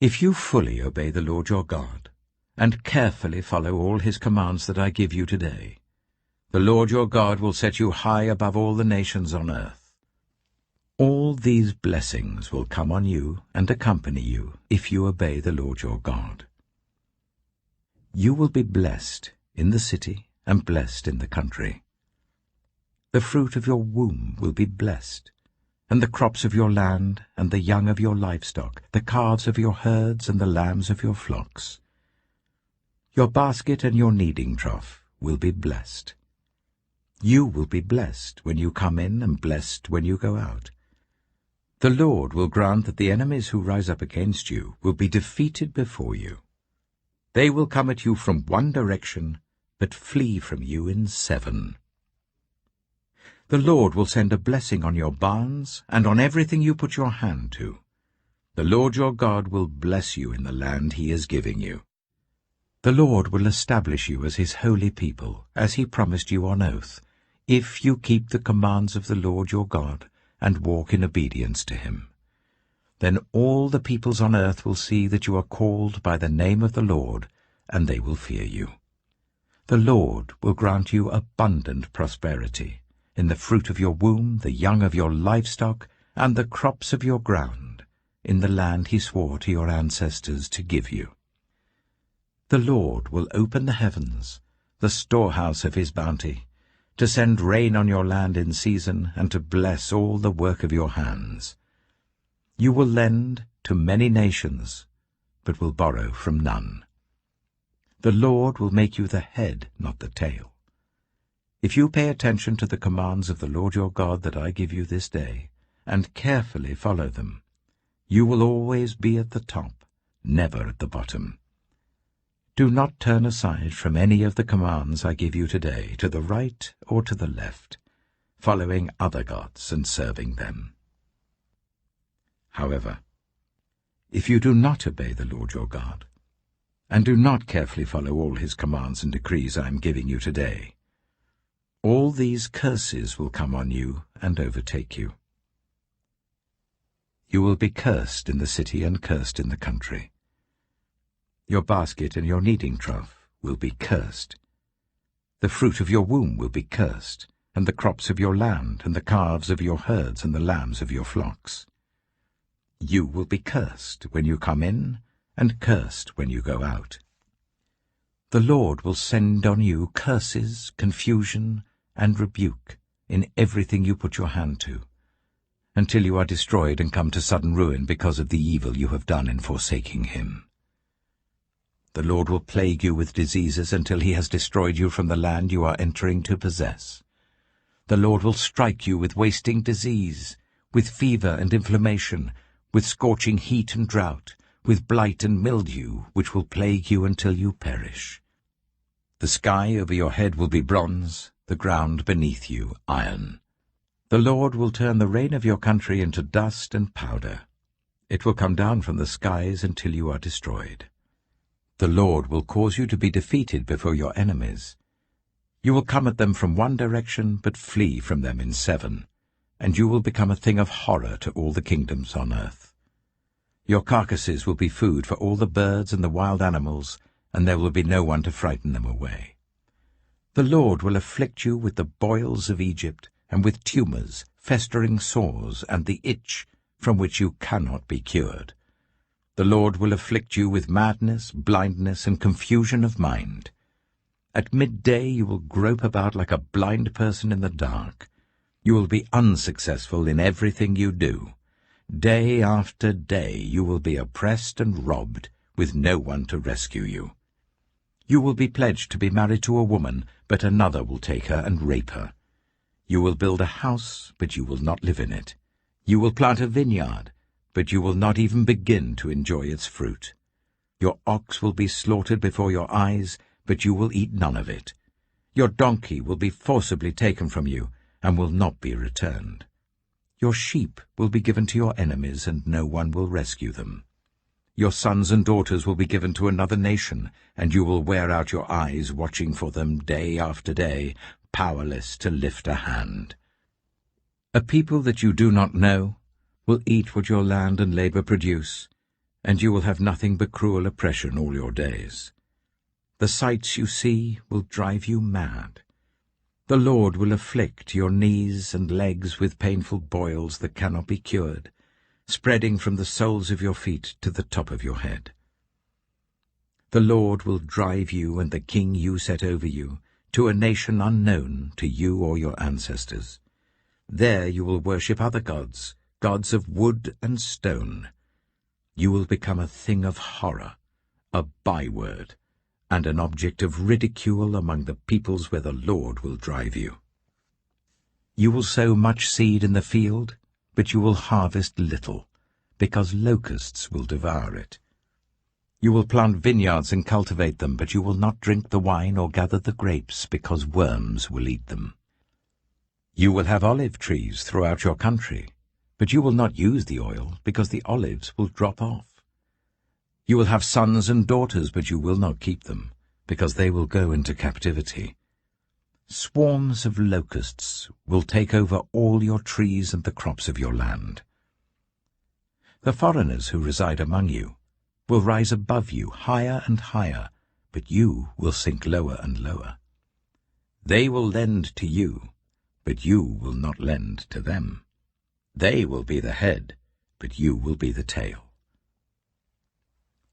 Speaker 1: If you fully obey the Lord your God, and carefully follow all his commands that I give you today, the Lord your God will set you high above all the nations on earth. All these blessings will come on you and accompany you if you obey the Lord your God. You will be blessed in the city and blessed in the country. The fruit of your womb will be blessed, and the crops of your land, and the young of your livestock, the calves of your herds, and the lambs of your flocks. Your basket and your kneading trough will be blessed. You will be blessed when you come in and blessed when you go out. The Lord will grant that the enemies who rise up against you will be defeated before you. They will come at you from one direction, but flee from you in 7. The Lord will send a blessing on your barns and on everything you put your hand to. The Lord your God will bless you in the land he is giving you. The Lord will establish you as his holy people, as he promised you on oath, if you keep the commands of the Lord your God and walk in obedience to him. Then all the peoples on earth will see that you are called by the name of the Lord, and they will fear you. The Lord will grant you abundant prosperity in the fruit of your womb, the young of your livestock, and the crops of your ground, in the land he swore to your ancestors to give you. The Lord will open the heavens, the storehouse of his bounty, to send rain on your land in season, and to bless all the work of your hands. You will lend to many nations, but will borrow from none. The Lord will make you the head, not the tail. If you pay attention to the commands of the Lord your God that I give you this day, and carefully follow them, you will always be at the top, never at the bottom. Do not turn aside from any of the commands I give you today, to the right or to the left, following other gods and serving them. However, if you do not obey the Lord your God, and do not carefully follow all his commands and decrees I am giving you today, all these curses will come on you and overtake you. You will be cursed in the city and cursed in the country. Your basket and your kneading trough will be cursed. The fruit of your womb will be cursed, and the crops of your land, and the calves of your herds, and the lambs of your flocks. You will be cursed when you come in, and cursed when you go out. The Lord will send on you curses, confusion, and rebuke in everything you put your hand to, until you are destroyed and come to sudden ruin because of the evil you have done in forsaking him. The Lord will plague you with diseases until he has destroyed you from the land you are entering to possess. The Lord will strike you with wasting disease, with fever and inflammation, with scorching heat and drought, with blight and mildew, which will plague you until you perish. The sky over your head will be bronze, the ground beneath you iron. The Lord will turn the rain of your country into dust and powder. It will come down from the skies until you are destroyed. The Lord will cause you to be defeated before your enemies. You will come at them from one direction, but flee from them in 7, and you will become a thing of horror to all the kingdoms on earth. Your carcasses will be food for all the birds and the wild animals, and there will be no one to frighten them away. The Lord will afflict you with the boils of Egypt, and with tumors, festering sores, and the itch from which you cannot be cured. The Lord will afflict you with madness, blindness, and confusion of mind. At midday you will grope about like a blind person in the dark. You will be unsuccessful in everything you do. Day after day you will be oppressed and robbed, with no one to rescue you. You will be pledged to be married to a woman, but another will take her and rape her. You will build a house, but you will not live in it. You will plant a vineyard, but you will not even begin to enjoy its fruit. Your ox will be slaughtered before your eyes, but you will eat none of it. Your donkey will be forcibly taken from you, and will not be returned. Your sheep will be given to your enemies, and no one will rescue them. Your sons and daughters will be given to another nation, and you will wear out your eyes watching for them day after day, powerless to lift a hand. A people that you do not know will eat what your land and labor produce, and you will have nothing but cruel oppression all your days. The sights you see will drive you mad. The Lord will afflict your knees and legs with painful boils that cannot be cured, spreading from the soles of your feet to the top of your head. The Lord will drive you and the king you set over you to a nation unknown to you or your ancestors. There you will worship other gods, gods of wood and stone. You will become a thing of horror, a byword, and an object of ridicule among the peoples where the Lord will drive you. You will sow much seed in the field, but you will harvest little, because locusts will devour it. You will plant vineyards and cultivate them, but you will not drink the wine or gather the grapes, because worms will eat them. You will have olive trees throughout your country, but you will not use the oil, because the olives will drop off. You will have sons and daughters, but you will not keep them, because they will go into captivity. Swarms of locusts will take over all your trees and the crops of your land. The foreigners who reside among you will rise above you higher and higher, but you will sink lower and lower. They will lend to you, but you will not lend to them. They will be the head, but you will be the tail.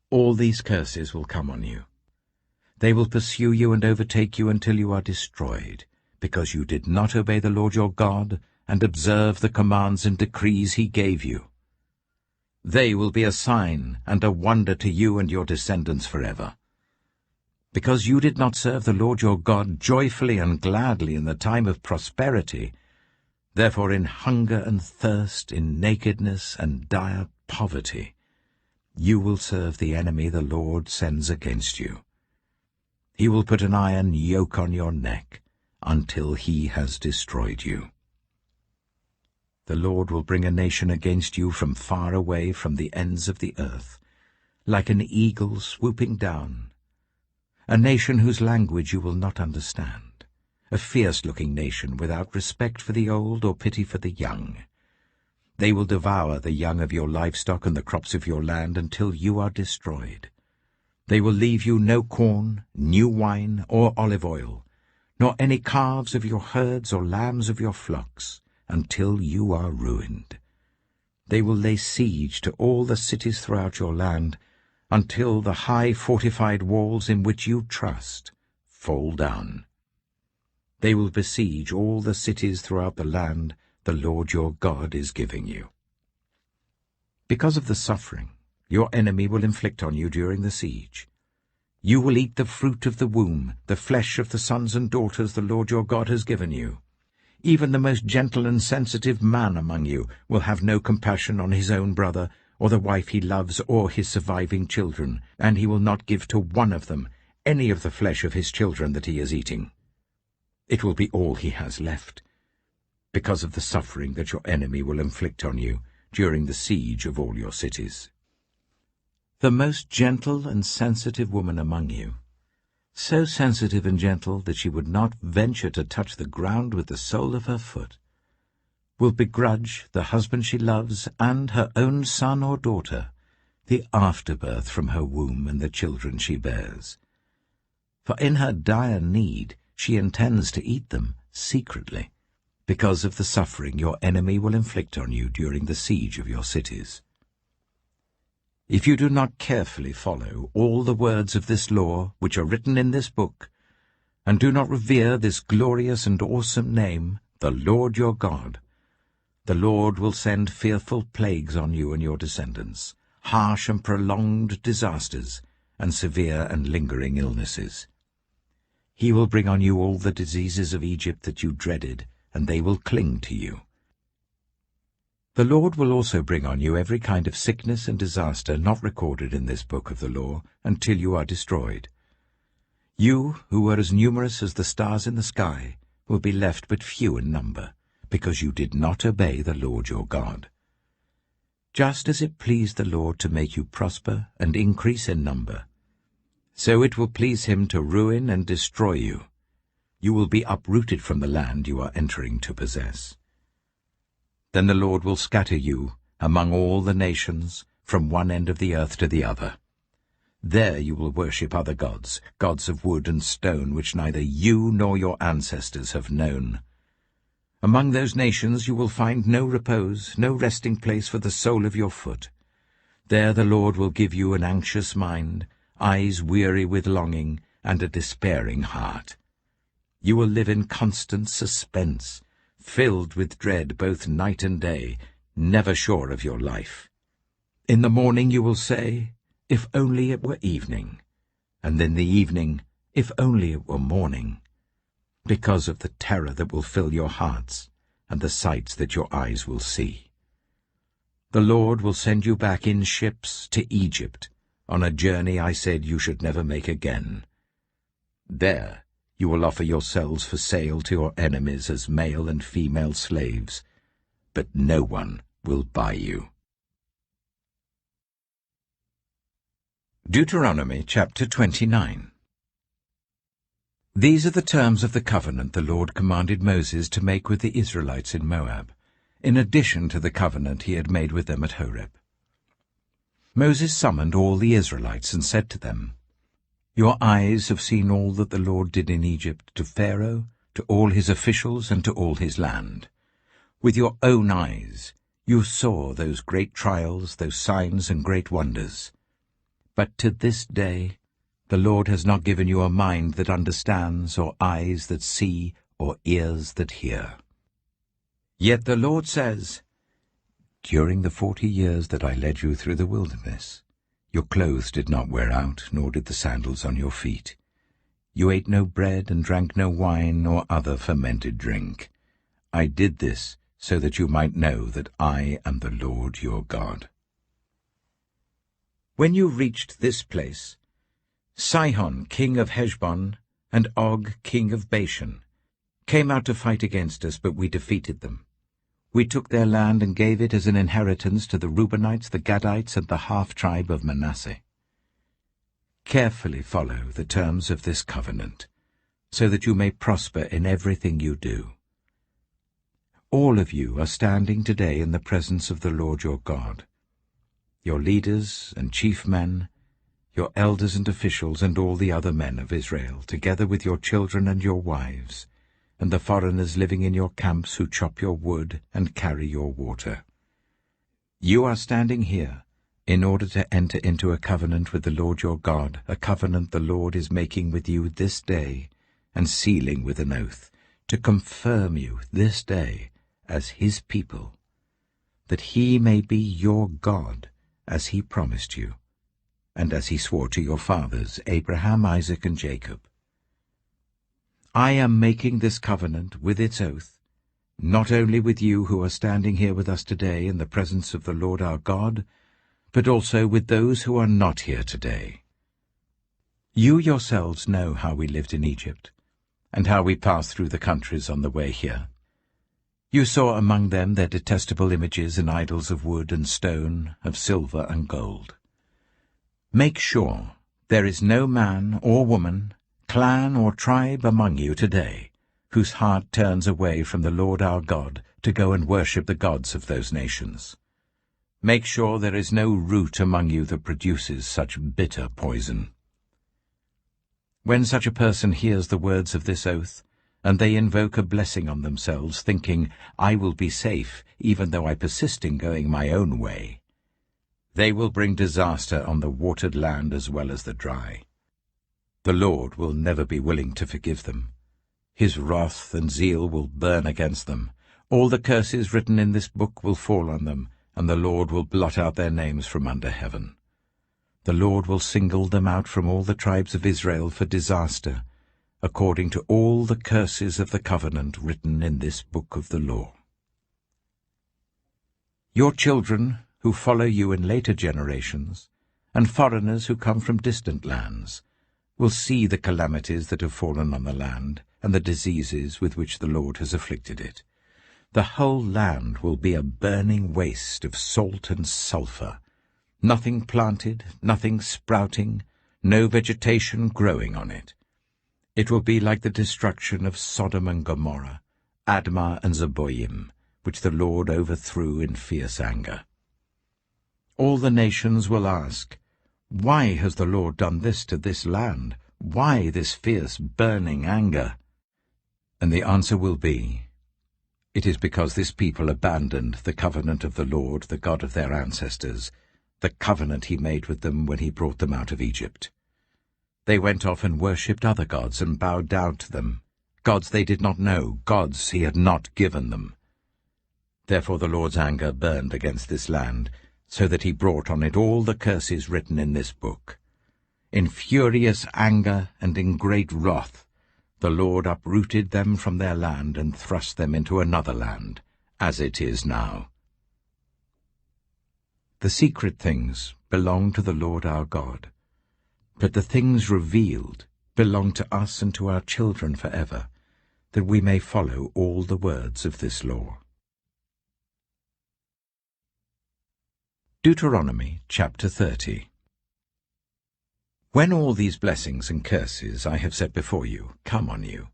Speaker 1: All these curses will come on you. They will pursue you and overtake you until you are destroyed, because you did not obey the Lord your God and observe the commands and decrees he gave you. They will be a sign and a wonder to you and your descendants forever. Because you did not serve the Lord your God joyfully and gladly in the time of prosperity, therefore in hunger and thirst, in nakedness and dire poverty, you will serve the enemy the Lord sends against you. He will put an iron yoke on your neck until he has destroyed you. the Lord will bring a nation against you from far away, from the ends of the earth, like an eagle swooping down, a nation whose language you will not understand, a fierce-looking nation without respect for the old or pity for the young. They will devour the young of your livestock and the crops of your land until you are destroyed. They will leave you no corn, new wine, or olive oil, nor any calves of your herds or lambs of your flocks, until you are ruined. They will lay siege to all the cities throughout your land, until the high fortified walls in which you trust fall down. They will besiege all the cities throughout the land the Lord your God is giving you. Because of the suffering your enemy will inflict on you during the siege, you will eat the fruit of the womb, the flesh of the sons and daughters the Lord your God has given you. Even the most gentle and sensitive man among you will have no compassion on his own brother, or the wife he loves, or his surviving children, and he will not give to one of them any of the flesh of his children that he is eating. It will be all he has left, because of the suffering that your enemy will inflict on you during the siege of all your cities. The most gentle and sensitive woman among you, so sensitive and gentle that she would not venture to touch the ground with the sole of her foot, will begrudge the husband she loves and her own son or daughter the afterbirth from her womb and the children she bears. For in her dire need she intends to eat them secretly, because of the suffering your enemy will inflict on you during the siege of your cities. If you do not carefully follow all the words of this law which are written in this book, and do not revere this glorious and awesome name, the Lord your God, the Lord will send fearful plagues on you and your descendants, harsh and prolonged disasters, and severe and lingering illnesses. He will bring on you all the diseases of Egypt that you dreaded, and they will cling to you. The Lord will also bring on you every kind of sickness and disaster not recorded in this book of the law until you are destroyed. You, who were as numerous as the stars in the sky, will be left but few in number, because you did not obey the Lord your God. Just as it pleased the Lord to make you prosper and increase in number, so it will please him to ruin and destroy you. You will be uprooted from the land you are entering to possess. Then the Lord will scatter you among all the nations, from one end of the earth to the other. There you will worship other gods, gods of wood and stone, which neither you nor your ancestors have known. Among those nations you will find no repose, no resting place for the sole of your foot. There the Lord will give you an anxious mind, eyes weary with longing, and a despairing heart. You will live in constant suspense, filled with dread both night and day, never sure of your life. In the morning you will say, "If only it were evening," and in the evening, "If only it were morning," because of the terror that will fill your hearts and the sights that your eyes will see. The Lord will send you back in ships to Egypt, on a journey I said you should never make again. There you will offer yourselves for sale to your enemies as male and female slaves, but no one will buy you. Deuteronomy chapter 29. These are the terms of the covenant the Lord commanded Moses to make with the Israelites in Moab, in addition to the covenant he had made with them at Horeb. Moses summoned all the Israelites and said to them, "Your eyes have seen all that the Lord did in Egypt to Pharaoh, to all his officials, and to all his land. With your own eyes you saw those great trials, those signs and great wonders. But to this day the Lord has not given you a mind that understands, or eyes that see, or ears that hear. Yet the Lord says, during the 40 years that I led you through the wilderness, your clothes did not wear out, nor did the sandals on your feet. You ate no bread and drank no wine or other fermented drink. I did this so that you might know that I am the Lord your God." When you reached this place, Sihon king of Heshbon and Og king of Bashan came out to fight against us, but we defeated them. We took their land and gave it as an inheritance to the Reubenites, the Gadites, and the half-tribe of Manasseh. Carefully follow the terms of this covenant, so that you may prosper in everything you do. All of you are standing today in the presence of the Lord your God, your leaders and chief men, your elders and officials, and all the other men of Israel, together with your children and your wives, and the foreigners living in your camps who chop your wood and carry your water. You are standing here in order to enter into a covenant with the Lord your God, a covenant the Lord is making with you this day, and sealing with an oath, to confirm you this day as his people, that he may be your God, as he promised you, and as he swore to your fathers, Abraham, Isaac, and Jacob. I am making this covenant with its oath, not only with you who are standing here with us today in the presence of the Lord our God, but also with those who are not here today. You yourselves know how we lived in Egypt, and how we passed through the countries on the way here. You saw among them their detestable images and idols of wood and stone, of silver and gold. Make sure there is no man or woman, clan or tribe among you today whose heart turns away from the Lord our God to go and worship the gods of those nations. Make sure there is no root among you that produces such bitter poison. When such a person hears the words of this oath, and they invoke a blessing on themselves, thinking, I will be safe, even though I persist in going my own way, they will bring disaster on the watered land as well as the dry. The Lord will never be willing to forgive them. His wrath and zeal will burn against them. All the curses written in this book will fall on them, and the Lord will blot out their names from under heaven. The Lord will single them out from all the tribes of Israel for disaster, according to all the curses of the covenant written in this book of the law. Your children, who follow you in later generations, and foreigners who come from distant lands, will see the calamities that have fallen on the land, and the diseases with which the Lord has afflicted it. The whole land will be a burning waste of salt and sulfur, nothing planted, nothing sprouting, no vegetation growing on it. It will be like the destruction of Sodom and Gomorrah, Admah and Zeboim, which the Lord overthrew in fierce anger. All the nations will ask, Why has the Lord done this to this land? Why this fierce burning anger? And the answer will be, It is because this people abandoned the covenant of the Lord, the God of their ancestors, the covenant he made with them when he brought them out of Egypt. They went off and worshipped other gods and bowed down to them, gods they did not know, gods he had not given them. Therefore the Lord's anger burned against this land, so that he brought on it all the curses written in this book. In furious anger and in great wrath, the Lord uprooted them from their land and thrust them into another land, as it is now. The secret things belong to the Lord our God, but the things revealed belong to us and to our children forever, that we may follow all the words of this law. Deuteronomy chapter 30. When all these blessings and curses I have set before you come on you,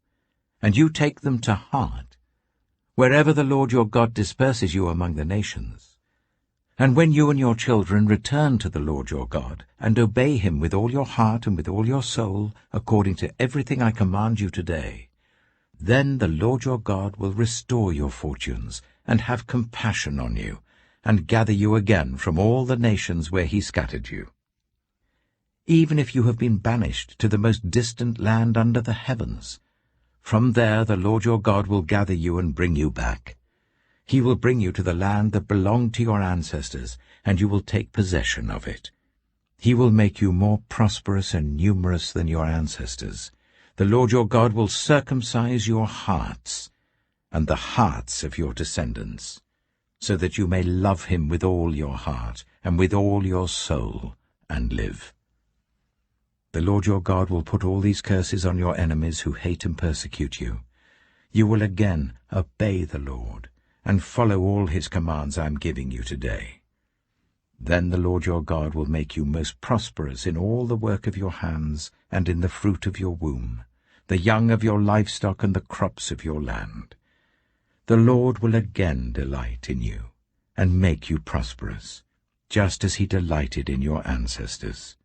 Speaker 1: and you take them to heart, wherever the Lord your God disperses you among the nations, and when you and your children return to the Lord your God, and obey him with all your heart and with all your soul, according to everything I command you today, then the Lord your God will restore your fortunes, and have compassion on you, and gather you again from all the nations where he scattered you. Even if you have been banished to the most distant land under the heavens, from there the Lord your God will gather you and bring you back. He will bring you to the land that belonged to your ancestors, and you will take possession of it. He will make you more prosperous and numerous than your ancestors. The Lord your God will circumcise your hearts and the hearts of your descendants, so that you may love him with all your heart and with all your soul, and live. The Lord your God will put all these curses on your enemies who hate and persecute you. You will again obey the Lord, and follow all his commands I am giving you today. Then the Lord your God will make you most prosperous in all the work of your hands and in the fruit of your womb, the young of your livestock and the crops of your land. The Lord will again delight in you and make you prosperous, just as he delighted in your ancestors.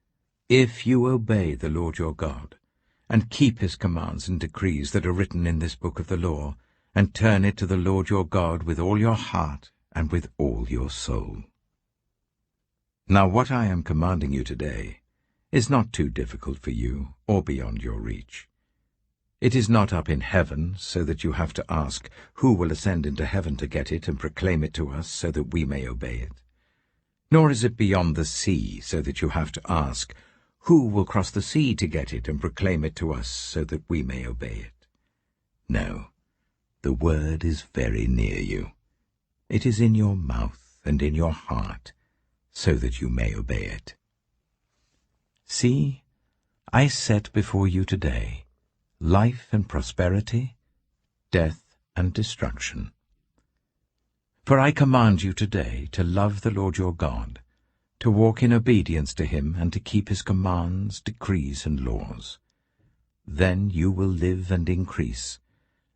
Speaker 1: If you obey the Lord your God, and keep his commands and decrees that are written in this book of the law, and turn it to the Lord your God with all your heart and with all your soul. Now what I am commanding you today is not too difficult for you or beyond your reach. It is not up in heaven, so that you have to ask, who will ascend into heaven to get it and proclaim it to us so that we may obey it? Nor is it beyond the sea, so that you have to ask, who will cross the sea to get it and proclaim it to us so that we may obey it? No, the word is very near you. It is in your mouth and in your heart, so that you may obey it. See, I set before you today life and prosperity, death and destruction. For I command you today to love the Lord your God, to walk in obedience to him and to keep his commands, decrees, and laws. Then you will live and increase,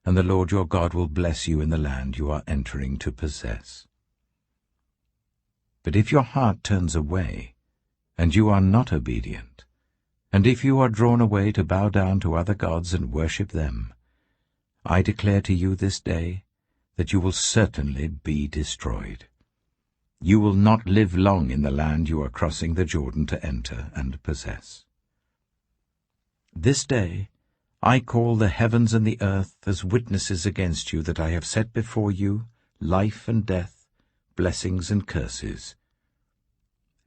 Speaker 1: and the Lord your God will bless you in the land you are entering to possess. But if your heart turns away, and you are not obedient, and if you are drawn away to bow down to other gods and worship them, I declare to you this day that you will certainly be destroyed. You will not live long in the land you are crossing the Jordan to enter and possess. This day I call the heavens and the earth as witnesses against you that I have set before you life and death, blessings and curses.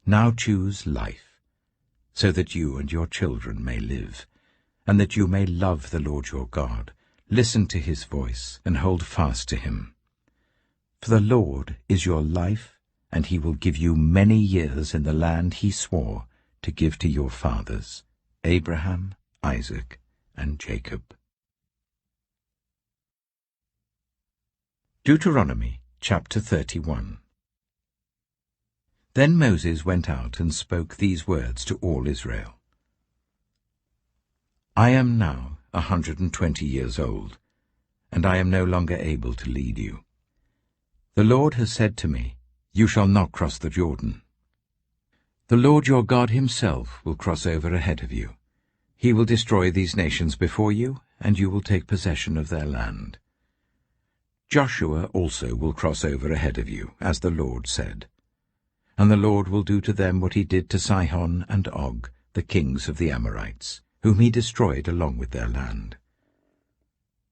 Speaker 1: Now choose life, so that you and your children may live, and that you may love the Lord your God, listen to his voice, and hold fast to him. For the Lord is your life, and he will give you many years in the land he swore to give to your fathers, Abraham, Isaac, and Jacob. Deuteronomy chapter 31. Then Moses went out and spoke these words to all Israel. I am now 120 years old, and I am no longer able to lead you. The Lord has said to me, you shall not cross the Jordan. The Lord your God himself will cross over ahead of you. He will destroy these nations before you, and you will take possession of their land. Joshua also will cross over ahead of you, as the Lord said. And the Lord will do to them what he did to Sihon and Og, the kings of the Amorites, whom he destroyed along with their land.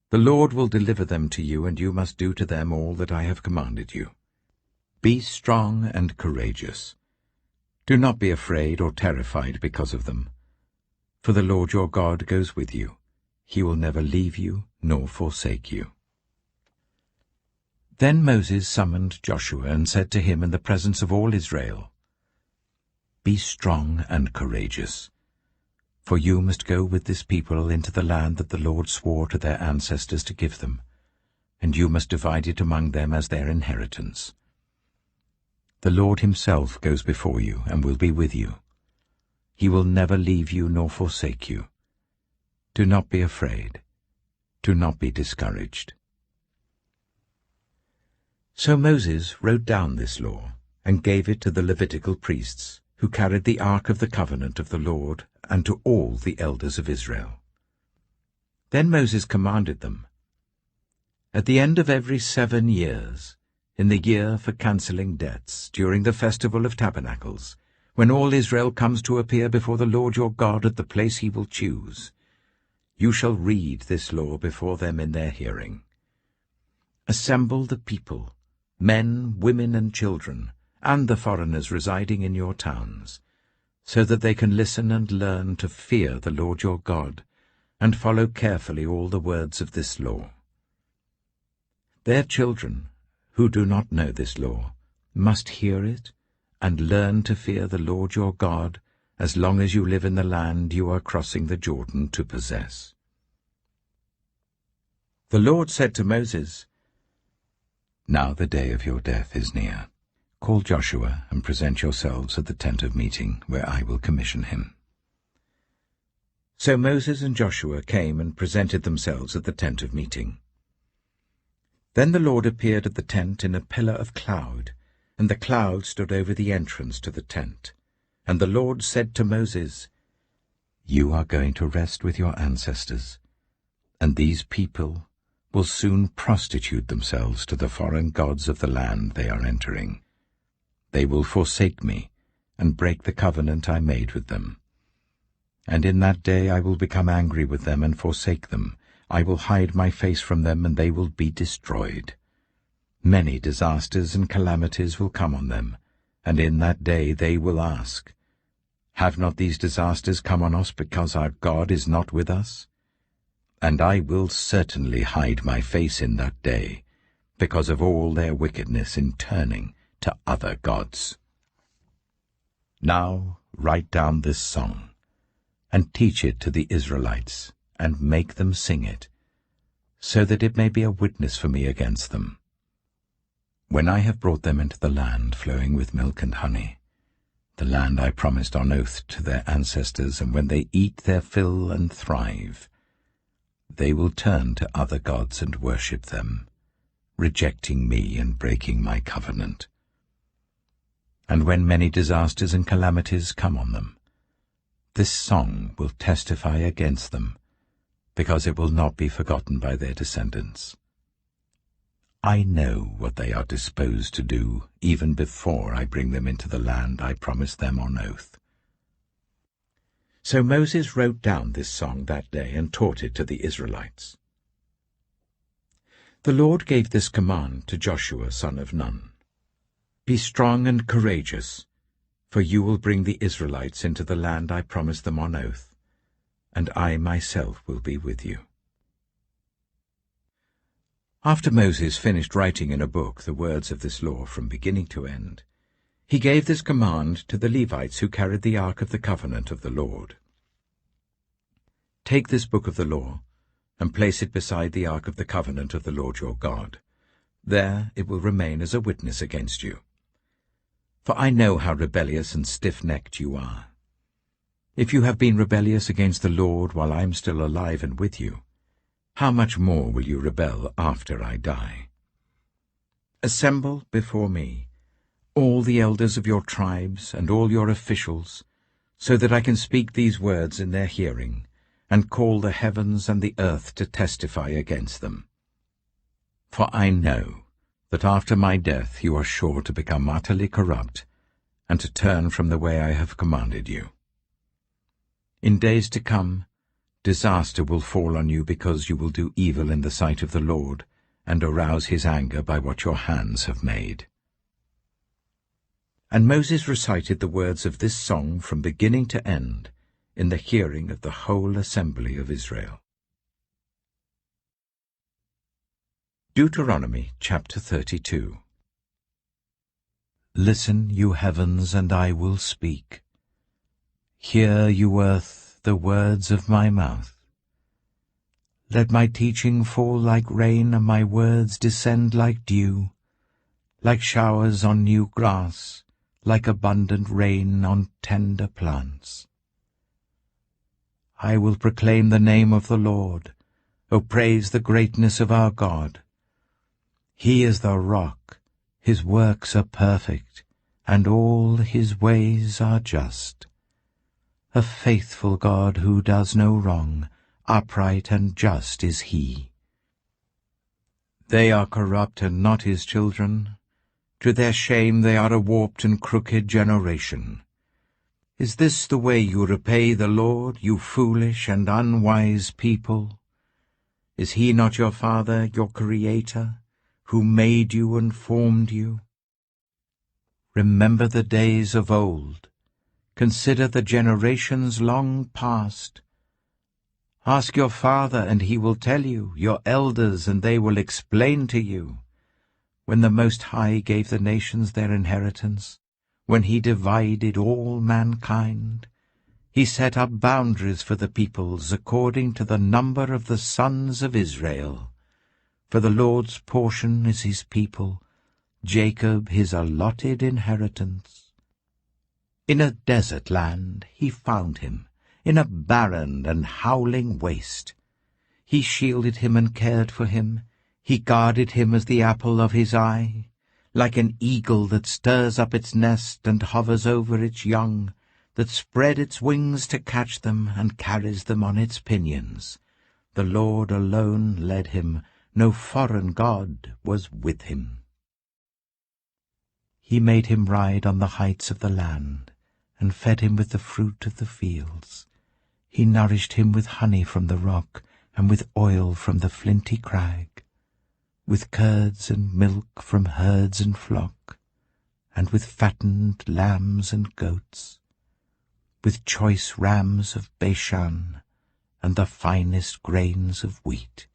Speaker 1: The Lord will deliver them to you, and you must do to them all that I have commanded you. Be strong and courageous. Do not be afraid or terrified because of them. For the Lord your God goes with you. He will never leave you nor forsake you. Then Moses summoned Joshua and said to him in the presence of all Israel, Be strong and courageous, for you must go with this people into the land that the Lord swore to their ancestors to give them, and you must divide it among them as their inheritance. The Lord himself goes before you and will be with you. He will never leave you nor forsake you. Do not be afraid. Do not be discouraged. So Moses wrote down this law and gave it to the Levitical priests, who carried the ark of the covenant of the Lord, and to all the elders of Israel. Then Moses commanded them, At the end of every 7 years, in the year for cancelling debts, during the festival of tabernacles, when all Israel comes to appear before the Lord your God at the place he will choose, you shall read this law before them in their hearing. Assemble the people, men, women, and children, and the foreigners residing in your towns, so that they can listen and learn to fear the Lord your God, and follow carefully all the words of this law. Their children, who do not know this law, must hear it and learn to fear the Lord your God as long as you live in the land you are crossing the Jordan to possess. The Lord said to Moses, Now the day of your death is near. Call Joshua and present yourselves at the tent of meeting, where I will commission him." So Moses and Joshua came and presented themselves at the tent of meeting. Then the Lord appeared at the tent in a pillar of cloud, and the cloud stood over the entrance to the tent. And the Lord said to Moses, "You are going to rest with your ancestors, and these people will soon prostitute themselves to the foreign gods of the land they are entering. They will forsake me and break the covenant I made with them. And in that day I will become angry with them and forsake them. I will hide my face from them, and they will be destroyed. Many disasters and calamities will come on them, and in that day they will ask, 'Have not these disasters come on us because our God is not with us?' And I will certainly hide my face in that day, because of all their wickedness in turning to other gods." Now write down this song, and teach it to the Israelites, and make them sing it, so that it may be a witness for me against them. When I have brought them into the land flowing with milk and honey, the land I promised on oath to their ancestors, and when they eat their fill and thrive, they will turn to other gods and worship them, rejecting me and breaking my covenant. And when many disasters and calamities come on them, this song will testify against them, because it will not be forgotten by their descendants. I know what they are disposed to do, even before I bring them into the land I promised them on oath. So Moses wrote down this song that day and taught it to the Israelites. The Lord gave this command to Joshua son of Nun: "Be strong and courageous, for you will bring the Israelites into the land I promised them on oath, and I myself will be with you." After Moses finished writing in a book the words of this law from beginning to end, he gave this command to the Levites who carried the ark of the covenant of the Lord. "Take this book of the law and place it beside the ark of the covenant of the Lord your God. There it will remain as a witness against you. For I know how rebellious and stiff-necked you are. If you have been rebellious against the Lord while I am still alive and with you, how much more will you rebel after I die? Assemble before me all the elders of your tribes and all your officials, so that I can speak these words in their hearing, and call the heavens and the earth to testify against them. For I know that after my death you are sure to become utterly corrupt, and to turn from the way I have commanded you. In days to come, disaster will fall on you because you will do evil in the sight of the Lord, and arouse his anger by what your hands have made." And Moses recited the words of this song from beginning to end, in the hearing of the whole assembly of Israel. Deuteronomy chapter 32. Listen, you heavens, and I will speak. Hear, you earth, the words of my mouth. Let my teaching fall like rain, and my words descend like dew, like showers on new grass, like abundant rain on tender plants. I will proclaim the name of the Lord. O praise the greatness of our God. He is the rock, his works are perfect, and all his ways are just. A faithful God who does no wrong, upright and just is he. They are corrupt and not his children. To their shame they are a warped and crooked generation. Is this the way you repay the Lord, you foolish and unwise people? Is he not your Father, your Creator, who made you and formed you? Remember the days of old. Consider the generations long past. Ask your father, and he will tell you, your elders, and they will explain to you. When the Most High gave the nations their inheritance, when he divided all mankind, he set up boundaries for the peoples according to the number of the sons of Israel. For the Lord's portion is his people, Jacob his allotted inheritance. In a desert land he found him, in a barren and howling waste. He shielded him and cared for him. He guarded him as the apple of his eye. Like an eagle that stirs up its nest and hovers over its young, that spread its wings to catch them and carries them on its pinions. The Lord alone led him, no foreign god was with him. He made him ride on the heights of the land, and fed him with the fruit of the fields. He nourished him with honey from the rock, and with oil from the flinty crag, with curds and milk from herds and flock, and with fattened lambs and goats, with choice rams of Bashan, and the finest grains of wheat.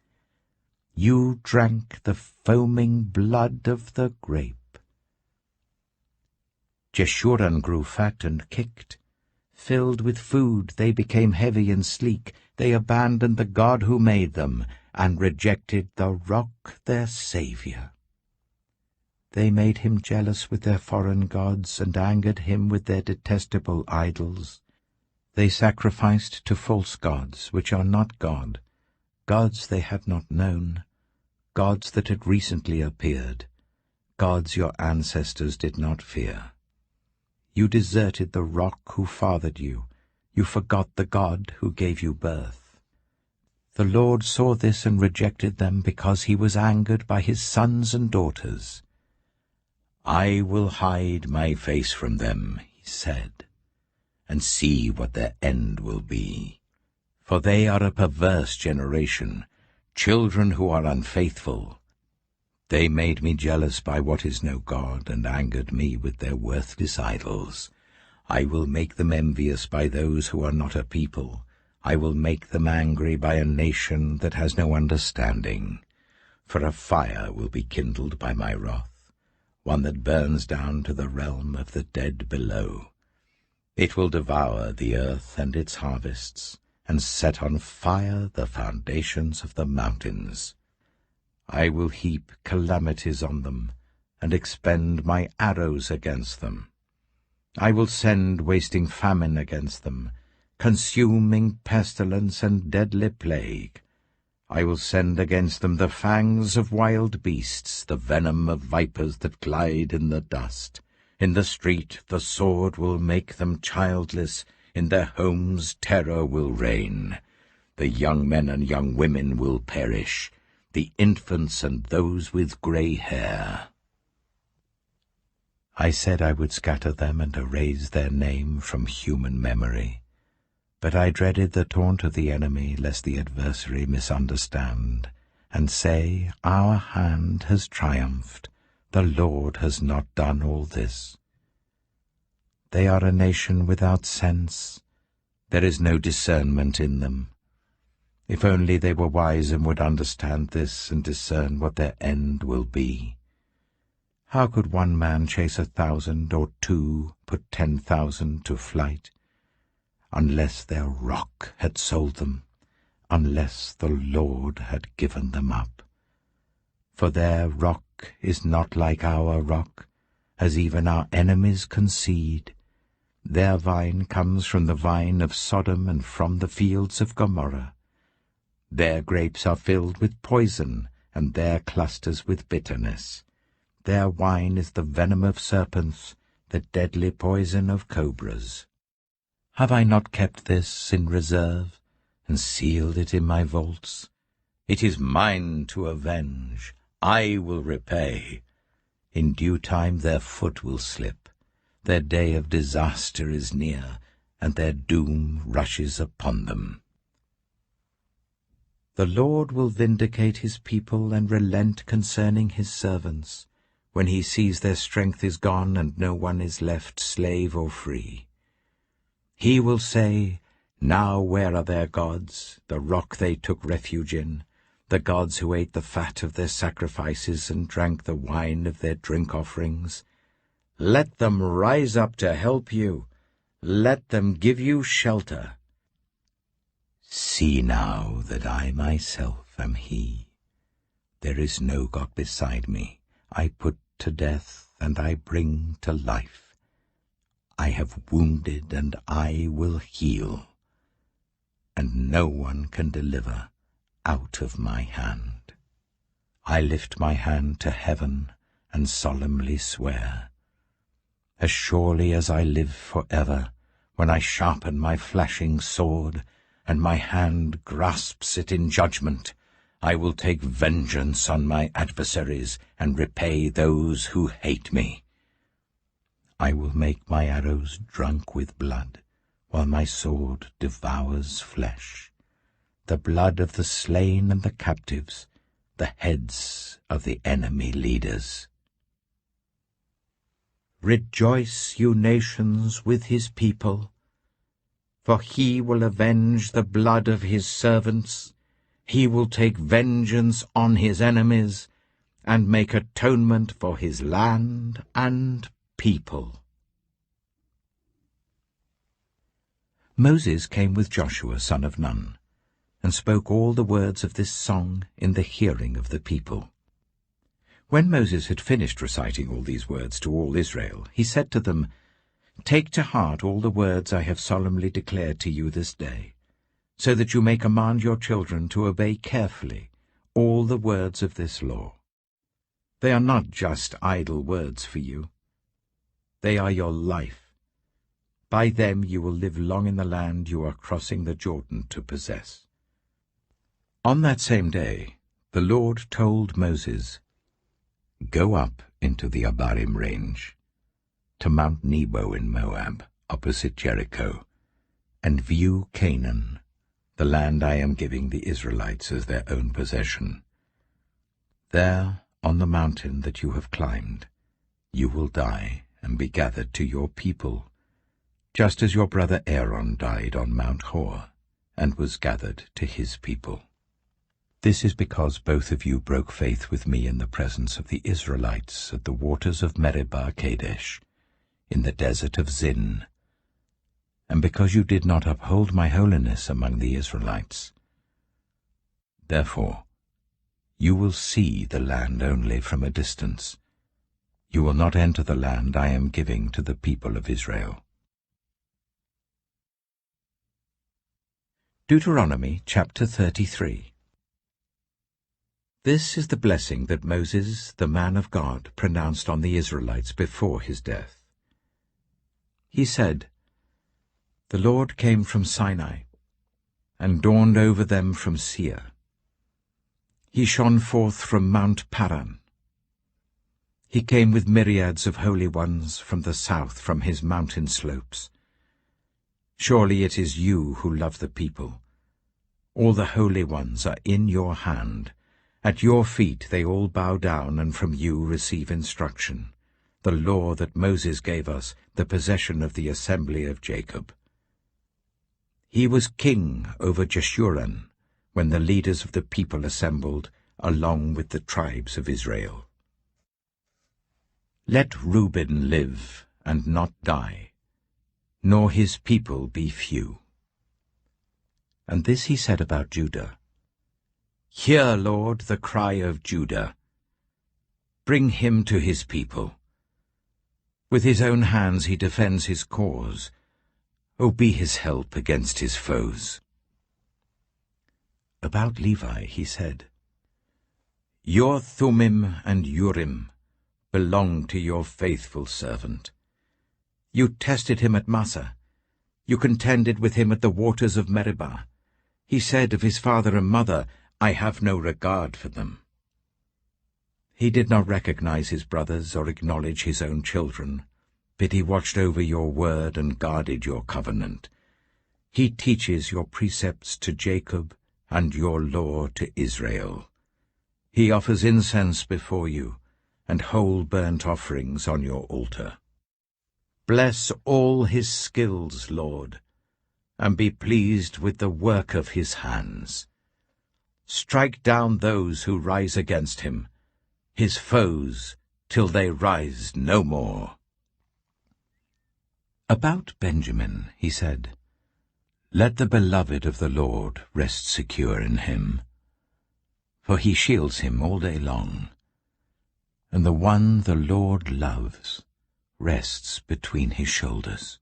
Speaker 1: You drank the foaming blood of the grape. Jeshurun grew fat and kicked. Filled with food, they became heavy and sleek. They abandoned the God who made them, and rejected the rock, their Saviour. They made him jealous with their foreign gods, and angered him with their detestable idols. They sacrificed to false gods, which are not God, gods they had not known, gods that had recently appeared, gods your ancestors did not fear. You deserted the rock who fathered you. You forgot the God who gave you birth. The Lord saw this and rejected them because he was angered by his sons and daughters. I will hide my face from them, he said, and see what their end will be. For they are a perverse generation, children who are unfaithful. They made me jealous by what is no God, and angered me with their worthless idols. I will make them envious by those who are not a people. I will make them angry by a nation that has no understanding. For a fire will be kindled by my wrath, one that burns down to the realm of the dead below. It will devour the earth and its harvests, and set on fire the foundations of the mountains. I will heap calamities on them, and expend my arrows against them. I will send wasting famine against them, consuming pestilence and deadly plague. I will send against them the fangs of wild beasts, the venom of vipers that glide in the dust. In the street the sword will make them childless, in their homes terror will reign. The young men and young women will perish, the infants and those with grey hair. I said I would scatter them and erase their name from human memory, but I dreaded the taunt of the enemy, lest the adversary misunderstand, and say, Our hand has triumphed, the Lord has not done all this. They are a nation without sense, there is no discernment in them. If only they were wise and would understand this and discern what their end will be. How could one man chase 1,000, or two put 10,000 to flight? Unless their rock had sold them, unless the Lord had given them up. For their rock is not like our rock, as even our enemies concede. Their vine comes from the vine of Sodom and from the fields of Gomorrah. Their grapes are filled with poison, and their clusters with bitterness. Their wine is the venom of serpents, the deadly poison of cobras. Have I not kept this in reserve, and sealed it in my vaults? It is mine to avenge, I will repay. In due time their foot will slip. Their day of disaster is near, and their doom rushes upon them. The Lord will vindicate his people and relent concerning his servants, when he sees their strength is gone and no one is left slave or free. He will say, Now where are their gods, the rock they took refuge in, the gods who ate the fat of their sacrifices and drank the wine of their drink offerings? Let them rise up to help you. Let them give you shelter. See now that I myself am he. There is no God beside me. I put to death, and I bring to life. I have wounded, and I will heal, and no one can deliver out of my hand. I lift my hand to heaven and solemnly swear, as surely as I live forever, when I sharpen my flashing sword, and my hand grasps it in judgment, I will take vengeance on my adversaries and repay those who hate me. I will make my arrows drunk with blood, while my sword devours flesh, the blood of the slain and the captives, the heads of the enemy leaders. Rejoice, you nations, with his people, for he will avenge the blood of his servants. He will take vengeance on his enemies and make atonement for his land and people. Moses came with Joshua son of Nun, and spoke all the words of this song in the hearing of the people. When Moses had finished reciting all these words to all Israel, he said to them, "Take to heart all the words I have solemnly declared to you this day, so that you may command your children to obey carefully all the words of this law. They are not just idle words for you. They are your life. By them you will live long in the land you are crossing the Jordan to possess." On that same day the Lord told Moses, "Go up into the Abarim range, to Mount Nebo in Moab, opposite Jericho, and view Canaan, the land I am giving the Israelites as their own possession. There, on the mountain that you have climbed, you will die and be gathered to your people, just as your brother Aaron died on Mount Hor and was gathered to his people. This is because both of you broke faith with me in the presence of the Israelites at the waters of Meribah Kadesh, in the desert of Zin, and because you did not uphold my holiness among the Israelites. Therefore, you will see the land only from a distance. You will not enter the land I am giving to the people of Israel." Deuteronomy chapter 33. This is the blessing that Moses, the man of God, pronounced on the Israelites before his death. He said, "The Lord came from Sinai, and dawned over them from Seir. He shone forth from Mount Paran. He came with myriads of holy ones from the south, from his mountain slopes. Surely it is you who love the people. All the holy ones are in your hand. At your feet they all bow down, and from you receive instruction, the law that Moses gave us, the possession of the assembly of Jacob. He was king over Jeshurun when the leaders of the people assembled, along with the tribes of Israel. Let Reuben live and not die, nor his people be few." And this he said about Judah, "Hear, Lord, the cry of Judah. Bring him to his people. With his own hands he defends his cause. O be his help against his foes." About Levi he said, "Your Thummim and Urim belong to your faithful servant. You tested him at Massah. You contended with him at the waters of Meribah. He said of his father and mother, 'I have no regard for them.' He did not recognize his brothers or acknowledge his own children, but he watched over your word and guarded your covenant. He teaches your precepts to Jacob and your law to Israel. He offers incense before you and whole burnt offerings on your altar. Bless all his skills, Lord, and be pleased with the work of his hands. Strike down those who rise against him, his foes, till they rise no more." About Benjamin he said, "Let the beloved of the Lord rest secure in him. for he shields him all day long. And the one the Lord loves rests between his shoulders.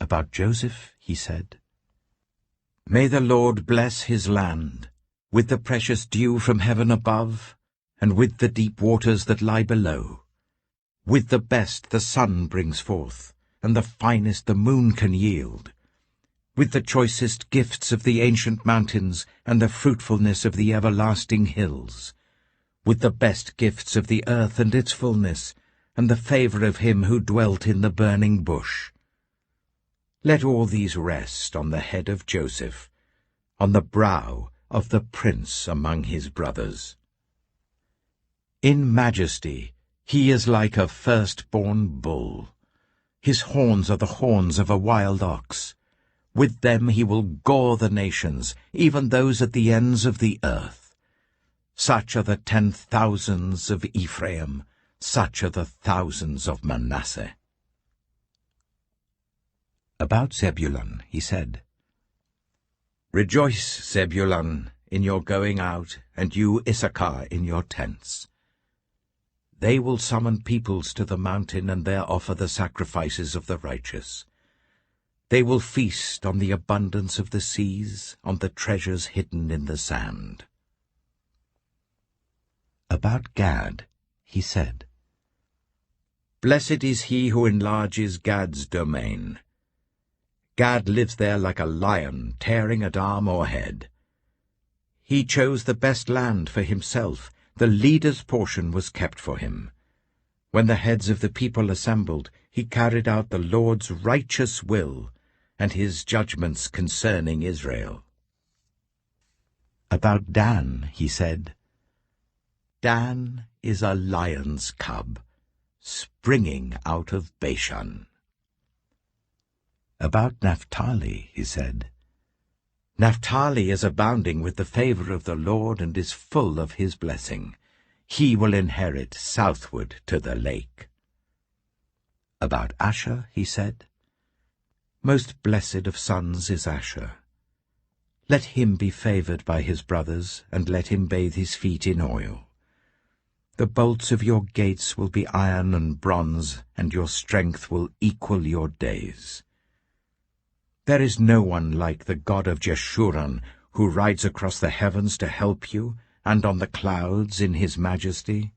Speaker 1: About Joseph he said, May the Lord bless his land, with the precious dew from heaven above, and with the deep waters that lie below. With the best the sun brings forth, and the finest the moon can yield. With the choicest gifts of the ancient mountains, and the fruitfulness of the everlasting hills. With the best gifts of the earth and its fullness, and the favour of him who dwelt in the burning bush. Let all these rest on the head of Joseph, on the brow of the prince among his brothers. In majesty he is like a firstborn bull. His horns are the horns of a wild ox. With them he will gore the nations, even those at the ends of the earth. Such are the 10,000s of Ephraim, such are the thousands of Manasseh. About Zebulun he said, Rejoice, Zebulun, in your going out, and you, Issachar, in your tents. They will summon peoples to the mountain, and there offer the sacrifices of the righteous. They will feast on the abundance of the seas, on the treasures hidden in the sand. About Gad he said, Blessed is he who enlarges Gad's domain. Gad lives there like a lion, tearing at arm or head. He chose the best land for himself. The leader's portion was kept for him. When the heads of the people assembled, he carried out the Lord's righteous will and his judgments concerning Israel. About Dan he said, Dan is a lion's cub, springing out of Bashan. About Naphtali he said, Naphtali is abounding with the favor of the Lord and is full of his blessing. He will inherit southward to the lake. About Asher he said, Most blessed of sons is Asher. Let him be favored by his brothers, and let him bathe his feet in oil. The bolts of your gates will be iron and bronze, and your strength will equal your days. There is no one like the God of Jeshurun, who rides across the heavens to help you, and on the clouds in his majesty.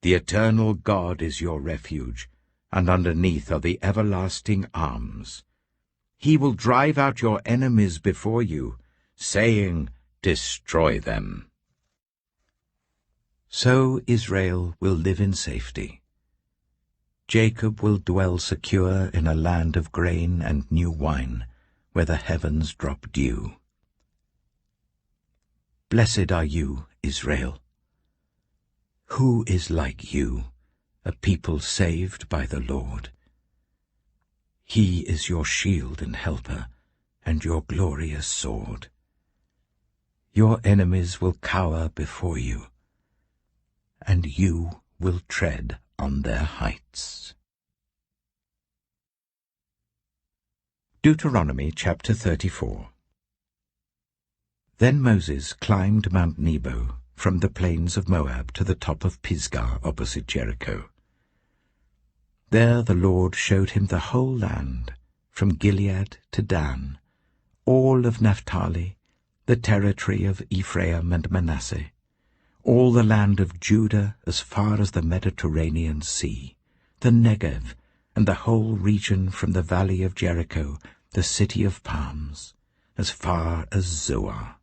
Speaker 1: The eternal God is your refuge, and underneath are the everlasting arms. He will drive out your enemies before you, saying, Destroy them. So Israel will live in safety. Jacob will dwell secure in a land of grain and new wine, where the heavens drop dew. Blessed are you, Israel. Who is like you, a people saved by the Lord? He is your shield and helper, and your glorious sword. Your enemies will cower before you, and you will tread on their heights. Deuteronomy chapter 34. Then Moses climbed Mount Nebo from the plains of Moab to the top of Pisgah opposite Jericho. There the Lord showed him the whole land, from Gilead to Dan, all of Naphtali, the territory of Ephraim and Manasseh, all the land of Judah as far as the Mediterranean Sea, the Negev, and the whole region from the valley of Jericho, the city of palms, as far as Zoar.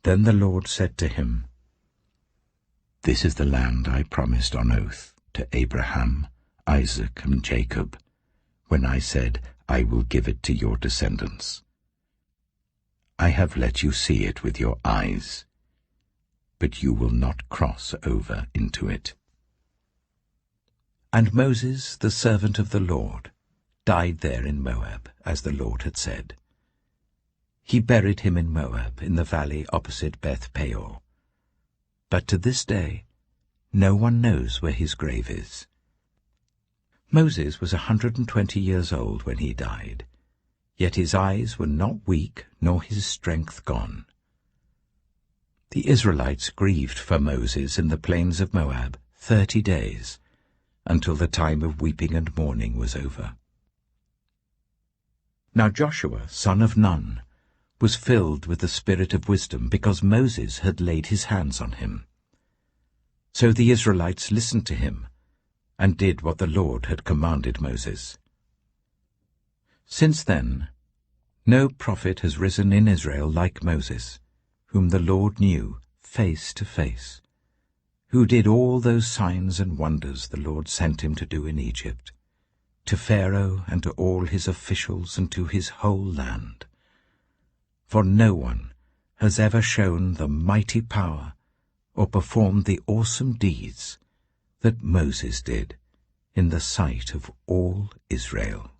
Speaker 1: Then the Lord said to him, This is the land I promised on oath to Abraham, Isaac, and Jacob, when I said, I will give it to your descendants. I have let you see it with your eyes, but you will not cross over into it. And Moses, the servant of the Lord, died there in Moab, as the Lord had said. He buried him in Moab, in the valley opposite Beth Peor. But to this day, no one knows where his grave is. Moses was 120 years old when he died. yet his eyes were not weak, nor his strength gone. The Israelites grieved for Moses in the plains of Moab 30 days, until the time of weeping and mourning was over. Now Joshua, son of Nun, was filled with the spirit of wisdom, because Moses had laid his hands on him. So the Israelites listened to him, and did what the Lord had commanded Moses. Since then, no prophet has risen in Israel like Moses, whom the Lord knew face to face, who did all those signs and wonders the Lord sent him to do in Egypt, to Pharaoh and to all his officials and to his whole land. For no one has ever shown the mighty power or performed the awesome deeds that Moses did in the sight of all Israel.